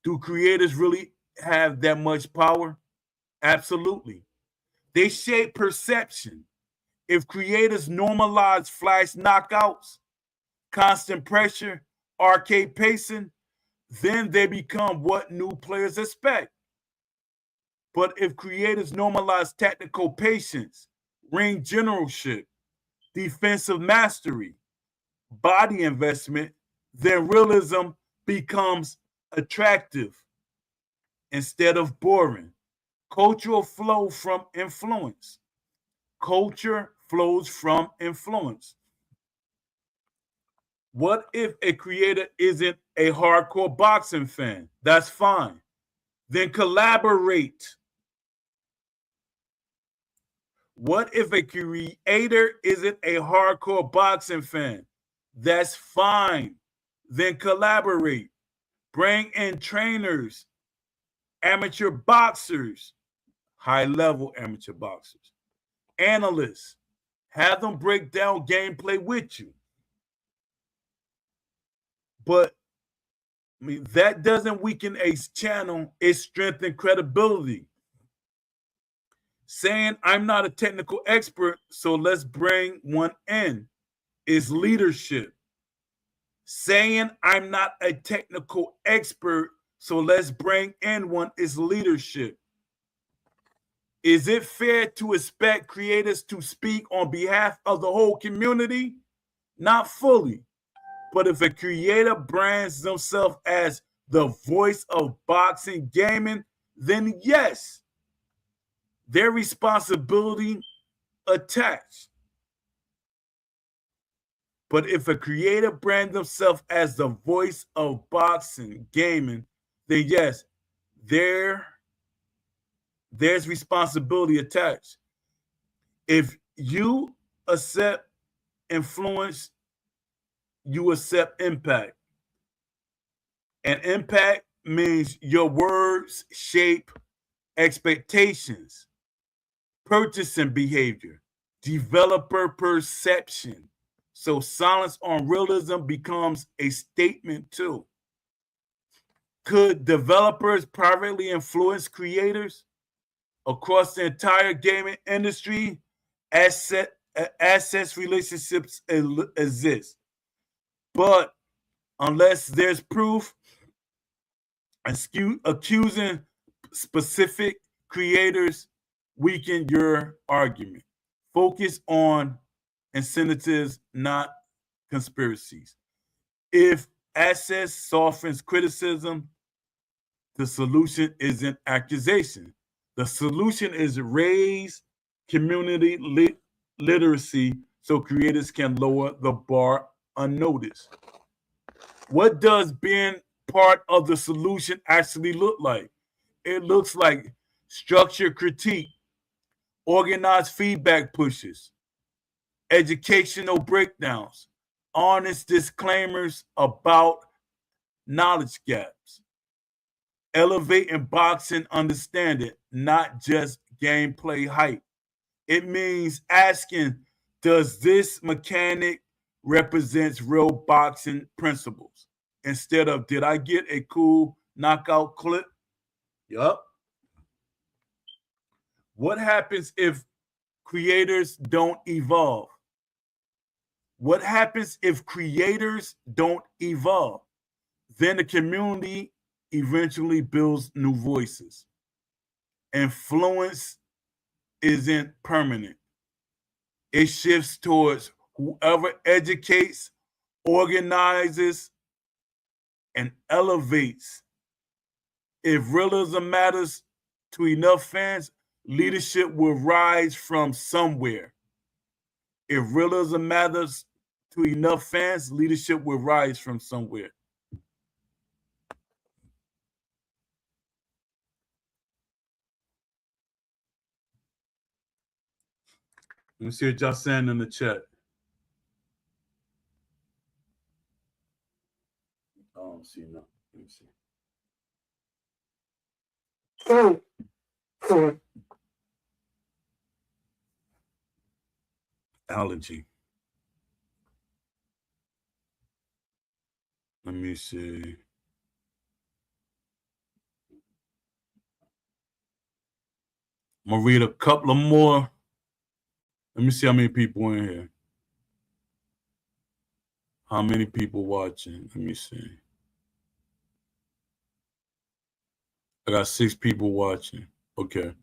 Do creators really have that much power? Absolutely. They shape perception. If creators normalize flash knockouts, constant pressure, arcade pacing, then they become what new players expect. But if creators normalize tactical patience, ring generalship, defensive mastery, body investment, then realism becomes attractive instead of boring. Cultural flow from influence. Culture flows from influence. What if a creator isn't a hardcore boxing fan? That's fine. Then collaborate. What if a creator isn't a hardcore boxing fan? That's fine. Then collaborate. Bring in trainers, amateur boxers, high-level amateur boxers, analysts, Have them break down gameplay with you. But I mean, that doesn't weaken a channel, it strengthens credibility. Saying I'm not a technical expert, so let's bring one in is leadership. Saying I'm not a technical expert, so let's bring in one is leadership. Is it fair to expect creators to speak on behalf of the whole community? Not fully. But if a creator brands themselves as the voice of boxing gaming, then yes, their responsibility attached. But if a creator brands themselves as the voice of boxing gaming, then yes, there's responsibility attached. If you accept influence, you accept impact. And impact means your words shape expectations, purchasing behavior, developer perception. So silence on realism becomes a statement too. Could developers privately influence creators across the entire gaming industry? Assets relationships exist. But unless there's proof, accusing specific creators weaken your argument. Focus on incentives, not conspiracies. If access softens criticism, the solution isn't accusation. The solution is raise community literacy so creators can lower the bar unnoticed. What does being part of the solution actually look like? It looks like structured critique, organized feedback pushes, educational breakdowns, honest disclaimers about knowledge gaps, elevating boxing understanding, not just gameplay hype. It means asking, does this mechanic represents real boxing principles? Instead of, did I get a cool knockout clip? Yup. What happens if creators don't evolve? What happens if creators don't evolve? Then the community eventually builds new voices. Influence isn't permanent. It shifts towards whoever educates, organizes, and elevates. If realism matters to enough fans, leadership will rise from somewhere. If realism matters to enough fans, leadership will rise from somewhere. Let me see what y'all saying in the chat. I don't see no. Let me see. Allergy. Let me see. I'm gonna read a couple of more. Let me see how many people in here. How many people watching? Let me see. I got 6 people watching. Okay.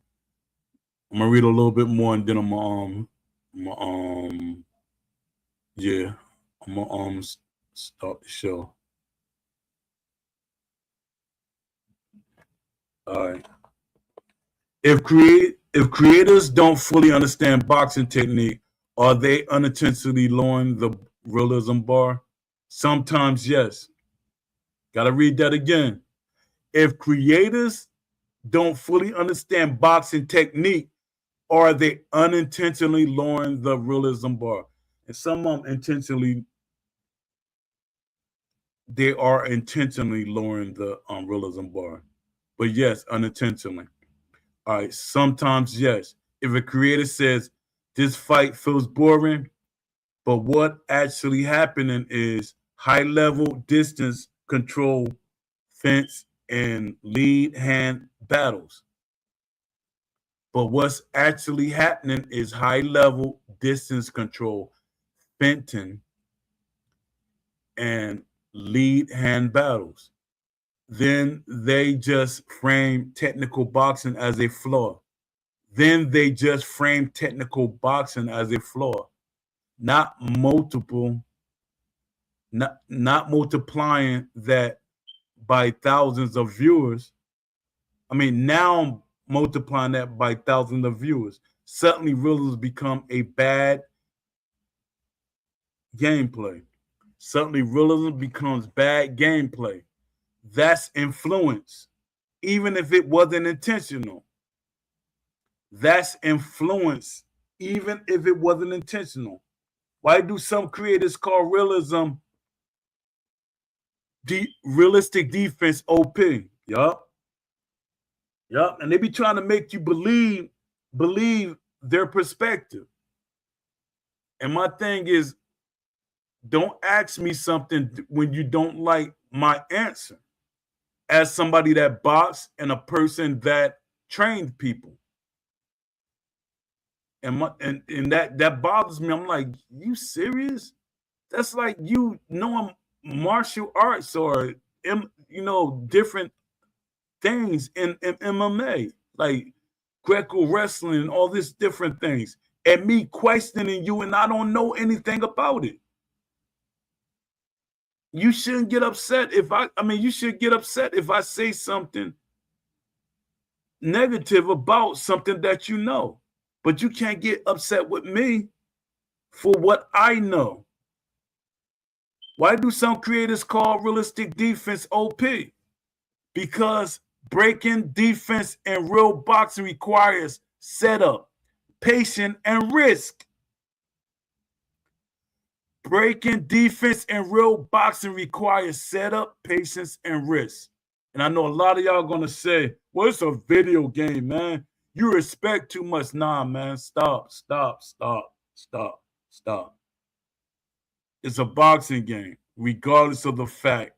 I'm gonna read a little bit more and then I'm gonna start the show. All right. If creators don't fully understand boxing technique, are they unintentionally lowering the realism bar? Sometimes, yes. Gotta read that again. If creators don't fully understand boxing technique, are they unintentionally lowering the realism bar? And some of them they are intentionally lowering the realism bar. But yes, unintentionally. All right, sometimes yes. If a creator says, This fight feels boring, but what actually happening is high-level distance control, fence, and lead hand battles. But what's actually happening is high-level distance control, fencing, and lead hand battles. Then they just frame technical boxing as a flaw. Not multiplying that by thousands of viewers. I mean, now multiplying that by thousands of viewers. Suddenly, realism become a bad gameplay. Suddenly, realism becomes bad gameplay. That's influence, even if it wasn't intentional. That's influence, even if it wasn't intentional. Why do some creators call realism realistic defense OP? Yup. And they be trying to make you believe their perspective. And my thing is, don't ask me something when you don't like my answer. As somebody that boxed and a person that trained people. And that bothers me. I'm like, you serious? That's like you knowing martial arts or different things in MMA, like Greco wrestling and all these different things, and me questioning you and I don't know anything about it. You shouldn't get upset you should get upset if I say something negative about something that you know. But you can't get upset with me for what I know. Why do some creators call realistic defense OP? Because breaking defense in real boxing requires setup, patience, and risk. Breaking defense in real boxing requires setup, patience, and risk. And I know a lot of y'all going to say, well, it's a video game, man. You respect too much. Nah, man. Stop. It's a boxing game, regardless of the fact.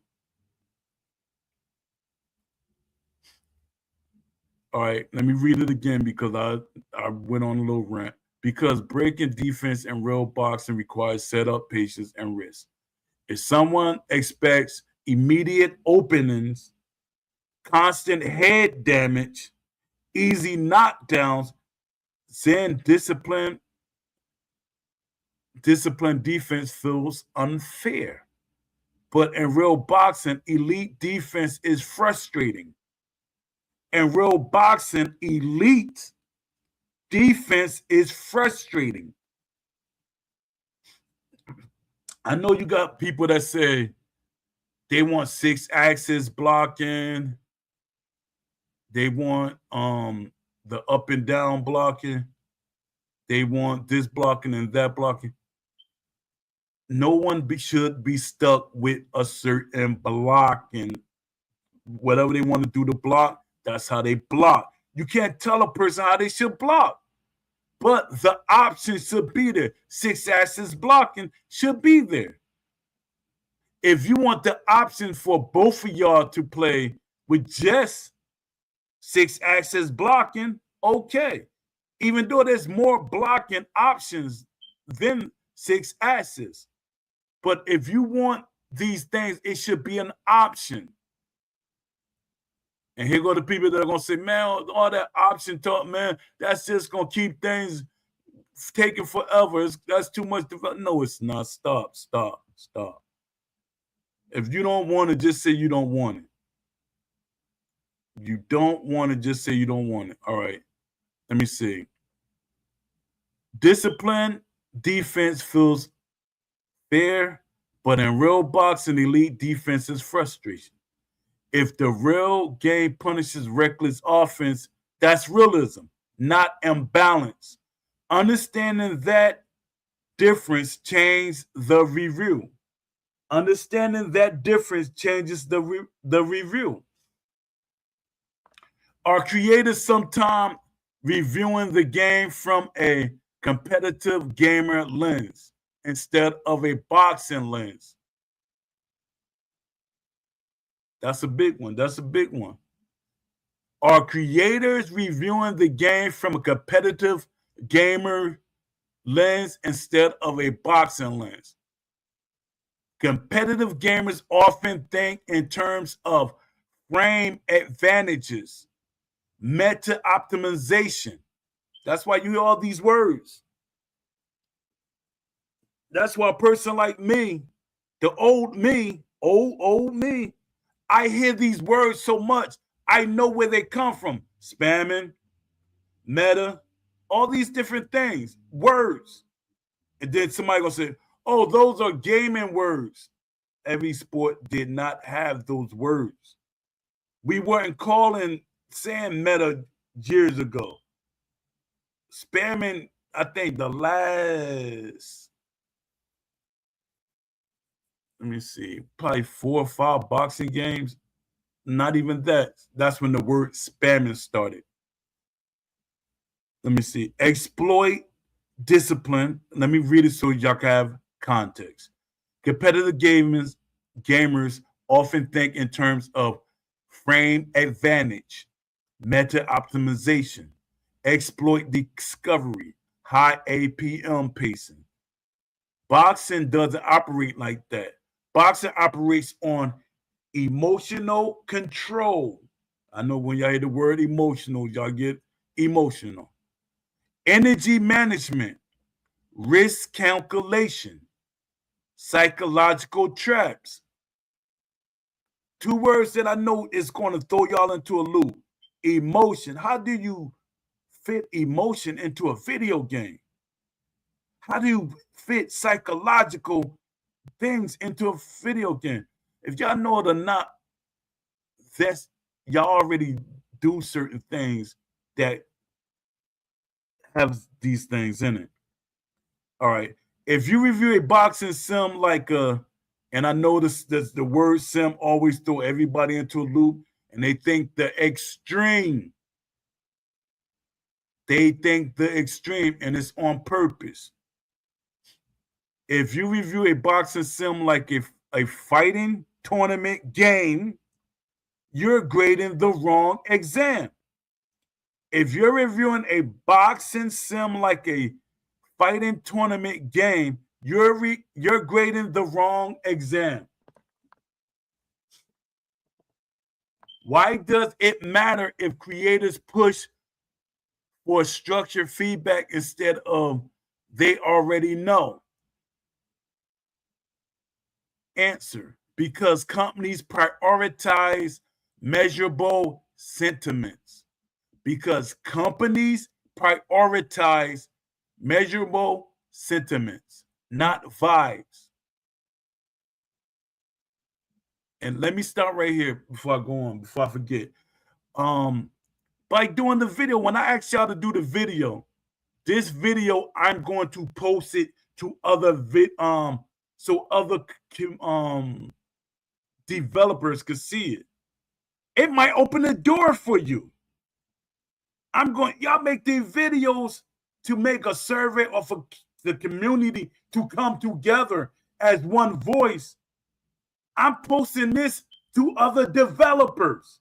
All right, let me read it again because I went on a little rant. Because breaking defense in real boxing requires setup, patience, and risk. If someone expects immediate openings, constant head damage, easy knockdowns, then disciplined defense feels unfair. But in real boxing, elite defense is frustrating. In real boxing, elite defense is frustrating. I know you got people that say they want 6-axis blocking. They want the up and down blocking. They want this blocking and that blocking. No one should be stuck with a certain blocking. Whatever they want to do to block, that's how they block. You can't tell a person how they should block. But the option should be there. 6-axis blocking should be there. If you want the option for both of y'all to play with just 6-axis blocking, okay. Even though there's more blocking options than 6-axis. But if you want these things, it should be an option. And here go the people that are going to say, man, all that option talk, man, that's just going to keep things taking forever. That's too much. No, it's not. Stop. If you don't want it, just say you don't want it. You don't want it, just say you don't want it. All right. Let me see. Discipline defense feels fair, but in real boxing, elite defense is frustration. If the real game punishes reckless offense, that's realism, not imbalance. Understanding that difference changes the review. Understanding that difference changes the review. Are creators sometimes reviewing the game from a competitive gamer lens instead of a boxing lens. That's a big one. That's a big one. Are creators reviewing the game from a competitive gamer lens instead of a boxing lens? Competitive gamers often think in terms of frame advantages, meta optimization. That's why you hear all these words. That's why a person like me, the old me, old me, I hear these words so much, I know where they come from. Spamming, meta, all these different things, words. And then somebody gonna say, oh, those are gaming words. Every sport did not have those words. We weren't saying meta years ago. Spamming, I think the last, let me see, probably 4 or 5 boxing games. Not even that. That's when the word spamming started. Let me see. Exploit discipline. Let me read it so y'all can have context. Competitive gamers often think in terms of frame advantage, meta optimization, exploit discovery, high APM pacing. Boxing doesn't operate like that. Boxing operates on emotional control. I know when y'all hear the word emotional, y'all get emotional. Energy management, risk calculation, psychological traps. 2 words that I know is going to throw y'all into a loop. Emotion. How do you fit emotion into a video game? How do you fit psychological things into a video game? If y'all know it or not, that's y'all already do certain things that have these things in it. All right. If you review a boxing sim like and I notice that the word sim always throw everybody into a loop, and they think the extreme. They think the extreme, and it's on purpose. If you review a boxing sim like a fighting tournament game, you're grading the wrong exam. If you're reviewing a boxing sim like a fighting tournament game, you're grading the wrong exam. Why does it matter if creators push for structured feedback instead of they already know? Answer: because companies prioritize measurable sentiments. Because companies prioritize measurable sentiments, not vibes. And let me start right here before I go on, before I forget. By doing the video, when I asked y'all to do the video, this video, I'm going to post it to other so other developers could see it. It might open the door for you. Y'all make these videos to make a survey of the community to come together as one voice. I'm posting this to other developers.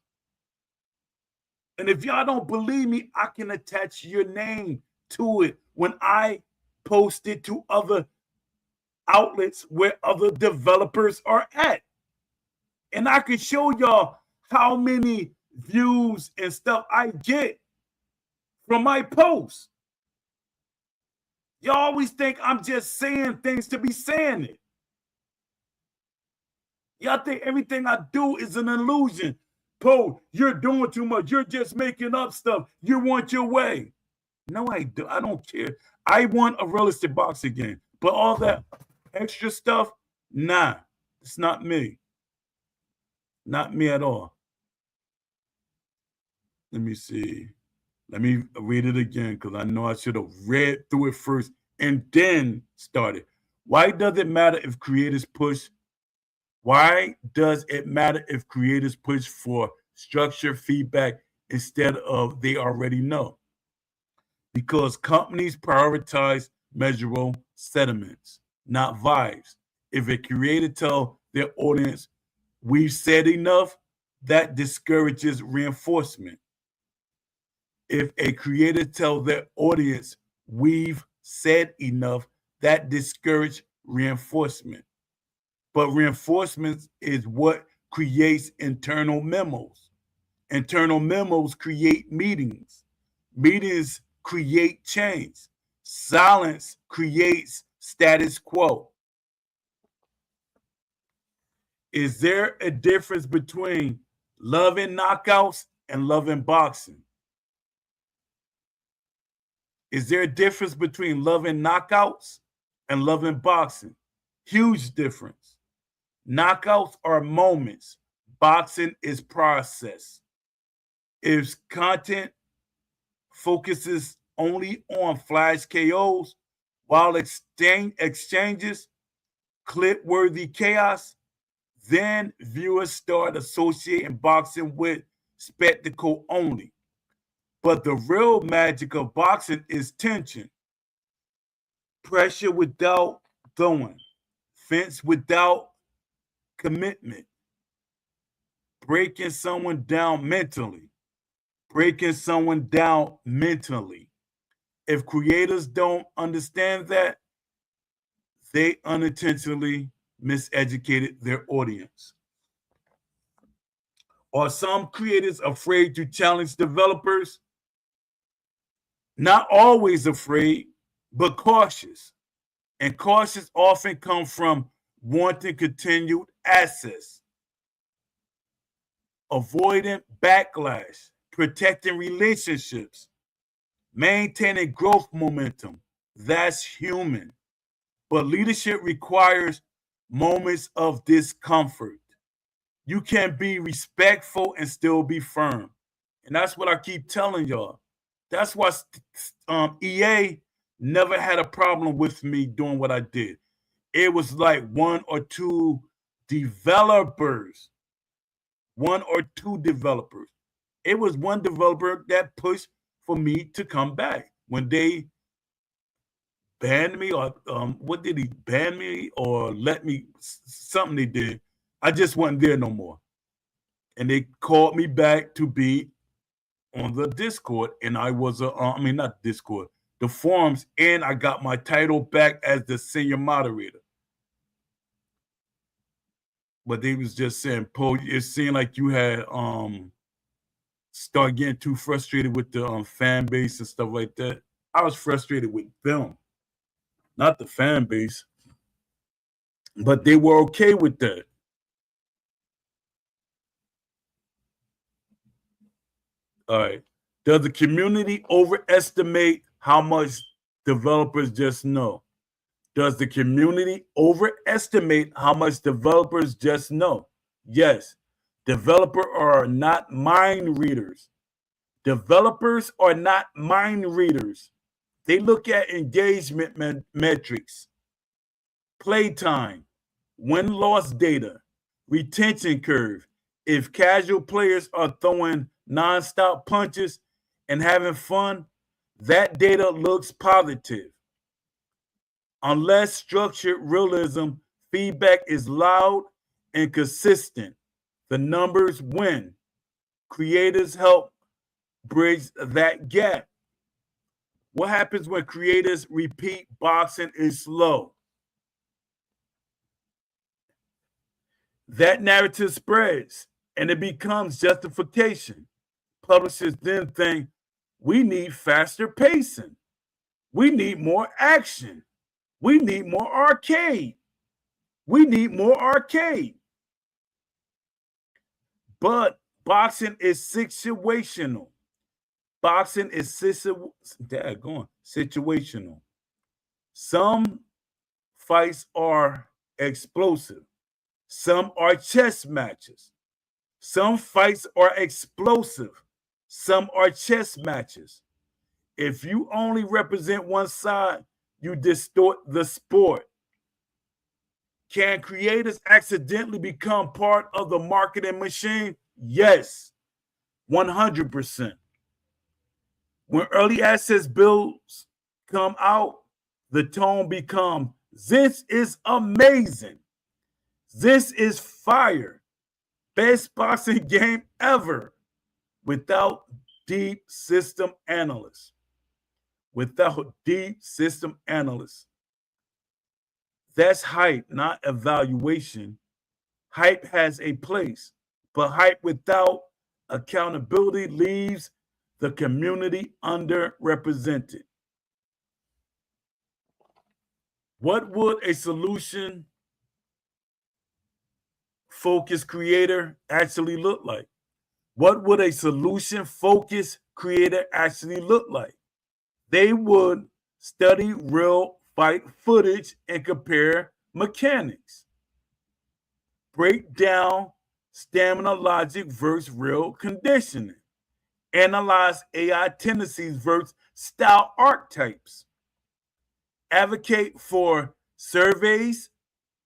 And if y'all don't believe me, I can attach your name to it when I post it to other outlets where other developers are at. And I can show y'all how many views and stuff I get from my posts. Y'all always think I'm just saying things to be saying it. Y'all think everything I do is an illusion. Poe, you're doing too much. You're just making up stuff. You want your way. No, I do. I don't care. I want a realistic boxing game. But all that extra stuff, nah, it's not me. Not me at all. Let me see. Let me read it again because I know I should have read through it first and then started. Why does it matter if creators push? Why does it matter if creators push for structured feedback instead of they already know? because companies prioritize measurable sentiments, not vibes. If a creator tell their audience, we've said enough, that discourages reinforcement. If a creator tell their audience, we've said enough, that discourages reinforcement. But reinforcement is what creates internal memos. Internal memos create meetings. Meetings create change. Silence creates status quo. Is there a difference between loving knockouts and loving boxing? Is there a difference between loving knockouts and loving boxing? Huge difference. Knockouts are moments. Boxing is process. If content focuses only on flash KOs while exchanges clip-worthy chaos, then viewers start associating boxing with spectacle only. But the real magic of boxing is tension. Pressure without throwing. Fence without commitment. Breaking someone down mentally. Breaking someone down mentally. If creators don't understand that, they unintentionally miseducated their audience. Are some creators afraid to challenge developers? Not always afraid, but cautious. And cautious often come from wanting continued access, avoiding backlash, protecting relationships, maintaining growth momentum. That's human. But leadership requires moments of discomfort. You can be respectful and still be firm. And that's what I keep telling y'all. That's why EA never had a problem with me doing what I did. It was like one or two developers. It was one developer that pushed for me to come back. When they banned me, or what did he ban me or let me? Something they did. I just wasn't there no more. And they called me back to be on the Discord, and I was not Discord, the forums, and I got my title back as the senior moderator. But they was just saying, Poe, it seemed like you had start getting too frustrated with the fan base and stuff like that. I was frustrated with them, not the fan base. But they were okay with that. All right. Does the community overestimate how much developers just know? Does the community overestimate how much developers just know? Yes. Developers are not mind readers. Developers are not mind readers. They look at engagement metrics, playtime, win-loss data, retention curve. If casual players are throwing nonstop punches and having fun, that data looks positive. Unless structured realism, feedback is loud and consistent, the numbers win. Creators help bridge that gap. What happens when creators repeat boxing is slow? That narrative spreads and it becomes justification. Publishers then think, we need faster pacing. We need more action. We need more arcade. We need more arcade. But boxing is situational. Boxing is situational. Some fights are explosive. Some are chess matches. Some fights are explosive. Some are chess matches. If you only represent one side, you distort the sport. Can creators accidentally become part of the marketing machine? Yes, 100%. When early access builds come out, the tone becomes, this is amazing. This is fire. Best boxing game ever. Without deep system analysts. Without deep system analysts. That's hype, not evaluation. Hype has a place, but hype without accountability leaves the community underrepresented. What would a solution focused creator actually look like? What would a solution focused creator actually look like? They would study real fight footage and compare mechanics. Break down stamina logic versus real conditioning. Analyze AI tendencies versus style archetypes. Advocate for surveys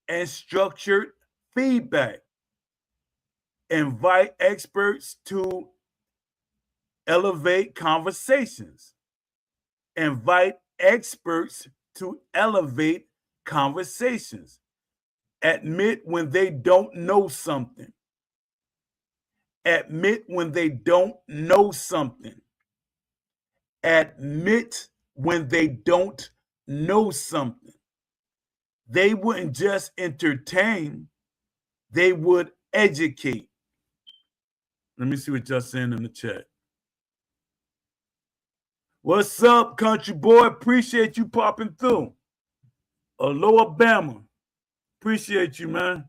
and structured feedback. Invite experts to elevate conversations. Invite experts to elevate conversations. Admit when they don't know something. Admit when they don't know something. Admit when they don't know something. They wouldn't just entertain, they would educate. Let me see what y'all saying in the chat. What's up, country boy? Appreciate you popping through. Aloha, Bama. Appreciate you, man.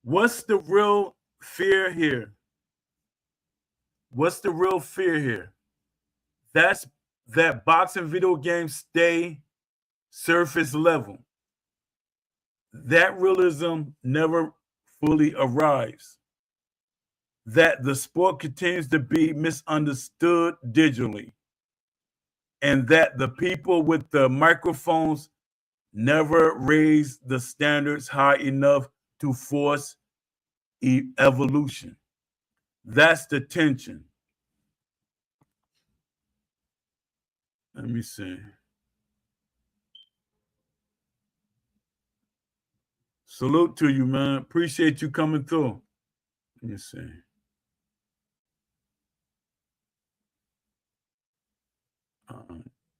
What's the real fear here? What's the real fear here? That's that boxing video games stay surface level. That realism never fully arrives. That the sport continues to be misunderstood digitally. And that the people with the microphones never raise the standards high enough to force evolution. That's the tension. Let me see. Salute to you, man. Appreciate you coming through. Let me see.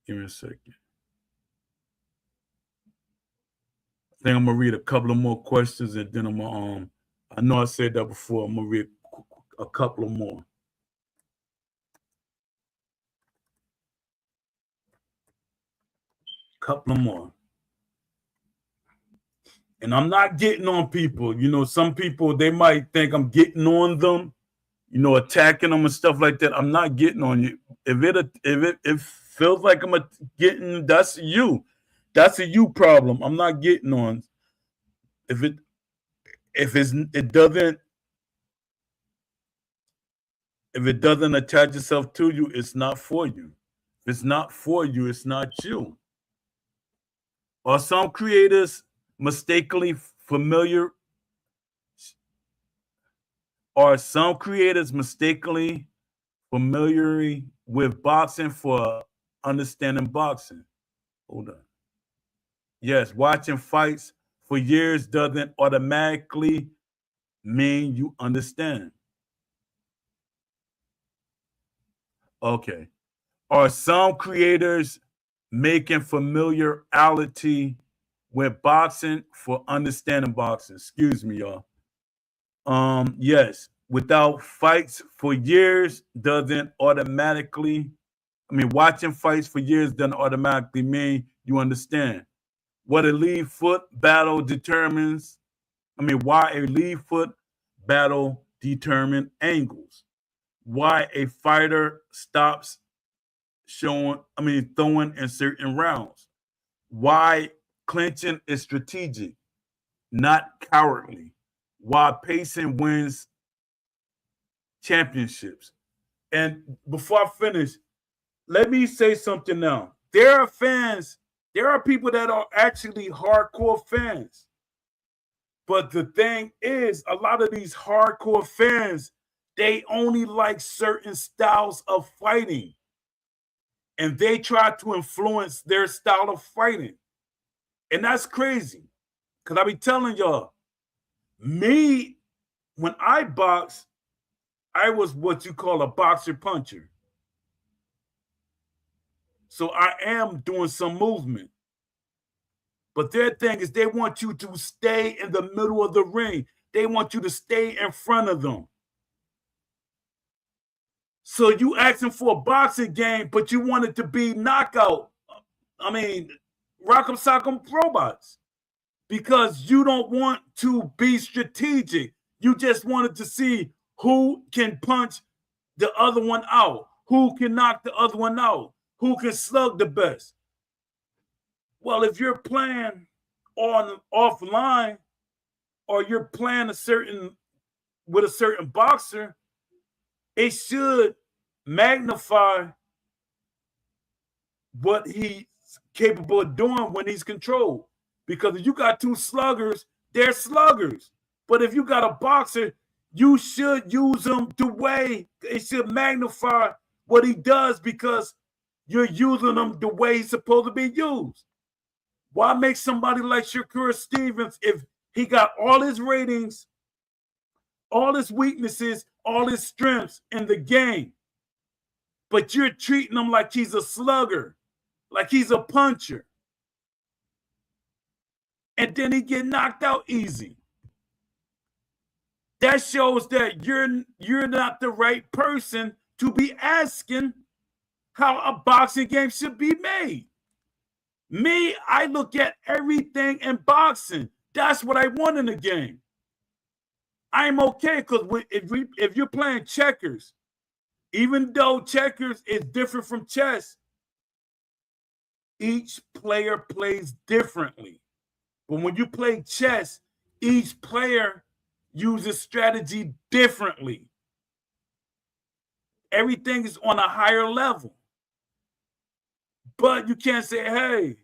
Give me a second. I think I'm gonna read a couple of more questions and then I'm gonna I know I said that before. I'm gonna read a couple of more. Couple of more. And I'm not getting on people. You know, some people, they might think I'm getting on them, you know, attacking them and stuff like that. I'm not getting on you. If it feels like I'm getting, that's you. That's a you problem. I'm not getting on. If it doesn't attach itself to you, it's not for you. If it's not for you, it's not you. Are some creators mistakenly familiar? Are some creators mistakenly familiar with boxing for understanding boxing? Hold on. Yes, watching fights for years doesn't automatically mean you understand. Okay. Are some creators making familiarity with boxing for understanding boxing? Excuse me, y'all. Yes. Without fights for years doesn't automatically, watching fights for years doesn't automatically mean you understand. What a lead foot battle determines, why a lead foot battle determines angles. Why a fighter stops throwing in certain rounds. Why clinching is strategic, not cowardly. Why pacing wins championships. And before I finish, let me say something now. There are fans, there are people that are actually hardcore fans. But the thing is, a lot of these hardcore fans, they only like certain styles of fighting. And they try to influence their style of fighting. And that's crazy. Because I be telling y'all, me, when I boxed, I was what you call a boxer puncher. So I am doing some movement. But their thing is they want you to stay in the middle of the ring. They want you to stay in front of them. So you asking for a boxing game, but you want it to be knockout. I mean, rock'em sock'em robots. Because you don't want to be strategic. You just wanted to see who can punch the other one out, who can knock the other one out, who can slug the best. Well, if you're playing on offline or you're playing with a certain boxer, it should magnify what he's capable of doing when he's controlled. Because if you got two sluggers, they're sluggers. But if you got a boxer, you should use them the way it should magnify what he does because you're using them the way he's supposed to be used. Why make somebody like Shakur Stevens, if he got all his ratings, all his weaknesses, all his strengths in the game, but you're treating him like he's a slugger, like he's a puncher, and then he get knocked out easy? That shows that you're not the right person to be asking how a boxing game should be made. Me, I look at everything in boxing. That's what I want in a game. I'm okay because if you're playing checkers, even though checkers is different from chess, each player plays differently. But when you play chess, each player uses strategy differently. Everything is on a higher level. But you can't say, hey,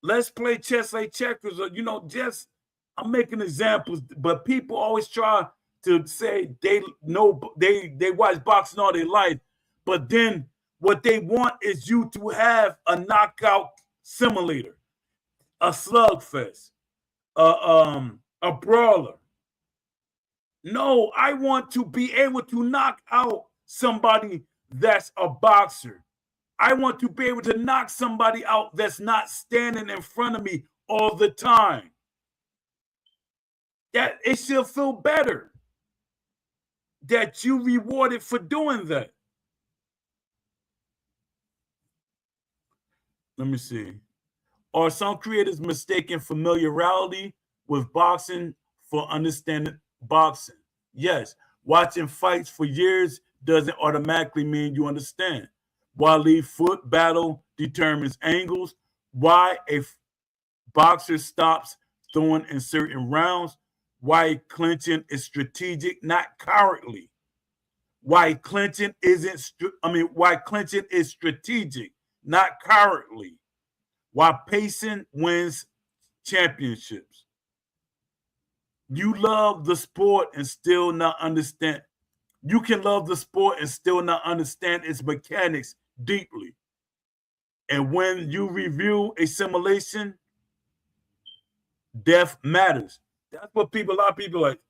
let's play chess like checkers, or, just, I'm making examples, but people always try to say they watch boxing all their life, but then what they want is you to have a knockout simulator, a slugfest, a brawler. No, I want to be able to knock out somebody that's a boxer. I want to be able to knock somebody out that's not standing in front of me all the time. That it should feel better that you rewarded for doing that. Let me see. Are some creators mistaking familiarity with boxing for understanding boxing? Yes. Watching fights for years doesn't automatically mean you understand. While the foot battle determines angles, why a boxer stops throwing in certain rounds, why clinching is strategic, not cowardly. Why clinching is strategic, not cowardly. Why pacing wins championships. You love the sport and still not understand. You can love the sport and still not understand its mechanics deeply. And when you review a simulation, depth matters. That's what a lot of people like.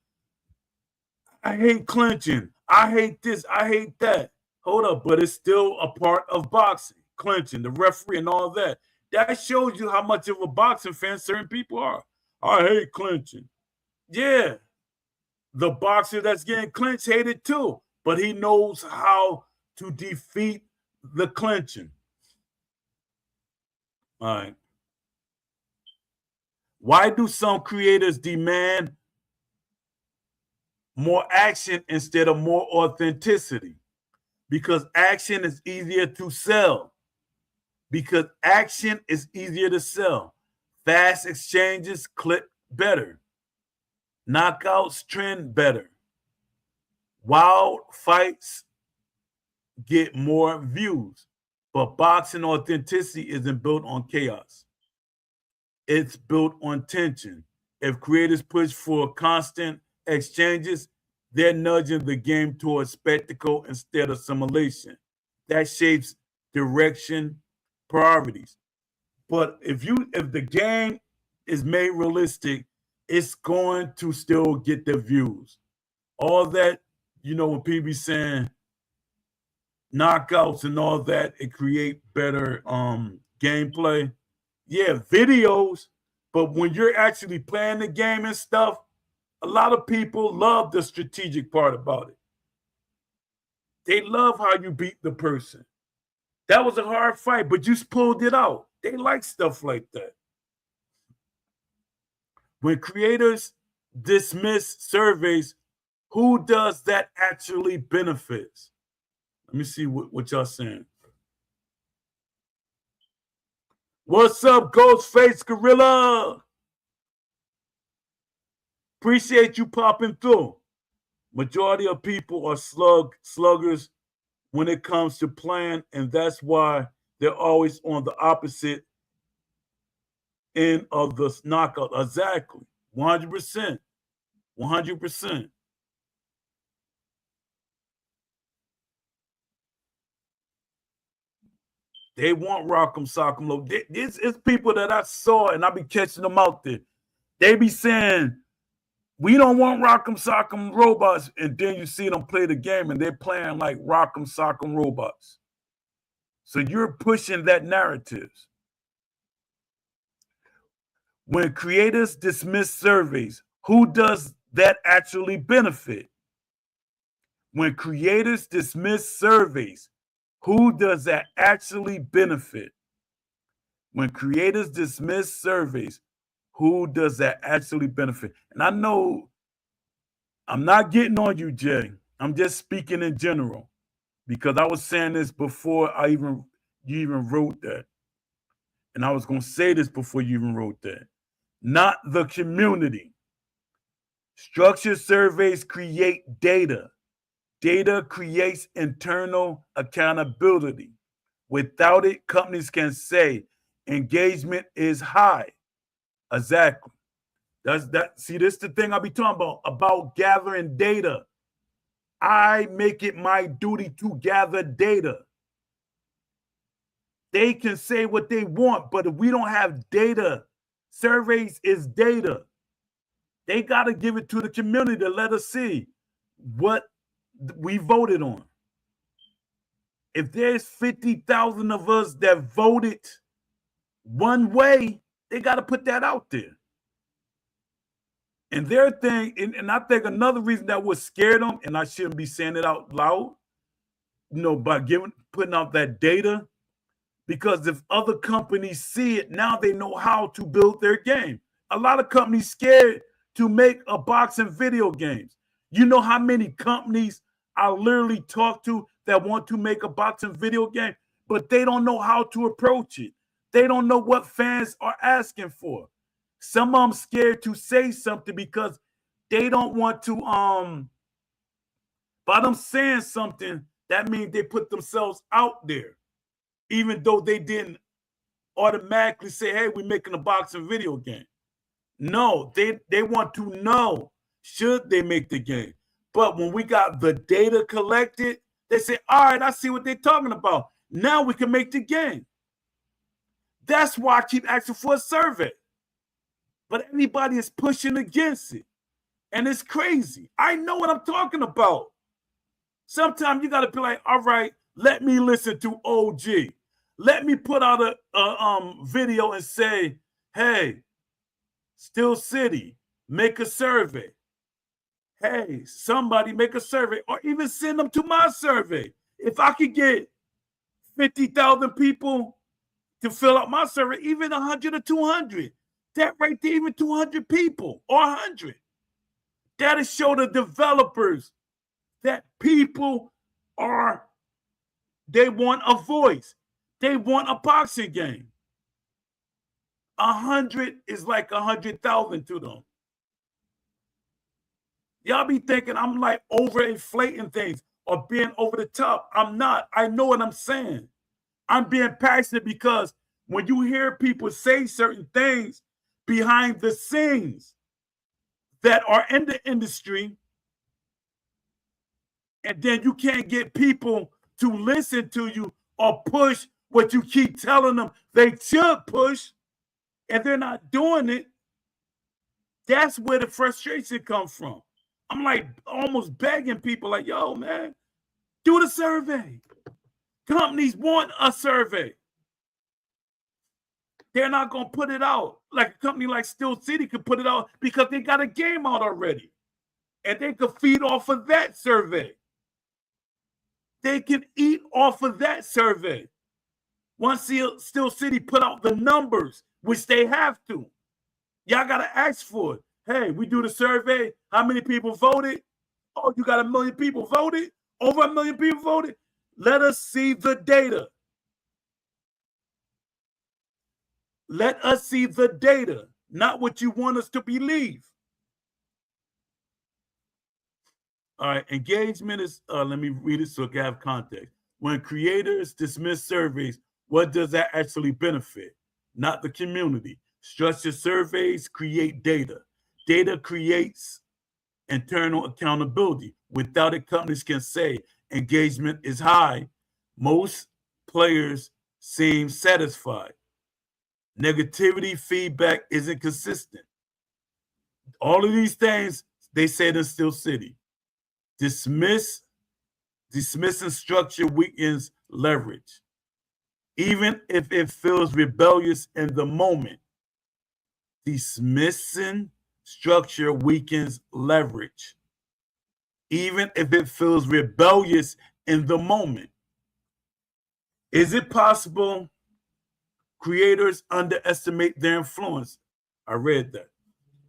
I hate clinching. I hate this. I hate that. Hold up, but it's still a part of boxing. Clinching, the referee, and all that. That shows you how much of a boxing fan certain people are. I hate clinching. Yeah, the boxer that's getting clinched hated too, but he knows how to defeat the clinching. All right. Why do some creators demand more action instead of more authenticity? Because action is easier to sell. Because action is easier to sell. Fast exchanges click better. Knockouts trend better. Wild fights get more views. But boxing authenticity isn't built on chaos. it's built on tension. If creators push for constant exchanges, they're nudging the game towards spectacle instead of simulation. That shapes direction, priorities. But if the game is made realistic, it's going to still get the views. All that, when people be saying knockouts and all that, it create better gameplay. Yeah, videos, but when you're actually playing the game and stuff, a lot of people love the strategic part about it. They love how you beat the person. That was a hard fight, but you pulled it out. They like stuff like that. When creators dismiss surveys, who does that actually benefits? Let me see what y'all saying. What's up, Ghostface Gorilla? Appreciate you popping through. Majority of people are sluggers when it comes to playing, and that's why they're always on the opposite end of the knockout. Exactly. 100%. 100%. They want Rock'em Sock'em Low. It's people that I saw, and I be catching them out there. They be saying, we don't want Rock'em Sock'em Robots, and then you see them play the game, and they're playing like Rock'em Sock'em Robots. So you're pushing that narrative. When creators dismiss surveys, who does that actually benefit? When creators dismiss surveys, who does that actually benefit? When creators dismiss surveys, who does that actually benefit? And I know I'm not getting on you, Jay. I'm just speaking in general because I was saying this before you even wrote that. And I was going to say this before you even wrote that. Not the community. Structured surveys create data. Data creates internal accountability. Without it, companies can say engagement is high. Exactly. See, this is the thing I be talking about gathering data. I make it my duty to gather data. They can say what they want, but if we don't have data, surveys is data. They got to give it to the community to let us see what we voted on. If there's 50,000 of us that voted one way, they got to put that out there. And their thing, and I think another reason that would scare them, and I shouldn't be saying it out loud, by putting out that data, because if other companies see it, now they know how to build their game. A lot of companies scared to make a boxing video games. You know how many companies I literally talk to that want to make a boxing video game, but they don't know how to approach it. They don't know what fans are asking for. Some of them scared to say something because they don't want to, by them saying something, that means they put themselves out there, even though they didn't automatically say, hey, we're making a boxing video game. No, they want to know, should they make the game? But when we got the data collected, they say, all right, I see what they're talking about. Now we can make the game. That's why I keep asking for a survey. But everybody is pushing against it. And it's crazy. I know what I'm talking about. Sometimes you got to be like, all right, let me listen to OG. Let me put out a video and say, hey, Steel City, make a survey. Hey, somebody make a survey, or even send them to my survey. If I could get 50,000 people to fill out my survey, even 100 or 200, that right there, even 200 people or 100, that'll show the developers that people they want a voice. They want a boxing game. 100 is like 100,000 to them. Y'all be thinking I'm like overinflating things or being over the top. I'm not. I know what I'm saying. I'm being passionate because when you hear people say certain things, behind the scenes that are in the industry, and then you can't get people to listen to you or push what you keep telling them they should push, and they're not doing it. That's where the frustration comes from. I'm like almost begging people like, yo, man, do the survey. Companies want a survey. They're not going to put it out. Like a company like Steel City could put it out because they got a game out already. And they could feed off of that survey. They can eat off of that survey. Once Steel City put out the numbers, which they have to, y'all got to ask for it. Hey, we do the survey. How many people voted? Oh, you got 1 million people voted? Over 1 million people voted? Let us see the data. Let us see the data, not what you want us to believe. All right, engagement is, let me read it so I can have context. When creators dismiss surveys, what does that actually benefit? Not the community. Structured surveys create data. Data creates internal accountability. Without it, companies can say engagement is high. Most players seem satisfied. Negativity feedback isn't consistent. All of these things they said in Steel City. Dismissing structure weakens leverage. Even if it feels rebellious in the moment, dismissing structure weakens leverage. Even if it feels rebellious in the moment. Is it possible creators underestimate their influence? I read that,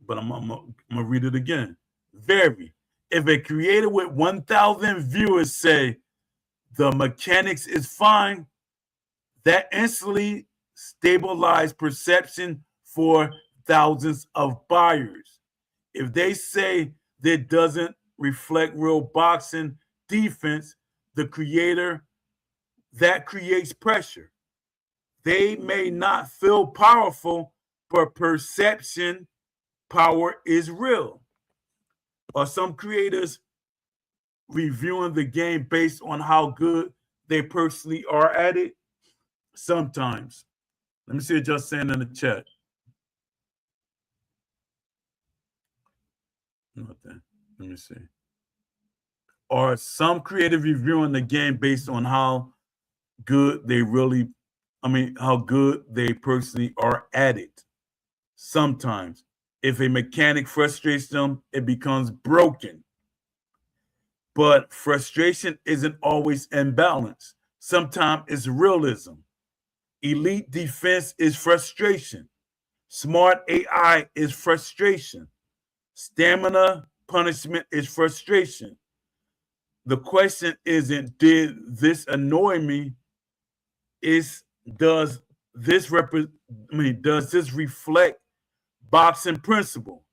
but I'm going to read it again. Very. If a creator with 1,000 viewers say the mechanics is fine, that instantly stabilizes perception for thousands of buyers. If they say that doesn't reflect real boxing defense, the creator, that creates pressure. They may not feel powerful, but perception power is real. Are some creators reviewing the game based on how good they personally are at it? Sometimes. Let me see what y'all saying in the chat. Nothing. Let me see. Are some creators reviewing the game based on how good they really, how good they personally are at it? Sometimes. If a mechanic frustrates them, it becomes broken. But frustration isn't always imbalance. Sometimes it's realism. Elite defense is frustration. Smart AI is frustration. Stamina punishment is frustration. The question isn't, did this annoy me? Does this reflect boxing principle?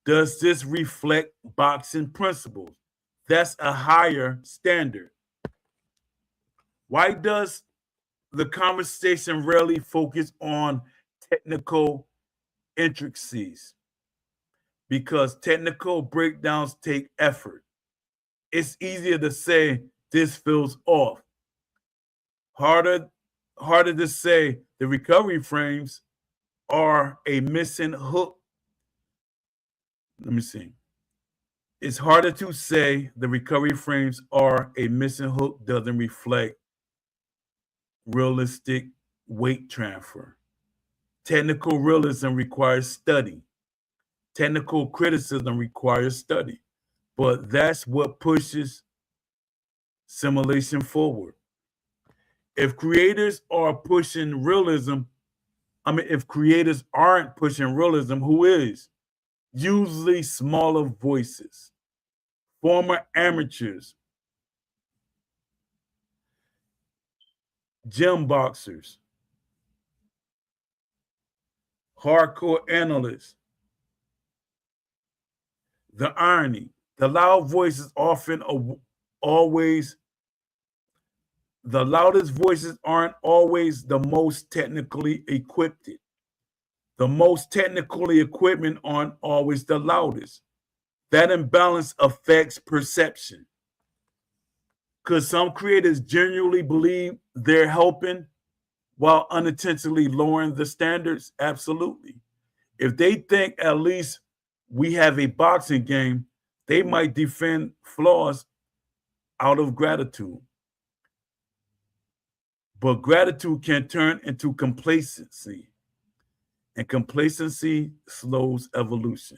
Does this reflect boxing principles? That's a higher standard. Why does the conversation rarely focus on technical intricacies? Because technical breakdowns take effort. It's easier to say this feels off. Harder to say the recovery frames are a missing hook. Let me see. It's harder to say the recovery frames are a missing hook doesn't reflect realistic weight transfer. Technical realism requires study. Technical criticism requires study. But that's what pushes simulation forward. If creators are pushing realism, if creators aren't pushing realism, who is? Usually smaller voices, former amateurs, gym boxers, hardcore analysts. The irony, the loud voices the loudest voices aren't always the most technically equipped. The most technically equipment aren't always the loudest. That imbalance affects perception. Because some creators genuinely believe they're helping while unintentionally lowering the standards. Absolutely. If they think at least we have a boxing game, they might defend flaws out of gratitude. But gratitude can turn into complacency, and complacency slows evolution.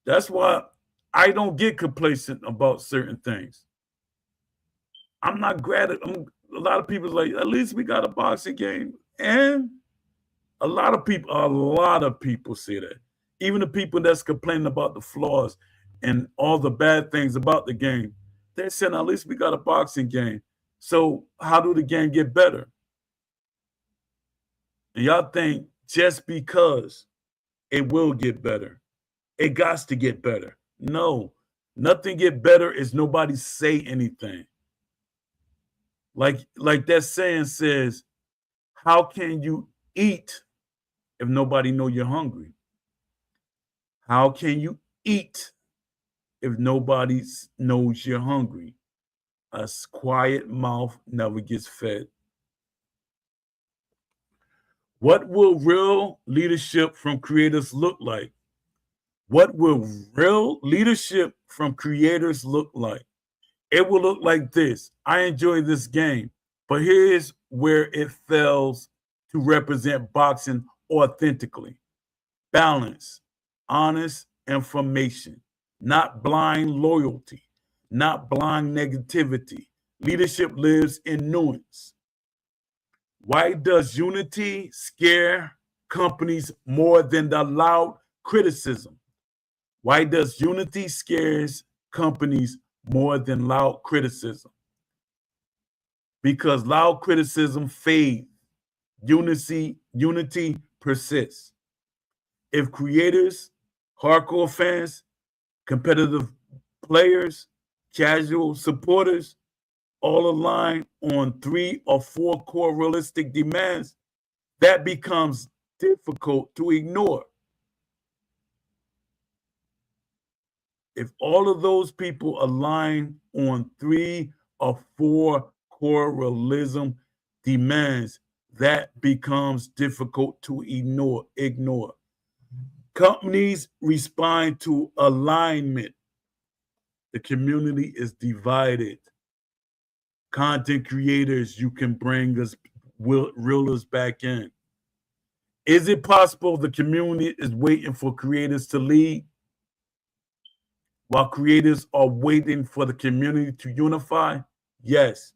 That's why I don't get complacent about certain things. I'm not gratitude. A lot of people like, at least we got a boxing game. And a lot of people say that. Even the people that's complaining about the flaws and all the bad things about the game, they're saying at least we got a boxing game. So how do the game get better? And y'all think just because it will get better, it got to get better. No, nothing get better is nobody say anything. Like that saying says, how can you eat if nobody know you're hungry? How can you eat if nobody knows you're hungry? A quiet mouth never gets fed. What will real leadership from creators look like? What will real leadership from creators look like? It will look like this. I enjoy this game, but here's where it fails to represent boxing authentically. Balance, honest information, not blind loyalty, not blind negativity. Leadership lives in nuance. Why does unity scare companies more than the loud criticism? Why does unity scares companies more than loud criticism? Because loud criticism fades, unity persists. If creators, hardcore fans, competitive players, casual supporters all align on 3 or 4 core realistic demands, that becomes difficult to ignore. If all of those people align on 3 or 4 core realism demands, that becomes difficult to ignore. Companies respond to alignment. The community is divided. Content creators, you can bring us reelers back in. Is it possible the community is waiting for creators to lead while creators are waiting for the community to unify? Yes.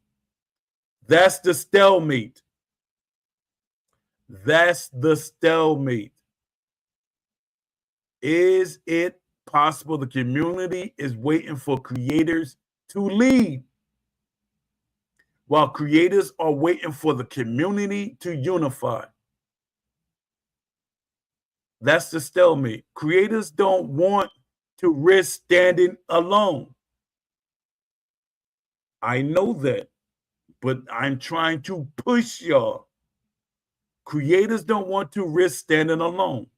That's the stalemate. That's the stalemate. Is it possible the community is waiting for creators to lead while creators are waiting for the community to unify? That's the stalemate. Creators don't want to risk standing alone. I know that, but I'm trying to push y'all. Creators don't want to risk standing alone.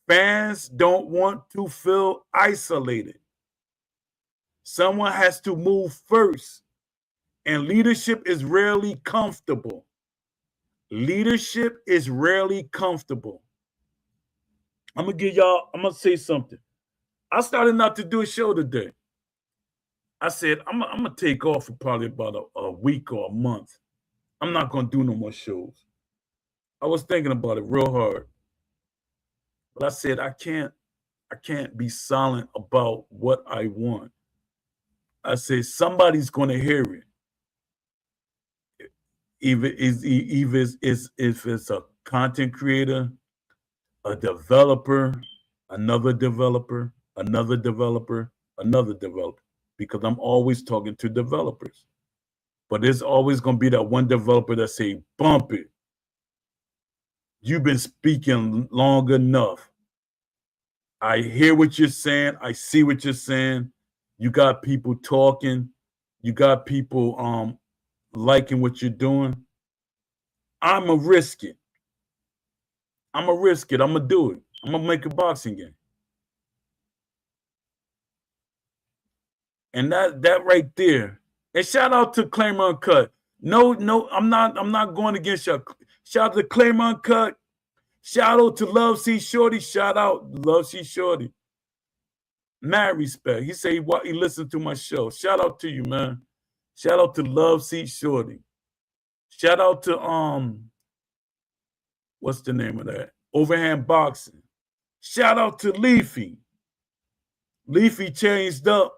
Fans don't want to feel isolated. Someone has to move first, and leadership is rarely comfortable. Leadership is rarely comfortable. I'm gonna say something. I started not to do a show today. I said, I'm gonna take off for probably about a week or a month. I'm not gonna do no more shows. I was thinking about it real hard. But I said, I can't be silent about what I want. I said, somebody's gonna hear it. If it's a content creator, a developer, another developer, another developer, another developer, because I'm always talking to developers. But there's always going to be that one developer that say, bump it. You've been speaking long enough. I hear what you're saying. I see what you're saying. You got people talking. You got people liking what you're doing. I'm a risk it. I'm gonna risk it. I'm gonna do it. I'm gonna make a boxing game. And that right there. And shout out to Claimer Uncut. No, I'm not going against you. Shout out to Claimer Uncut. Shout out to Love C Shorty. Shout out Love C Shorty. Mad respect. He say he listened to my show. Shout out to you, man. Shout out to Love C Shorty. Shout out to what's the name of that? Overhand Boxing. Shout out to Leafy. Leafy changed up.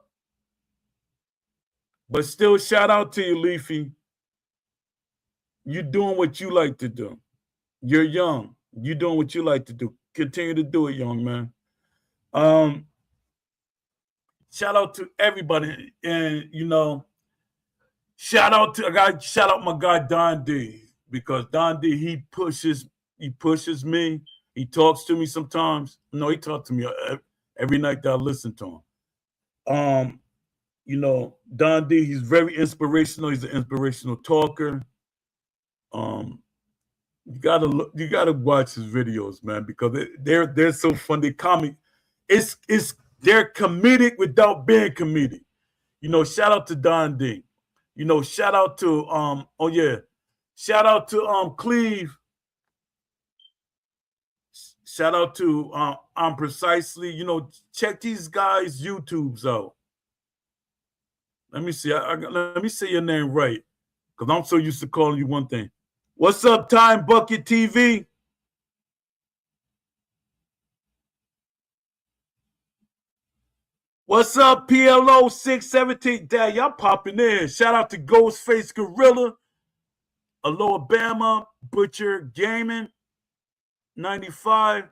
But still, shout out to you, Leafy. You doing what you like to do. You're young. You doing what you like to do. Continue to do it, young man. Shout out to everybody. And, shout out my guy Don D. Because Don D, he pushes me. He talks to me sometimes. No, he talks to me every night that I listen to him. Don D, he's very inspirational. He's an inspirational talker. You gotta watch his videos, man, because they're so fun. They're comic. They're comedic without being comedic. Shout out to Don D. Shout out to shout out to Cleve. Shout out to Precisely. Check these guys' YouTubes out. Let me see. Let me say your name right, because I'm so used to calling you one thing. What's up, Time Bucket TV? What's up, PLO 617? Dad, y'all popping in. Shout out to Ghostface Gorilla, Alabama, Butcher Gaming, 95.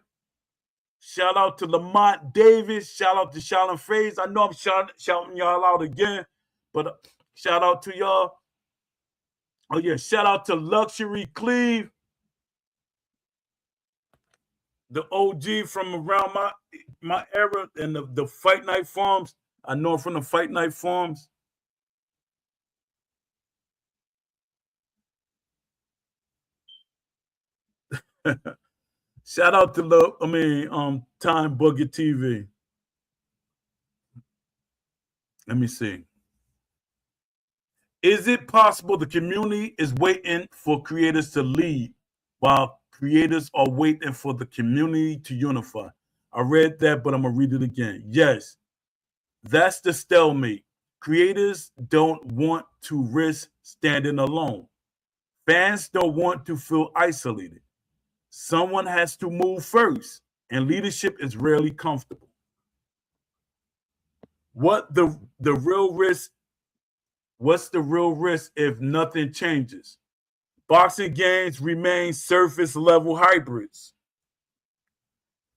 Shout out to Lamont Davis. Shout out to Shalom Faze. I know I'm shouting y'all out again, but shout out to y'all. Oh, yeah. Shout out to Luxury Cleve, the OG from around my era and the Fight Night Farms. I know him from the Fight Night Farms. Shout out to Time Bucket TV. Let me see. Is it possible the community is waiting for creators to lead while creators are waiting for the community to unify? I read that, but I'm going to read it again. Yes, that's the stalemate. Creators don't want to risk standing alone. Fans don't want to feel isolated. Someone has to move first, and leadership is rarely comfortable. What's the real risk if nothing changes? Boxing games remain surface level hybrids.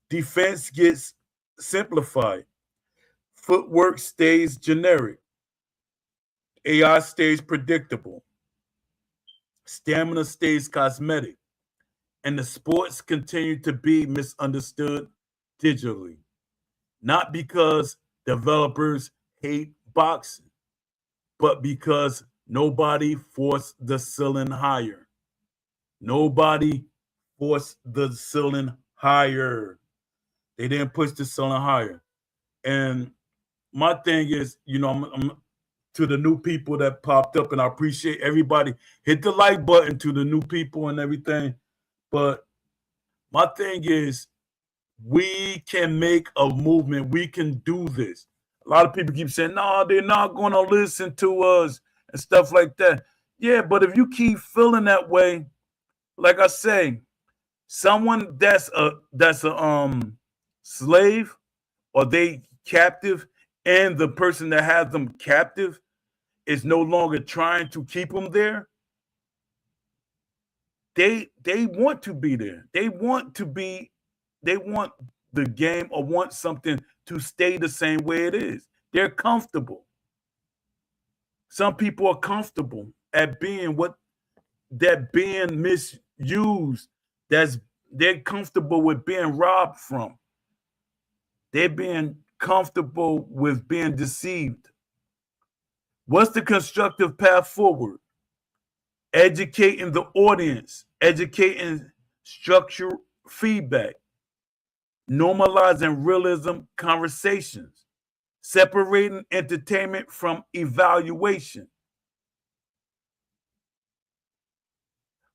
Defense gets simplified. Footwork stays generic. AI stays predictable. Stamina stays cosmetic. And the sports continue to be misunderstood digitally. Not because developers hate boxing, but because nobody forced the ceiling higher. Nobody forced the ceiling higher. They didn't push the ceiling higher. And my thing is, I'm to the new people that popped up, and I appreciate everybody. Hit the like button to the new people and everything. But my thing is, we can make a movement. We can do this. A lot of people keep saying, no, they're not going to listen to us and stuff like that. Yeah, but if you keep feeling that way, like I say, someone that's a slave or they captive, and the person that has them captive is no longer trying to keep them there, they want to be there. They want the game or want something to stay the same way it is. They're comfortable. Some people are comfortable at being being misused. They're comfortable with being robbed from. They're being comfortable with being deceived. What's the constructive path forward? Educating the audience, educating feedback, normalizing realism conversations, separating entertainment from evaluation,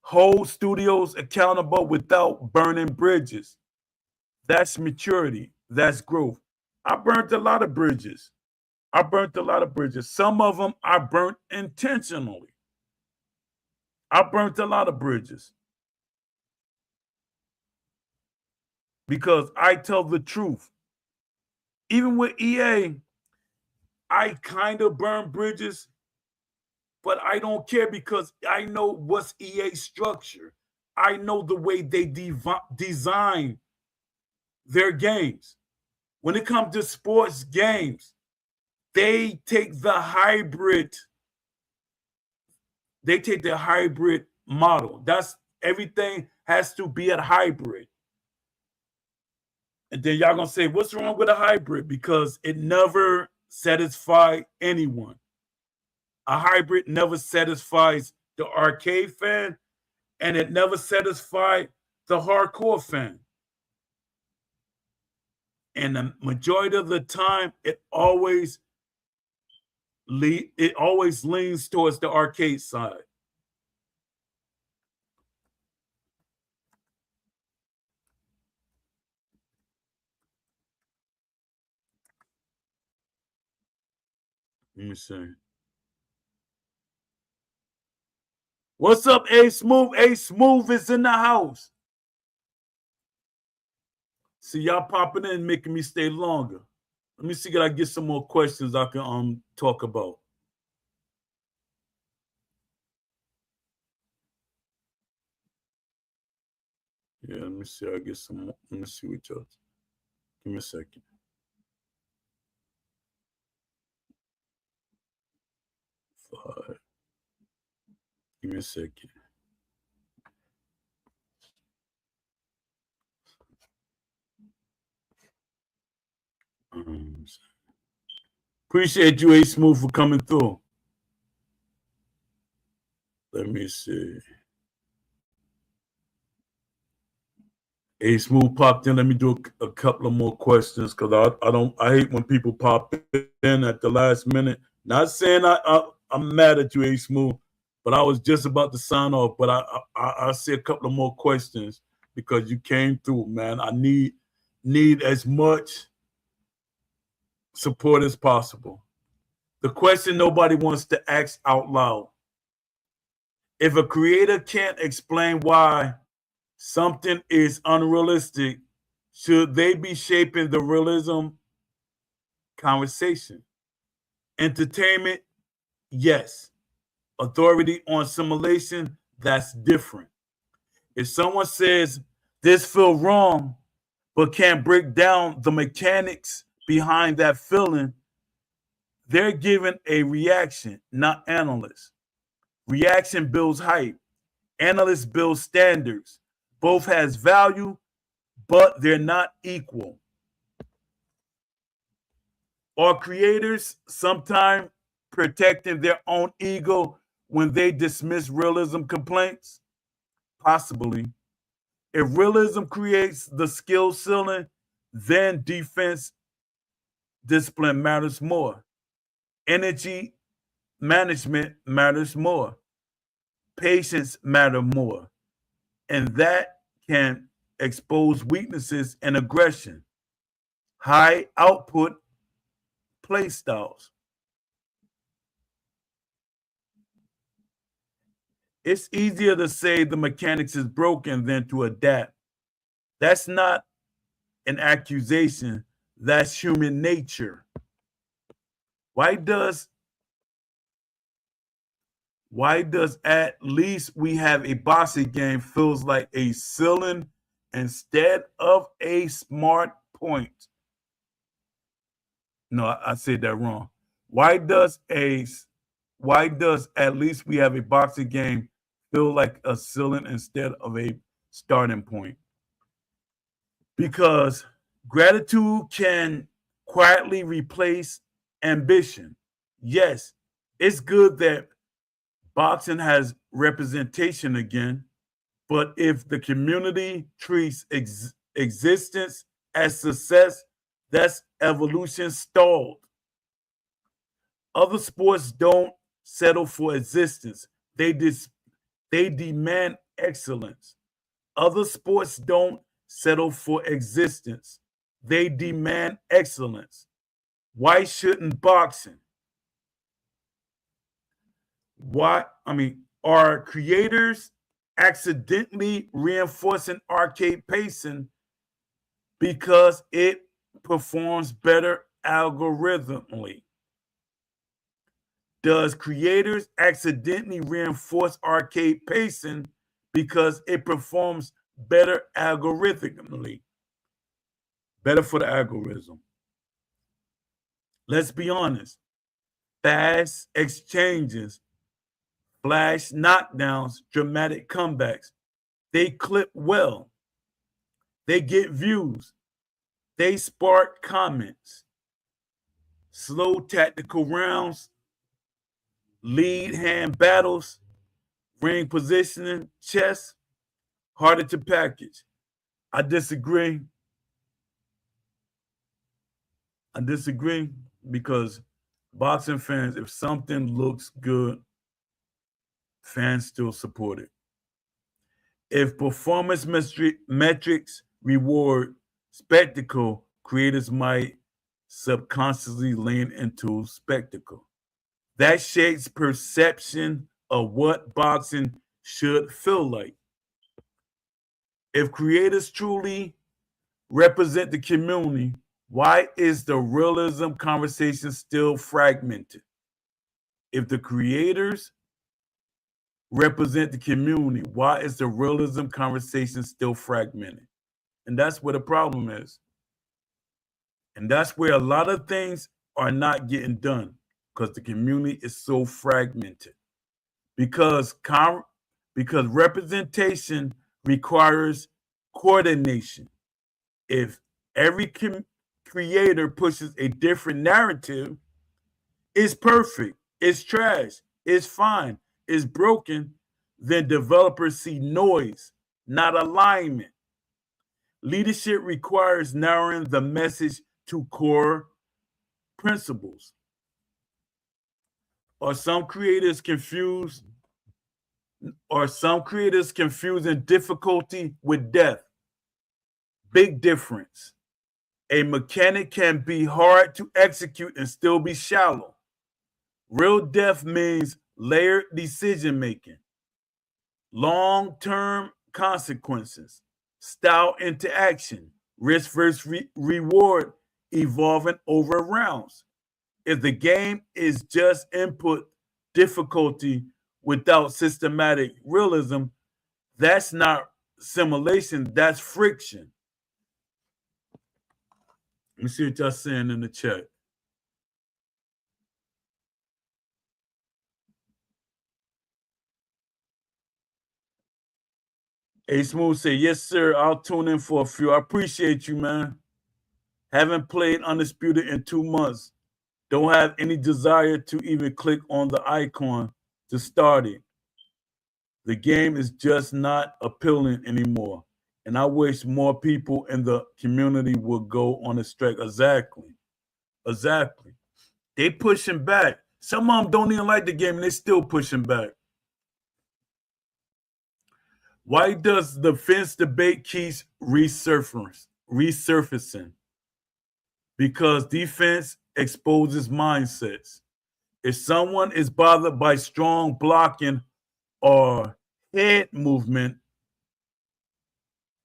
hold studios accountable without burning bridges. That's maturity. That's growth. I burnt a lot of bridges. Some of them I burnt intentionally. I burnt a lot of bridges because I tell the truth. Even with EA, I kind of burn bridges, but I don't care because I know what's EA structure. I know the way they design their games. When it comes to sports games, they take the hybrid. They take the hybrid model. That's everything has to be a hybrid. And then y'all gonna say, what's wrong with a hybrid? Because it never satisfies anyone. A hybrid never satisfies the arcade fan, and it never satisfies the hardcore fan. And the majority of the time, it always leans towards the arcade side. Let me see. What's up, A Smooth? A Smooth is in the house. See y'all popping in, making me stay longer. Let me see, can I get some more questions I can talk about? Yeah, let me see. I get some more. Let me see what y'all. Give me a second. Five. Give me a second. Appreciate you, A Smooth, for coming through. Let me see. A Smooth popped in. Let me do a couple of more questions because I hate when people pop in at the last minute. Not saying I'm mad at you, A Smooth, but I was just about to sign off. But I see a couple of more questions because you came through, man. I need as much support as possible. The question nobody wants to ask out loud: if a creator can't explain why something is unrealistic, should they be shaping the realism conversation? Entertainment, yes. Authority on simulation, that's different. If someone says this feels wrong, but can't break down the mechanics behind that feeling, they're given a reaction, not analysts. Reaction builds hype. Analysts build standards. Both has value, but they're not equal. Are creators sometimes protecting their own ego when they dismiss realism complaints? Possibly. If realism creates the skill ceiling, then defense discipline matters more. Energy management matters more. Patience matter more. And that can expose weaknesses and aggression. High output play styles. It's easier to say the mechanics is broken than to adapt. That's not an accusation. That's human nature. Why does at least we have a boxing game feels like a ceiling instead of a smart point? No, I said that wrong. Why does at least we have a boxing game feel like a ceiling instead of a starting point? Because gratitude can quietly replace ambition. Yes, it's good that boxing has representation again, But if the community treats existence as success, that's evolution stalled. Other sports don't settle for existence. They demand excellence. Other sports don't settle for existence. They demand excellence. Why shouldn't boxing? Are creators accidentally reinforcing arcade pacing because it performs better algorithmically? Does creators accidentally reinforce arcade pacing because it performs better algorithmically? Better for the algorithm. Let's be honest. Fast exchanges, flash knockdowns, dramatic comebacks. They clip well. They get views. They spark comments. Slow tactical rounds, lead hand battles, ring positioning, chess, harder to package. I disagree. Because boxing fans, if something looks good, fans still support it. If performance metrics reward spectacle, creators might subconsciously lean into spectacle. That shapes perception of what boxing should feel like. If creators truly represent the community, why is the realism conversation still fragmented? If the creators represent the community, why is the realism conversation still fragmented? And that's where the problem is. And that's where a lot of things are not getting done, because the community is so fragmented. Because representation requires coordination. If every creator pushes a different narrative, it's perfect, it's trash, it's fine, it's broken, then developers see noise, not alignment. Leadership requires narrowing the message to core principles. Are some creators confusing difficulty with depth? Big difference. A mechanic can be hard to execute and still be shallow. Real depth means layered decision making, long-term consequences, style interaction, risk versus reward evolving over rounds. If the game is just input difficulty without systematic realism, that's not simulation, that's friction. Let me see what y'all saying in the chat. A Smooth say, yes, sir, I'll tune in for a few. I appreciate you, man. Haven't played Undisputed in 2 months. Don't have any desire to even click on the icon to start it. The game is just not appealing anymore. And I wish more people in the community would go on a strike. Exactly. They pushing back. Some of them don't even like the game and they still pushing back. Why does the fence debate keep resurfacing? Because defense exposes mindsets. If someone is bothered by strong blocking or head movement,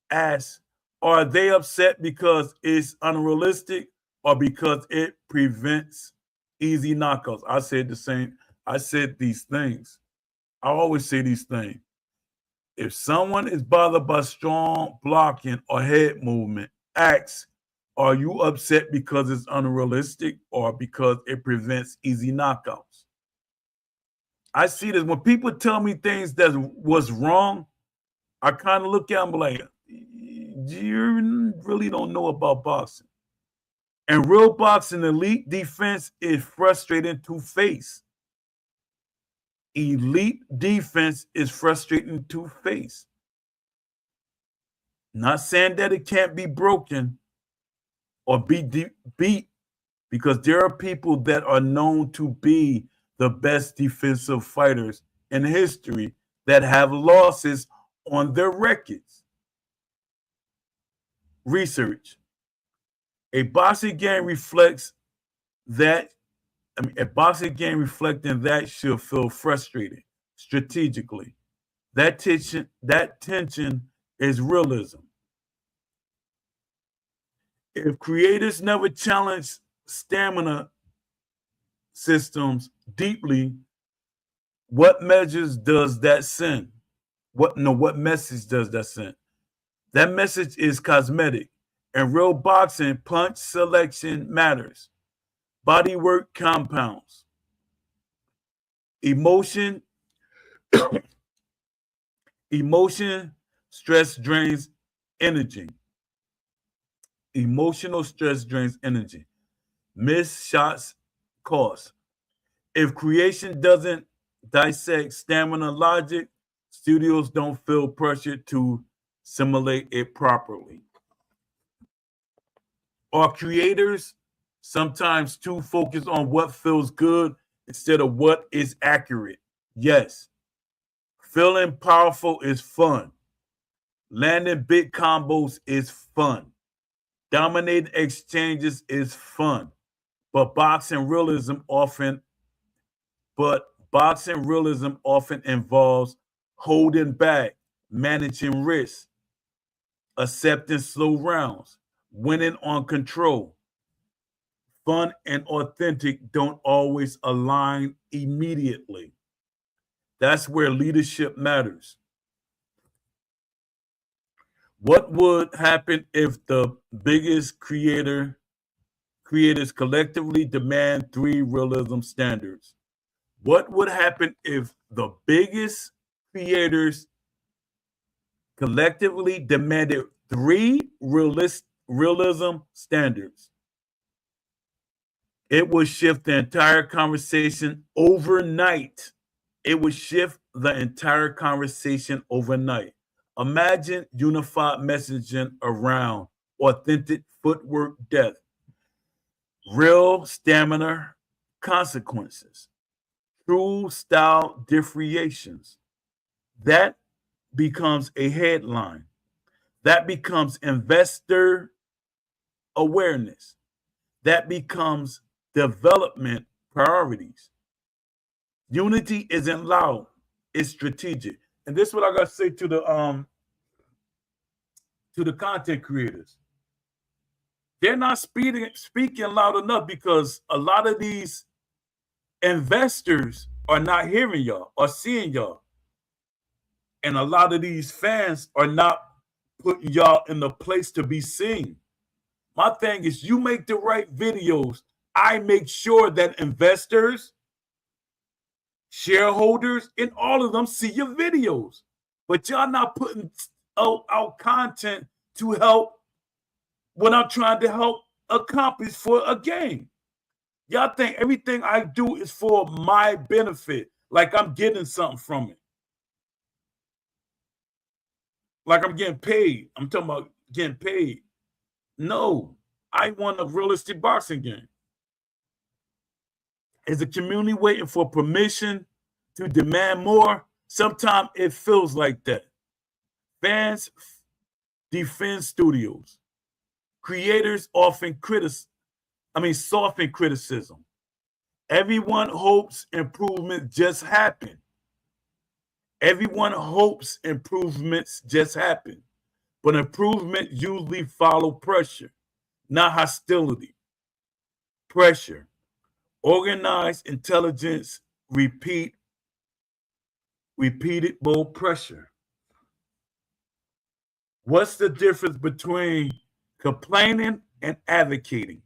ask, are they upset because it's unrealistic or because it prevents easy knockouts? I said the same. I said these things. I always say these things. If someone is bothered by strong blocking or head movement, ask, are you upset because it's unrealistic or because it prevents easy knockouts? I see this when people tell me things that was wrong, I kind of look at them like, you really don't know about boxing. And real boxing, elite defense is frustrating to face. Elite defense is frustrating to face. Not saying that it can't be broken or be beat, because there are people that are known to be the best defensive fighters in history that have losses on their records. Research. A boxing game reflects that. A boxing game reflecting that should feel frustrating strategically. That tension is realism. If creators never challenge stamina systems deeply, what measures does that send? What message does that send? That message is cosmetic. In real boxing, punch selection matters. Bodywork compounds. Emotion, emotion, stress drains energy. Emotional stress drains energy. Missed shots cost. If creation doesn't dissect stamina logic, studios don't feel pressure to simulate it properly. Are creators sometimes too focused on what feels good instead of what is accurate? Yes. Feeling powerful is fun. Landing big combos is fun. Dominating exchanges is fun. But boxing realism often involves holding back, managing risk, accepting slow rounds, winning on control. Fun and authentic don't always align immediately. That's where leadership matters. What would happen if the biggest creators collectively demand three realism standards? What would happen if the biggest creators collectively demanded three realism standards? It would shift the entire conversation overnight. It would shift the entire conversation overnight. Imagine unified messaging around authentic footwork depth, real stamina consequences, true style differentiations. That becomes a headline. That becomes investor awareness. That becomes development priorities. Unity isn't loud, it's strategic. And this is what I gotta say to the content creators. They're not speaking loud enough because a lot of these investors are not hearing y'all or seeing y'all. And a lot of these fans are not putting y'all in the place to be seen. My thing is, you make the right videos. I make sure that investors, shareholders, and all of them see your videos. But y'all not putting out content to help what I'm trying to help accomplish for a game. Y'all think everything I do is for my benefit, like I'm getting something from it. Like I'm getting paid. I'm talking about getting paid. No, I want a realistic boxing game. Is the community waiting for permission to demand more? Sometimes it feels like that. Fans defend studios. Creators often soften criticism. Everyone hopes improvement just happen. Everyone hopes improvements just happen. But improvement usually follow pressure, not hostility. Pressure. Organized intelligence, repeated bold pressure. What's the difference between complaining and advocating?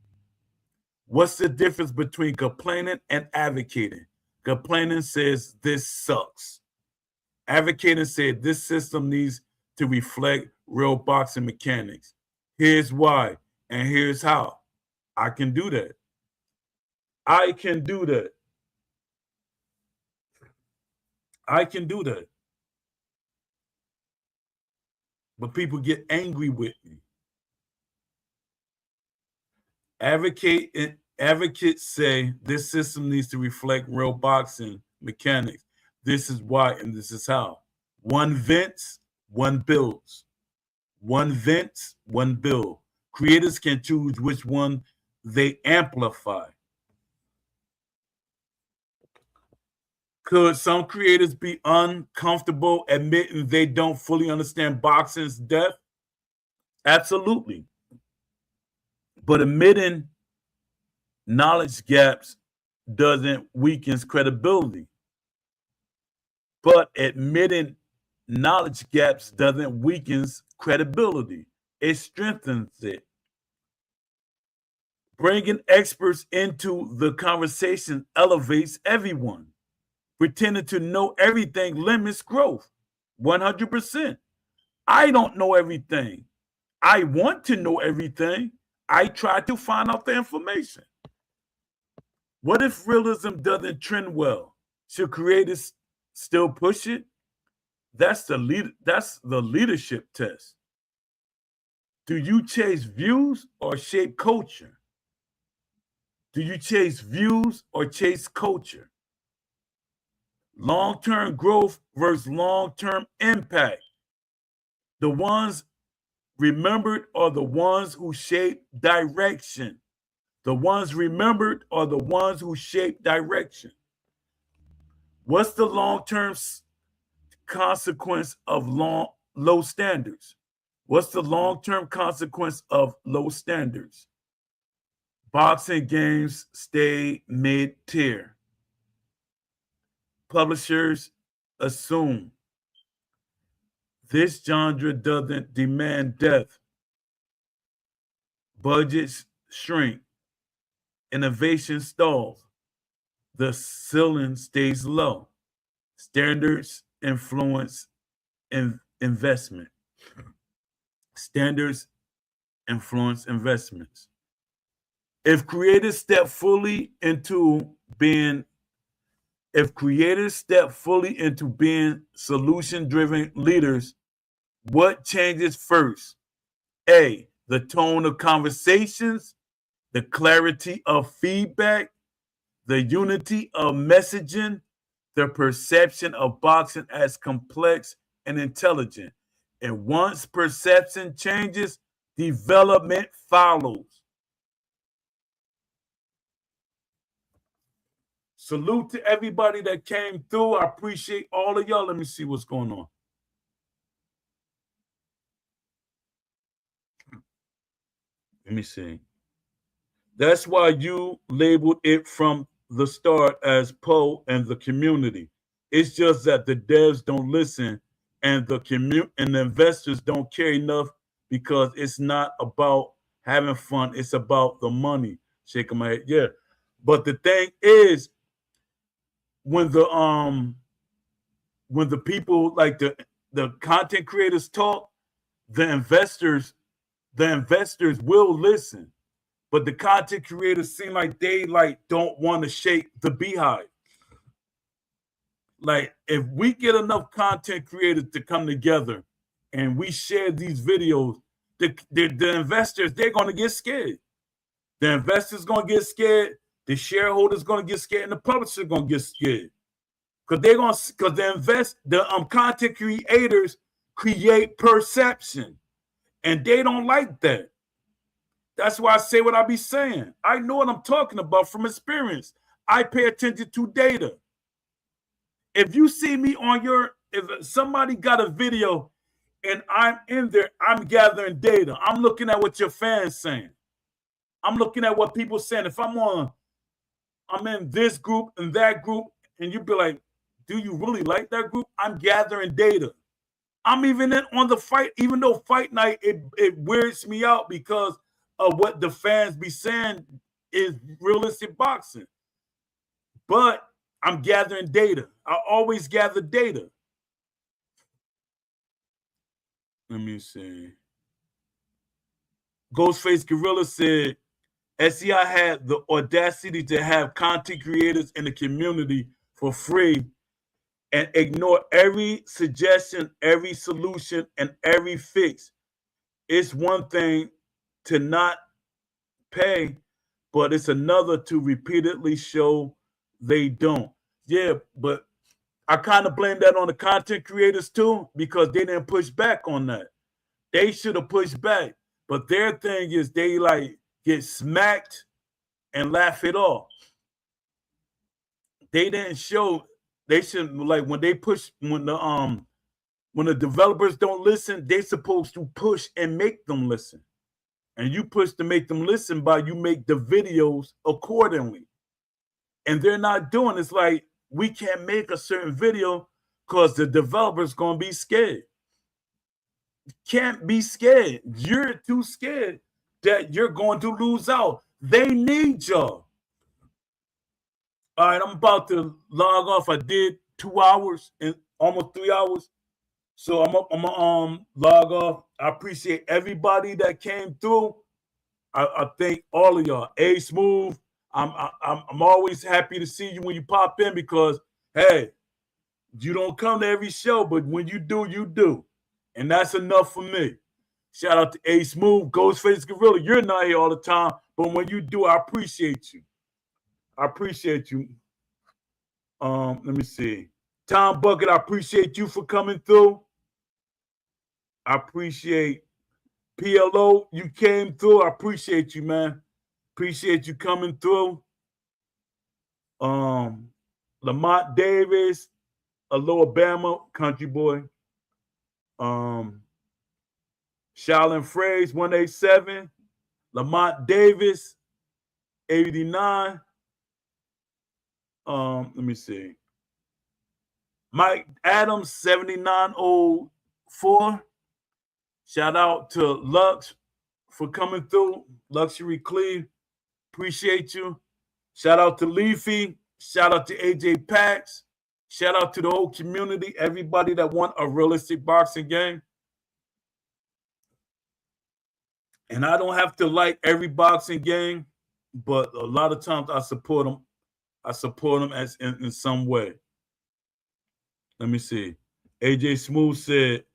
What's the difference between complaining and advocating? Complaining says this sucks. Advocating said this system needs to reflect real boxing mechanics. Here's why, and here's how. I can do that. I can do that. I can do that. but people get angry with me. Advocates say this system needs to reflect real boxing mechanics. This is why, and this is how. One vents, one builds. One vents, one build. Creators can choose which one they amplify. Could some creators be uncomfortable admitting they don't fully understand boxing's depth? Absolutely. But admitting knowledge gaps doesn't weaken credibility. But admitting knowledge gaps doesn't weaken credibility. It strengthens it. Bringing experts into the conversation elevates everyone. Pretending to know everything limits growth. 100%. I don't know everything. I want to know everything. I try to find out the information. What if realism doesn't trend well? Should creators still push it? That's the leadership test. Do you chase views or shape culture? Do you chase views or chase culture? Long-term growth versus long-term impact. The ones remembered are the ones who shape direction. The ones remembered are the ones who shape direction. What's the long-term consequence of low standards? What's the long-term consequence of low standards? Boxing games stay mid-tier. Publishers assume this genre doesn't demand depth. Budgets shrink. Innovation stalls. The ceiling stays low. Standards influence investment. Standards influence investments. If creators step fully into being solution-driven leaders, what changes first? A, the tone of conversations, the clarity of feedback, the unity of messaging, the perception of boxing as complex and intelligent. And once perception changes, development follows. Salute to everybody that came through. I appreciate all of y'all. Let me see what's going on. Let me see. That's why you labeled it from the start as Poe and the community. It's just that the devs don't listen and the investors don't care enough because it's not about having fun. It's about the money. Shaking my head. Yeah. But the thing is, when the people like the content creators talk, the investors will listen. But the content creators seem like they don't want to shake the beehive. Like, if we get enough content creators to come together and we share these videos, the investors, they're going to get scared. The investors going to get scared. The shareholders going to get scared, and the publishers going to get scared. Because the content creators create perception, and they don't like that. That's why I say what I be saying. I know what I'm talking about from experience. I pay attention to data. If you see me if somebody got a video and I'm in there, I'm gathering data. I'm looking at what your fans saying. I'm looking at what people saying. If I'm in this group and that group, and you be like, do you really like that group? I'm gathering data. I'm even on the fight, even though fight night, it weirds me out because of what the fans be saying is realistic boxing. But I'm gathering data. I always gather data. Let me see. Ghostface Gorilla said, SCI had the audacity to have content creators in the community for free and ignore every suggestion, every solution, and every fix. It's one thing to not pay, but it's another to repeatedly show they don't. Yeah, but I kind of blame that on the content creators too, because they didn't push back on that. They should have pushed back. But their thing is they like get smacked and laugh it off. They didn't show. They should, like, when they push, when the developers don't listen, they're supposed to push and make them listen. And you push to make them listen by you make the videos accordingly. And they're not doing it. It's like, we can't make a certain video because the developer's gonna be scared. Can't be scared. You're too scared that you're going to lose out. They need y'all. All right, I'm about to log off. I did 2 hours and almost 3 hours. So I'm gonna log off. I appreciate everybody that came through. I thank all of y'all. A Smooth. I'm always happy to see you when you pop in, because hey, you don't come to every show, but when you do, you do. And that's enough for me. Shout out to A Smooth, Ghostface Gorilla. You're not here all the time, but when you do, I appreciate you. I appreciate you. Let me see. Tom Bucket, I appreciate you for coming through. I appreciate PLO. You came through. I appreciate you, man. Appreciate you coming through. Lamont Davis, Alabama, country boy. Shaolin Phrase, 187. Lamont Davis, 89. Let me see. Mike Adams, 7904. Shout out to Lux for coming through. Luxury Cleve, appreciate you. Shout out to Leafy. Shout out to AJ Pax. Shout out to the whole community, everybody that want a realistic boxing game. And I don't have to like every boxing game, but a lot of times I support them. I support them as in some way. Let me see. AJ Smooth said,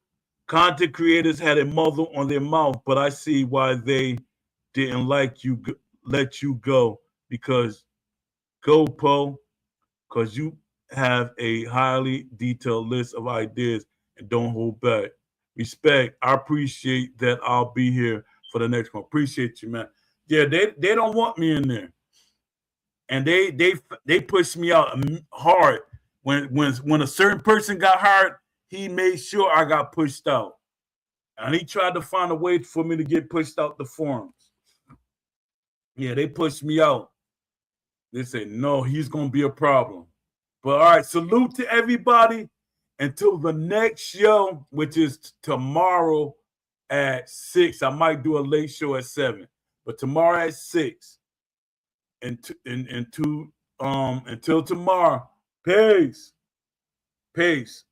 content creators had a muzzle on their mouth, but I see why they didn't let you go, because go, Poe, because you have a highly detailed list of ideas and don't hold back. Respect. I appreciate that. I'll be here for the next one. Appreciate you, man. Yeah, they don't want me in there. And they pushed me out hard. When a certain person got hired, he made sure I got pushed out. And he tried to find a way for me to get pushed out the forums. Yeah, they pushed me out. They said, no, he's going to be a problem. But all right, salute to everybody. Until the next show, which is tomorrow at 6. I might do a late show at 7. But tomorrow at 6. Until tomorrow. Peace. Peace.